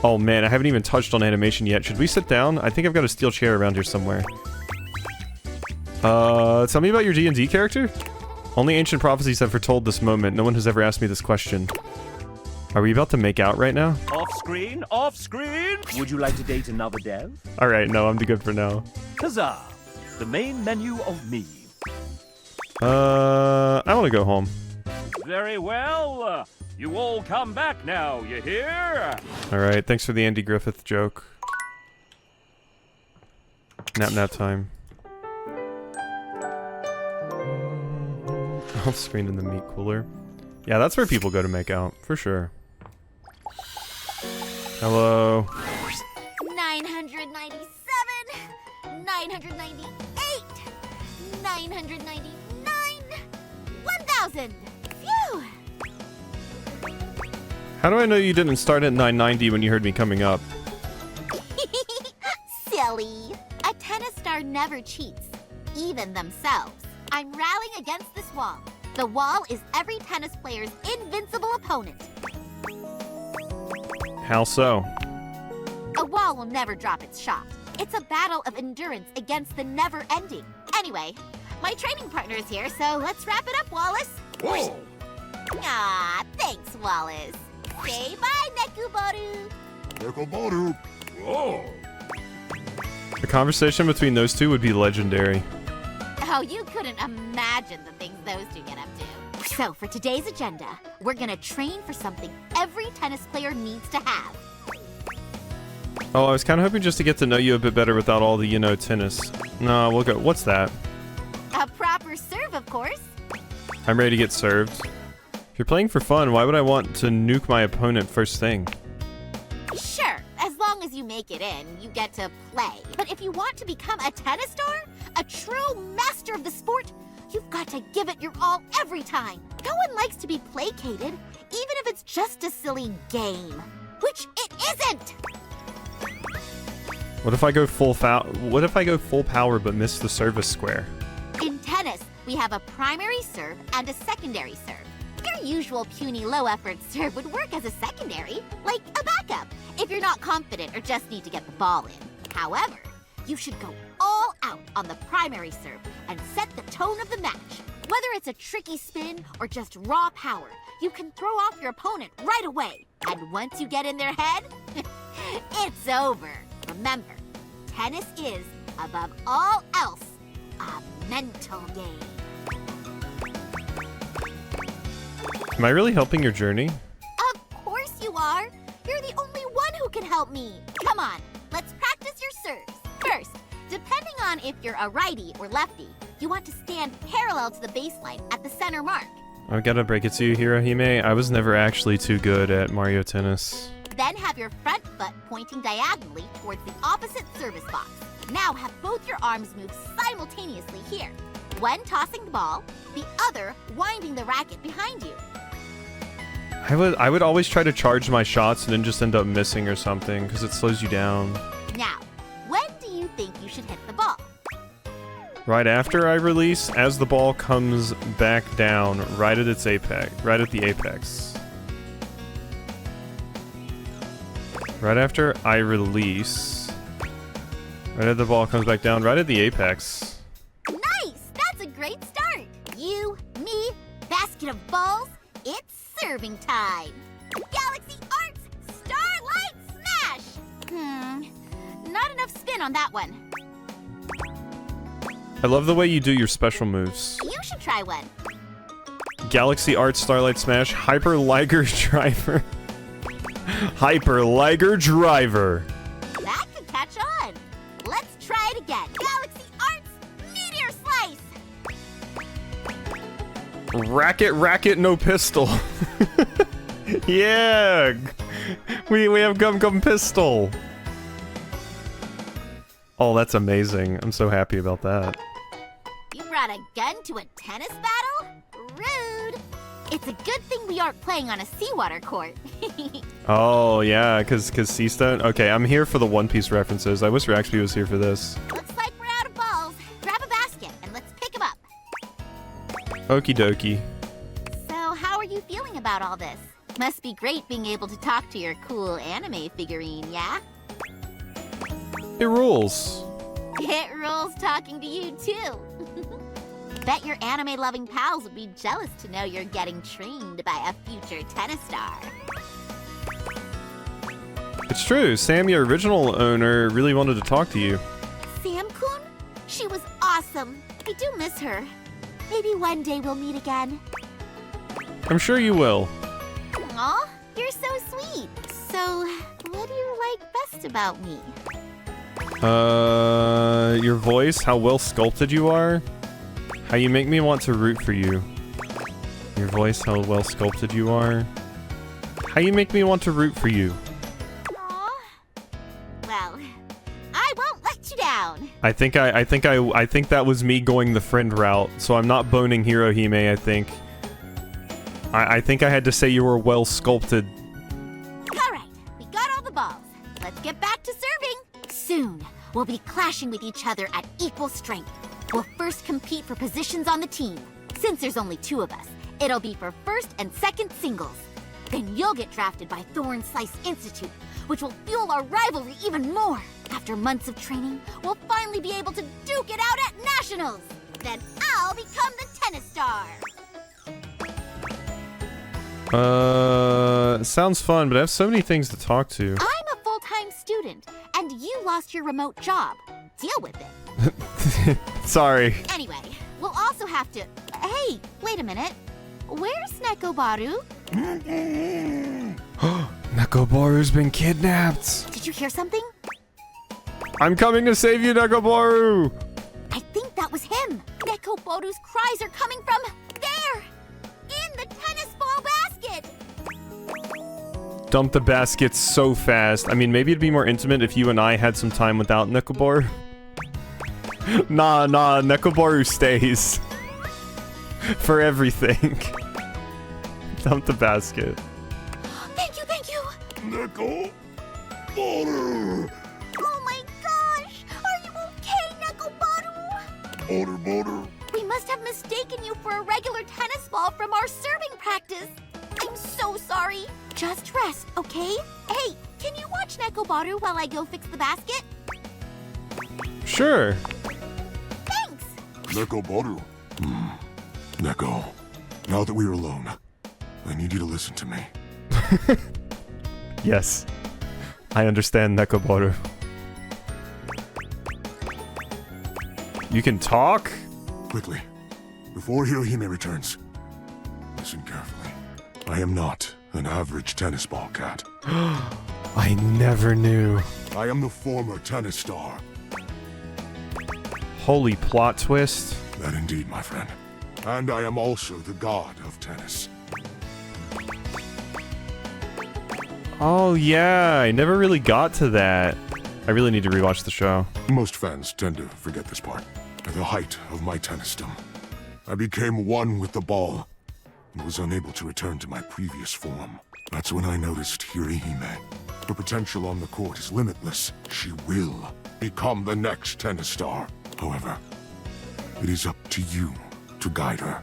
Oh man, I haven't even touched on animation yet. Should we sit down? I think I've got a steel chair around here somewhere. Tell me about your D&D character? Only ancient prophecies have foretold this moment. No one has ever asked me this question. Are we about to make out right now? Off screen, off screen! Would you like to date another dev? Alright, no, I'm good for now. Huzzah! The main menu of me. I want to go home. Very well. You all come back now, you hear? Alright, thanks for the Andy Griffith joke. Nap time. Off screen in the meat cooler. Yeah, that's where people go to make out, for sure. Hello. 997, 998, 999, 1,000. Phew! How do I know you didn't start at 990 when you heard me coming up? Silly. A tennis star never cheats, even themselves. I'm rallying against this wall. The wall is every tennis player's invincible opponent. How so? A wall will never drop its shot. It's a battle of endurance against the never-ending. Anyway, my training partner is here, so let's wrap it up, Wallace. Whoa! Ah, thanks, Wallace. Say bye, Nekuboru. Nekuboru. Whoa! The conversation between those two would be legendary. Oh, you couldn't imagine the things those two get up to. So, for today's agenda, we're gonna train for something every tennis player needs to have. Oh, I was kind of hoping just to get to know you a bit better without all the, you know, tennis. No, we'll go. What's that? A proper serve, of course. I'm ready to get served. If you're playing for fun, why would I want to nuke my opponent first thing? Sure, as long as you make it in, you get to play. But if you want to become a tennis star, a true master of the sport, you've got to give it your all every time. No one likes to be placated, even if it's just a silly game. Which it isn't! What if I go full power but miss the service square? In tennis, we have a primary serve and a secondary serve. Your usual puny low-effort serve would work as a secondary, like a backup, if you're not confident or just need to get the ball in. However, you should go all out on the primary serve and set the tone of the match. Whether it's a tricky spin or just raw power, you can throw off your opponent right away. And once you get in their head, it's over. Remember, tennis is, above all else, a mental game. Am I really helping your journey? Of course you are. You're the only one who can help me. Come on, let's practice your serves. First, depending on if you're a righty or lefty, you want to stand parallel to the baseline at the center mark. I've got to break it to you, Hirohime. I was never actually too good at Mario Tennis. Then have your front foot pointing diagonally towards the opposite service box. Now have both your arms move simultaneously here. One tossing the ball, the other winding the racket behind you. I would always try to charge my shots and then just end up missing or something because it slows you down. Now, should hit the ball. Right after I release, as the ball comes back down, right at its apex, right at the apex. Right after I release, right as the ball comes back down, right at the apex. Nice! That's a great start. You, me, basket of balls. It's serving time. Galaxy Arts Starlight Smash! Not enough spin on that one. I love the way you do your special moves. You should try one. Galaxy Arts Starlight Smash, Hyper Liger Driver. Hyper Liger Driver. That could catch on. Let's try it again. Galaxy Arts Meteor Slice! Racket, no pistol. Yeah! We have Gum Pistol. Oh, that's amazing. I'm so happy about that. You brought a gun to a tennis battle? Rude. It's a good thing we aren't playing on a seawater court. Oh, yeah, because Sea Stone. Okay, I'm here for the One Piece references. I wish Raxby was here for this. Looks like we're out of balls. Grab a basket and let's pick them up. Okie dokie. So, how are you feeling about all this? Must be great being able to talk to your cool anime figurine, yeah? It rules. It rules talking to you, too. Bet your anime-loving pals would be jealous to know you're getting trained by a future tennis star. It's true. Sam, your original owner, really wanted to talk to you. Sam-kun? She was awesome. I do miss her. Maybe one day we'll meet again. I'm sure you will. Aw, you're so sweet. So, what do you like best about me? Your voice, how well sculpted you are. How you make me want to root for you. Your voice, how well sculpted you are. How you make me want to root for you. Well, I won't let you down. I think that was me going the friend route, so I'm not boning Hirohime, I think. I think I had to say you were well sculpted. Alright, we got all the balls. Let's get back to serving. Soon, we'll be clashing with each other at equal strength. We'll first compete for positions on the team. Since there's only 2 of us, it'll be for first and second singles. Then you'll get drafted by Thorn Slice Institute, which will fuel our rivalry even more. After months of training, we'll finally be able to duke it out at Nationals. Then I'll become the tennis star. Sounds fun, but I have so many things to talk to. I'm a full-time student, and you lost your remote job. Deal with it. Sorry. Anyway, we'll also have to... Hey, wait a minute. Where's Nekobaru? Nekobaru's been kidnapped. Did you hear something? I'm coming to save you, Nekobaru. I think that was him. Nekobaru's cries are coming from there, in the tennis ball basket. Dump the basket so fast. I mean, maybe it'd be more intimate if you and I had some time without Nekobaru. Nah, Nekobaru stays. For everything. Dump the basket. Thank you. Nekobaru! Oh my gosh! Are you okay, Nekobaru? Border. We must have mistaken you for a regular tennis ball from our serving practice. I'm so sorry. Just rest, okay? Hey, can you watch Nekobaru while I go fix the basket? Sure. Thanks! Nekobaru. Neko, now that we're alone, I need you to listen to me. Yes. I understand, Nekobaru. You can talk? Quickly, before Hirohime returns, listen carefully. I am not an average tennis ball cat. I never knew. I am the former tennis star. Holy plot twist. That indeed, my friend. And I am also the god of tennis. Oh yeah, I never really got to that. I really need to rewatch the show. Most fans tend to forget this part. At the height of my tennisdom, I became one with the ball and was unable to return to my previous form. That's when I noticed Hirohime. The potential on the court is limitless. She will become the next tennis star. However, it is up to you to guide her.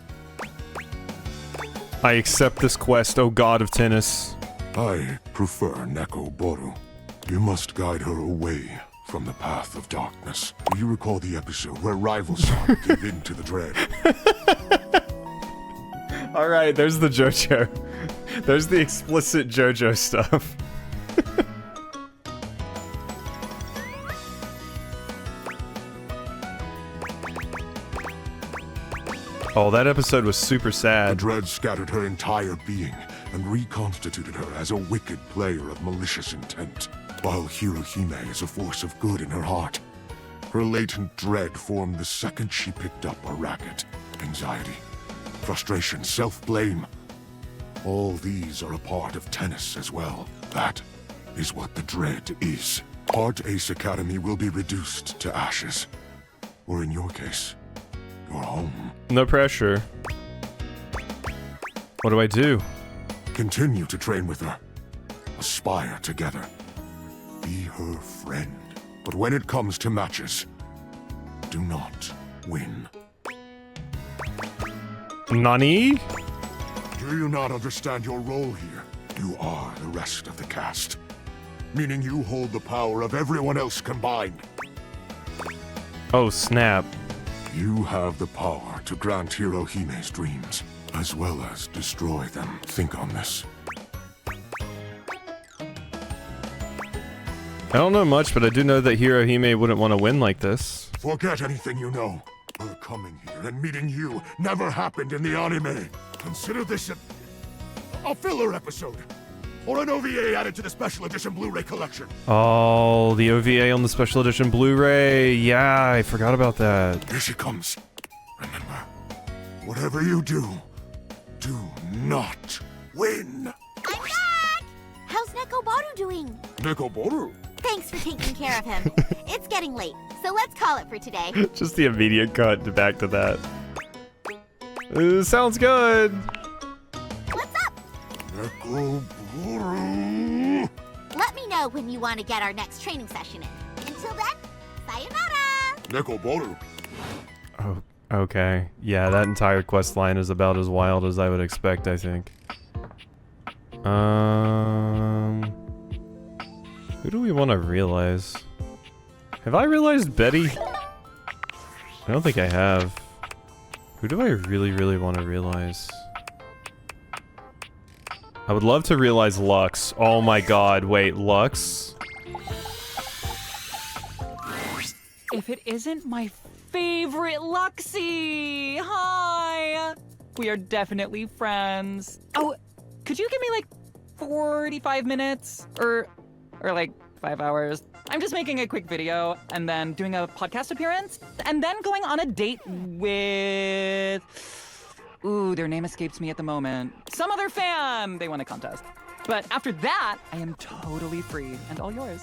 I accept this quest, O god of tennis. I prefer Neko Boru. You must guide her away from the path of darkness. Do you recall the episode where rival Son gave in to the dread? Alright, there's the JoJo. There's the explicit JoJo stuff. Oh, that episode was super sad. The dread scattered her entire being and reconstituted her as a wicked player of malicious intent. While Hirohime is a force of good in her heart, her latent dread formed the second she picked up a racket. Anxiety, frustration, self-blame. All these are a part of tennis as well. That is what the dread is. Art Ace Academy will be reduced to ashes. Or in your case, your home. No pressure. What do I do? Continue to train with her. Aspire together. Be her friend. But when it comes to matches, do not win. Nani? Do you not understand your role here? You are the rest of the cast. Meaning you hold the power of everyone else combined. Oh, snap. You have the power to grant Hirohime's dreams, as well as destroy them. Think on this. I don't know much, but I do know that Hirohime wouldn't want to win like this. Forget anything you know. Her coming here and meeting you never happened in the anime. Consider this a filler episode. Or an OVA added to the special edition Blu-ray collection. Oh, the OVA on the special edition Blu-ray. Yeah, I forgot about that. Here she comes. Remember, whatever you do, do not win. I'm back! How's Neko Boru doing? Neko Boru? Thanks for taking care of him. It's getting late, so let's call it for today. Just the immediate cut back to that. Sounds good. What's up? Neko Boru. Let me know when you want to get our next training session in. Until then, sayonara! Neko Boru. Oh, okay. Yeah, that entire quest line is about as wild as I would expect, I think. Who do we want to realize? Have I realized Betty? I don't think I have. Who do I really, really want to realize? I would love to realize Lux. Oh my god, wait, Lux? If it isn't my favorite Luxie! Hi! We are definitely friends. Oh, could you give me like 45 minutes? Or like 5 hours? I'm just making a quick video and then doing a podcast appearance and then going on a date with... Ooh, their name escapes me at the moment. Some other fan! They won a contest. But after that, I am totally free and all yours.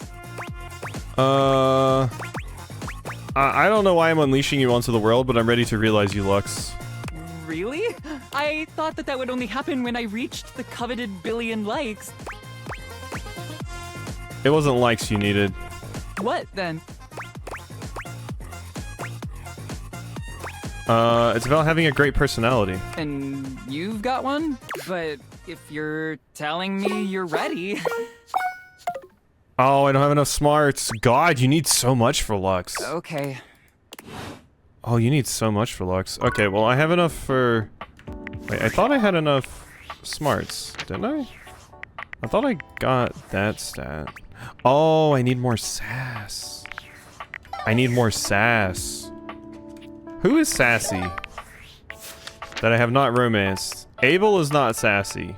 I don't know why I'm unleashing you onto the world, but I'm ready to realize you, Lux. Really? I thought that would only happen when I reached the coveted billion likes. It wasn't likes you needed. What, then? It's about having a great personality. And you've got one? But if you're telling me you're ready... Oh, I don't have enough smarts. God, you need so much for Lux. Okay. Oh, you need so much for Lux. Okay, well, I have enough for... Wait, I thought I had enough smarts, didn't I? I thought I got that stat. Oh, I need more sass. I need more sass. Who is sassy? That I have not romanced. Abel is not sassy.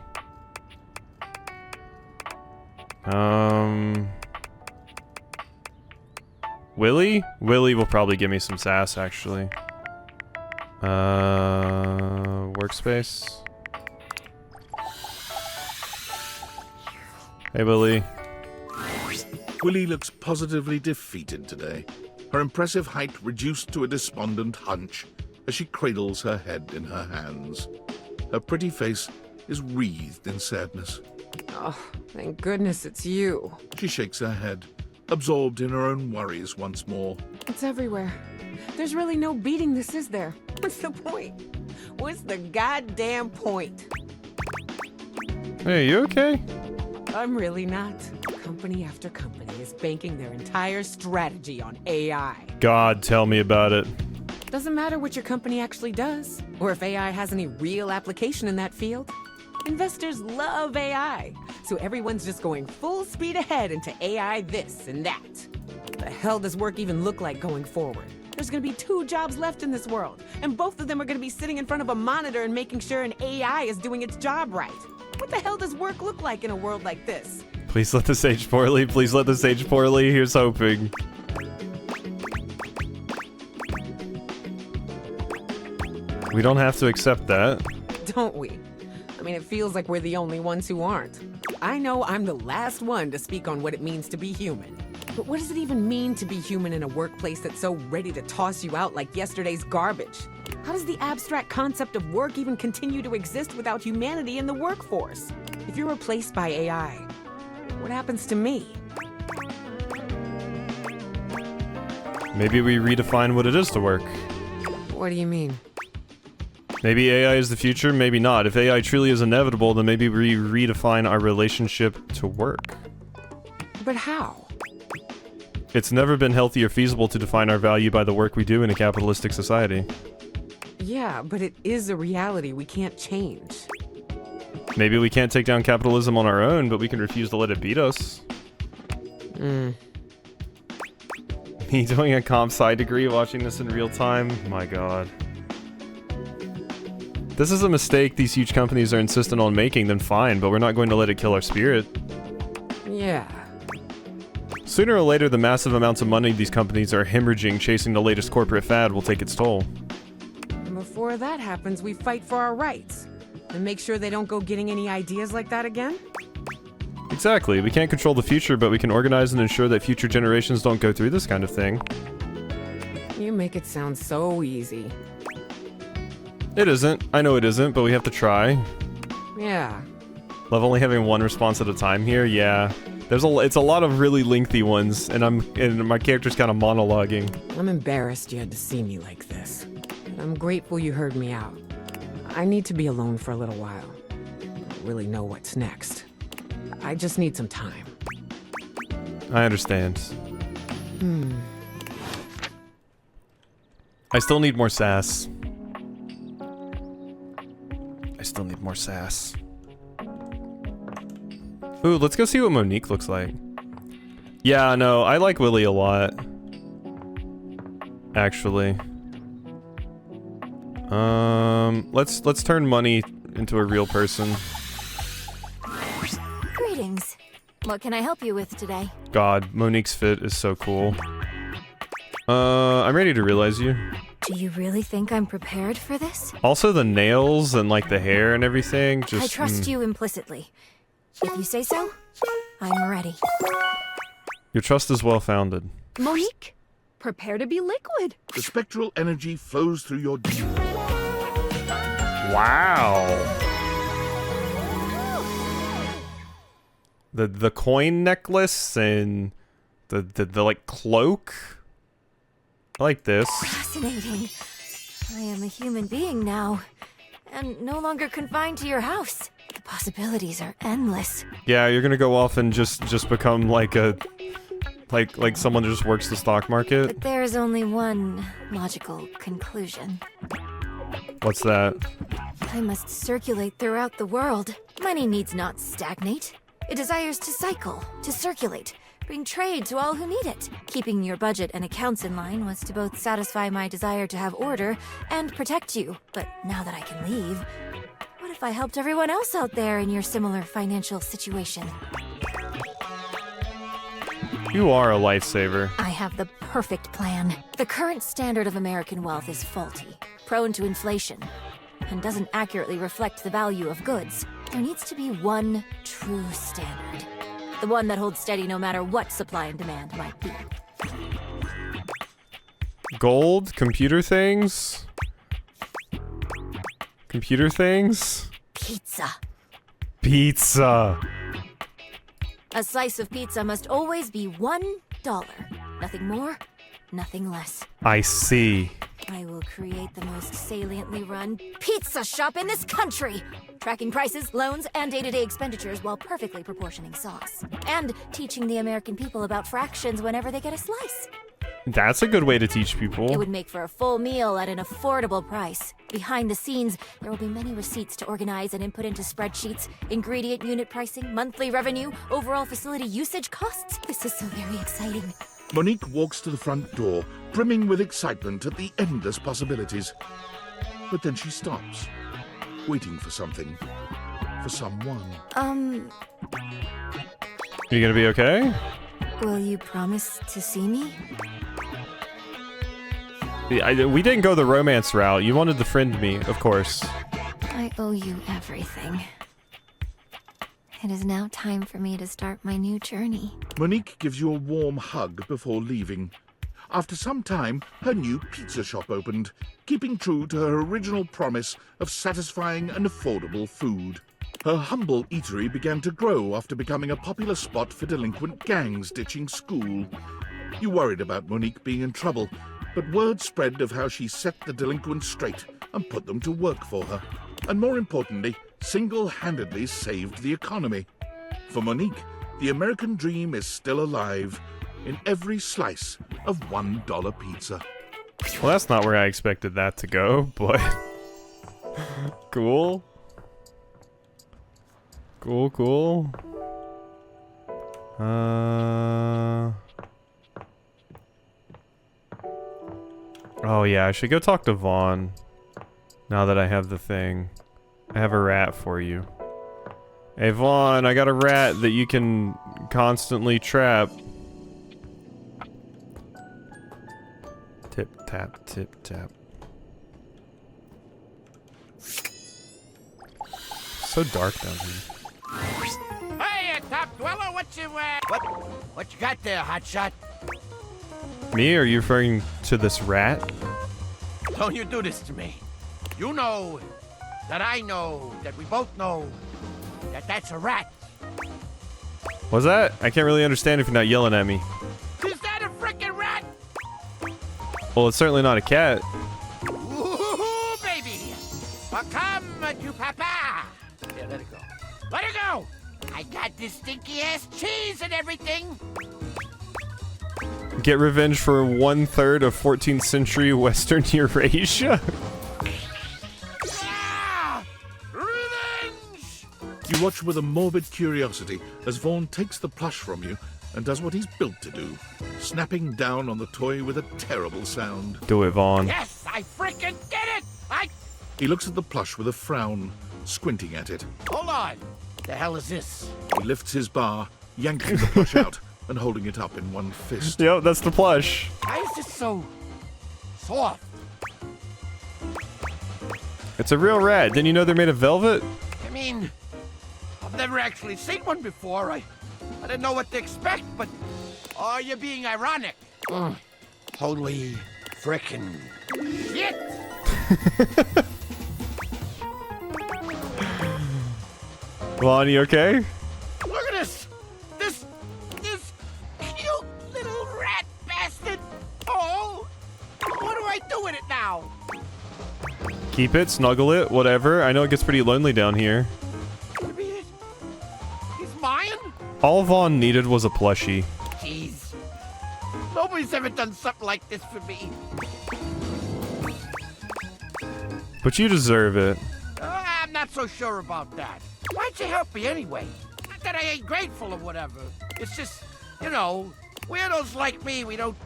Willy? Willy will probably give me some sass, actually. Workspace. Hey, Willy. Willy looks positively defeated today. Her impressive height reduced to a despondent hunch as she cradles her head in her hands. Her pretty face is wreathed in sadness. Oh, thank goodness it's you. She shakes her head, absorbed in her own worries once more. It's everywhere. There's really no beating this, is there? What's the point? What's the goddamn point? Hey, you okay? I'm really not. Company after company is banking their entire strategy on AI. God, tell me about it. Doesn't matter what your company actually does, or if AI has any real application in that field. Investors love AI, so everyone's just going full speed ahead into AI this and that. The hell does work even look like going forward? There's gonna be 2 jobs left in this world, and both of them are gonna be sitting in front of a monitor and making sure an AI is doing its job right. What the hell does work look like in a world like this? Please let this age poorly. Please let this age poorly. Here's hoping. We don't have to accept that. Don't we? I mean, it feels like we're the only ones who aren't. I know I'm the last one to speak on what it means to be human. But what does it even mean to be human in a workplace that's so ready to toss you out like yesterday's garbage? How does the abstract concept of work even continue to exist without humanity in the workforce? If you're replaced by AI, what happens to me? Maybe we redefine what it is to work. What do you mean? Maybe AI is the future, maybe not. If AI truly is inevitable, then maybe we redefine our relationship to work. But how? It's never been healthy or feasible to define our value by the work we do in a capitalistic society. Yeah, but it is a reality we can't change. Maybe we can't take down capitalism on our own, but we can refuse to let it beat us. Me doing a comp sci degree, watching this in real time? My god. This is a mistake these huge companies are insistent on making, then fine, but we're not going to let it kill our spirit. Yeah. Sooner or later, the massive amounts of money these companies are hemorrhaging chasing the latest corporate fad will take its toll. And before that happens, we fight for our rights. And make sure they don't go getting any ideas like that again? Exactly. We can't control the future, but we can organize and ensure that future generations don't go through this kind of thing. You make it sound so easy. It isn't. I know it isn't, but we have to try. Yeah. Love only having one response at a time here? Yeah. It's a lot of really lengthy ones, and my character's kind of monologuing. I'm embarrassed you had to see me like this. But I'm grateful you heard me out. I need to be alone for a little while. I don't really know what's next. I just need some time. I understand. I still need more sass. Ooh, let's go see what Monique looks like. Yeah, no, I like Willy a lot. Actually. Let's turn money into a real person. Greetings. What can I help you with today? God, Monique's fit is so cool. I'm ready to realize you. Do you really think I'm prepared for this? Also the nails and like the hair and everything, just... I trust you implicitly. If you say so, I'm ready. Your trust is well founded. Monique, prepare to be liquid. The spectral energy flows through your... Wow. The coin necklace and the like cloak. I like this. Fascinating. I am a human being now, and no longer confined to your house. The possibilities are endless. Yeah, you're gonna go off and just become like a like someone who just works the stock market. But there is only one logical conclusion. What's that? I must circulate throughout the world. Money needs not stagnate. It desires to cycle, to circulate, bring trade to all who need it. Keeping your budget and accounts in line was to both satisfy my desire to have order and protect you. But now that I can leave, what if I helped everyone else out there in your similar financial situation? You are a lifesaver. I have the perfect plan. The current standard of American wealth is faulty, prone to inflation, and doesn't accurately reflect the value of goods. There needs to be one true standard. The one that holds steady no matter what supply and demand might be. Gold? Computer things? Computer things? Pizza. Pizza. A slice of pizza must always be $1. Nothing more, nothing less. I see. I will create the most saliently run pizza shop in this country, tracking prices, loans, and day-to-day expenditures while perfectly proportioning sauce. And teaching the American people about fractions whenever they get a slice. That's a good way to teach people. It would make for a full meal at an affordable price. Behind the scenes, there will be many receipts to organize and input into spreadsheets, ingredient unit pricing, monthly revenue, overall facility usage costs. This is so very exciting. Monique walks to the front door, brimming with excitement at the endless possibilities. But then she stops, waiting for something. For someone. You gonna be okay? Will you promise to see me? We didn't go the romance route. You wanted to friend me, of course. I owe you everything. It is now time for me to start my new journey. Monique gives you a warm hug before leaving. After some time, her new pizza shop opened, keeping true to her original promise of satisfying and affordable food. Her humble eatery began to grow after becoming a popular spot for delinquent gangs ditching school. You worried about Monique being in trouble, but word spread of how she set the delinquents straight and put them to work for her. And more importantly, single-handedly saved the economy. For Monique, the American dream is still alive in every slice of $1 pizza. Well, that's not where I expected that to go, but cool. Cool. Oh yeah, I should go talk to Vaughn. Now that I have the thing. I have a rat for you. Hey Vaughn, I got a rat that you can constantly trap. Tip tap, tip tap. So dark down here. Hey, Top Dweller, what you got there, hotshot? Me? Are you referring to this rat? Don't you do this to me. You know that I know that we both know that that's a rat. What's that? I can't really understand if you're not yelling at me. Is that a frickin' rat? Well, it's certainly not a cat. Ooh, baby. Well, come to Papa. Yeah, let it go. Let it go. I got this stinky ass cheese and everything. Get revenge for 1/3 of 14th century Western Eurasia? Revenge! You watch with a morbid curiosity as Vaughn takes the plush from you and does what he's built to do, snapping down on the toy with a terrible sound. Do it, Vaughn. Yes, I frickin' did it! He looks at the plush with a frown, squinting at it. Hold on. The hell is this? He lifts his bar, yanking the plush out and holding it up in one fist. Yep, that's the plush. Why is this so soft? It's a real rat. Didn't you know they're made of velvet? I mean, I've never actually seen one before. I didn't know what to expect, but oh, you're being ironic. Holy frickin' shit! Vaughn, you okay? Look at this! This cute little rat bastard! Oh! What do I do with it now? Keep it, snuggle it, whatever. I know it gets pretty lonely down here. He's mine? All Vaughn needed was a plushie. Jeez. Nobody's ever done something like this for me. But you deserve it. I'm not so sure about that. Why'd you help me anyway? Not that I ain't grateful or whatever. It's just, you know, weirdos like me, we don't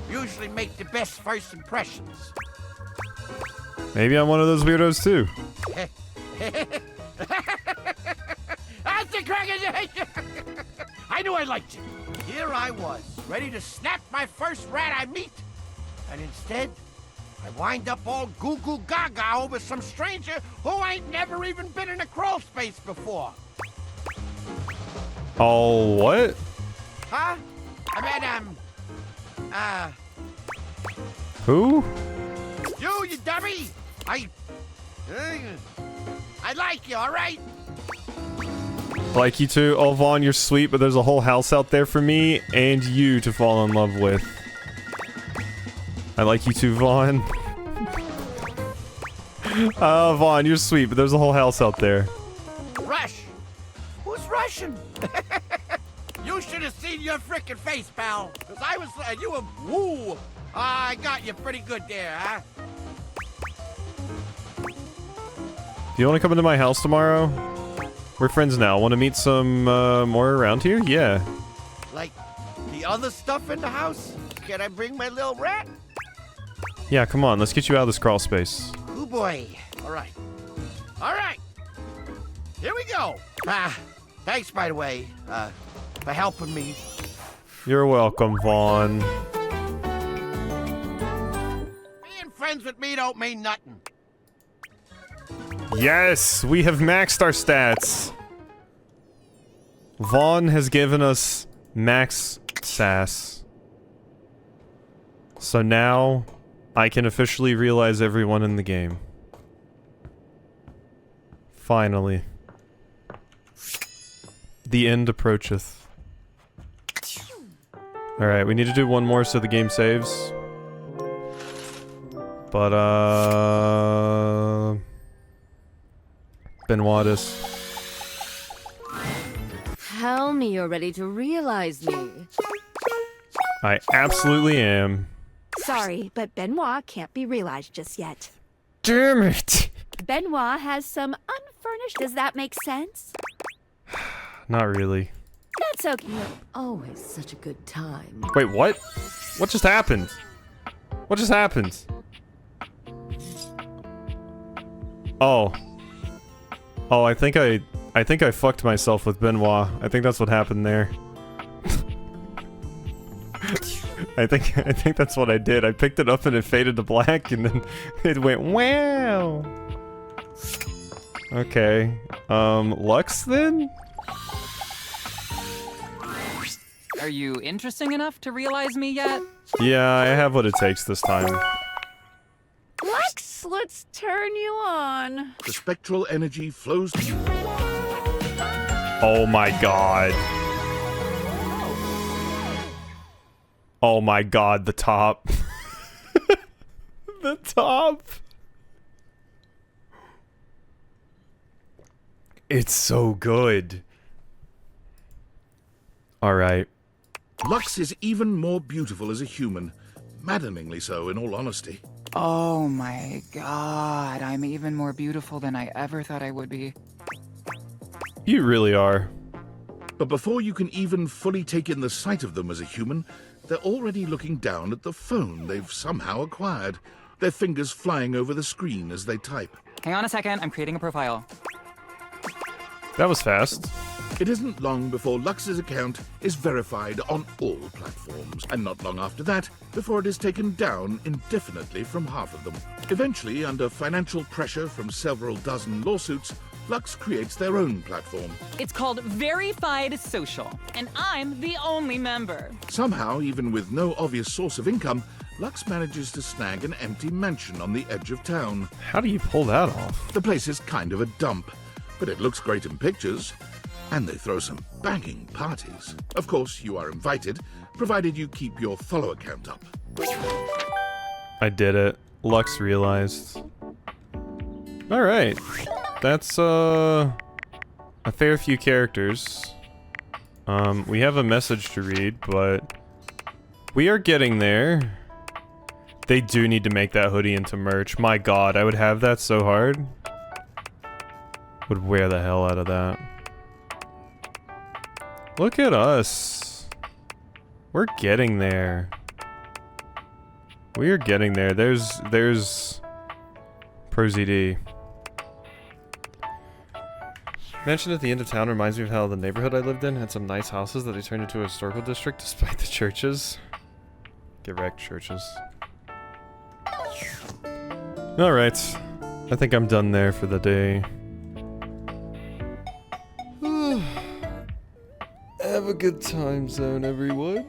usually make the best first impressions. Maybe I'm one of those weirdos too. That's the crack. I knew I liked you. Here I was, ready to snap my first rat I meet. And instead, I wind up all goo-goo gaga over some stranger who ain't never even been in a crawl space before. Oh, what? Huh? I mean, Who? You dummy! I like you, all right? Like you too. Oh, Vaughn, you're sweet, but there's a whole house out there for me and you to fall in love with. I like you too, Vaughn. Vaughn, you're sweet, but there's a whole house out there. Rush! Who's rushing? You should have seen your frickin' face, pal. Because I was, you were, woo! I got you pretty good there, huh? Do you want to come into my house tomorrow? We're friends now. Want to meet some more around here? Yeah. Like, the other stuff in the house? Can I bring my little rat? Yeah, come on. Let's get you out of this crawl space. Oh boy. All right. All right. Here we go. Thanks, by the way, for helping me. You're welcome, Vaughn. Being friends with me don't mean nothing. Yes, we have maxed our stats. Vaughn has given us max sass. So now I can officially realize everyone in the game. Finally. The end approacheth. Alright, we need to do one more so the game saves. But, Benoitus. Tell me you're ready to realize me. I absolutely am. Sorry, but Benoit can't be realized just yet. Damn it! Benoit has some unfurnished. Does that make sense? Not really. That's okay. Always such a good time. Wait, what? What just happened? What just happened? Oh. Oh, I think I fucked myself with Benoit. I think that's what happened there. I think that's what I did. I picked it up and it faded to black and then it went wow. Okay. Lux then? Are you interesting enough to realize me yet? Yeah, I have what it takes this time. Lux, let's turn you on. The spectral energy flows to you. Oh my god. Oh my god, the top. The top. It's so good. Alright. Lux is even more beautiful as a human. Maddeningly so, in all honesty. Oh my god, I'm even more beautiful than I ever thought I would be. You really are. But before you can even fully take in the sight of them as a human, they're already looking down at the phone they've somehow acquired, their fingers flying over the screen as they type. Hang on a second, I'm creating a profile. That was fast. It isn't long before Lux's account is verified on all platforms, and not long after that before it is taken down indefinitely from half of them. Eventually, under financial pressure from several dozen lawsuits, Lux creates their own platform. It's called Verified Social, and I'm the only member. Somehow, even with no obvious source of income, Lux manages to snag an empty mansion on the edge of town. How do you pull that off? The place is kind of a dump, but it looks great in pictures. And they throw some banging parties. Of course, you are invited, provided you keep your follow account up. I did it. Lux realized. Alright. That's, a fair few characters. We have a message to read, but we are getting there. They do need to make that hoodie into merch. My god, I would have that so hard. Would wear the hell out of that. Look at us. We're getting there. We are getting there. There's ProZD. Mansion at the end of town reminds me of how the neighborhood I lived in had some nice houses that they turned into a historical district despite the churches. Get wrecked, churches. Alright. I think I'm done there for the day. Have a good time zone, everyone.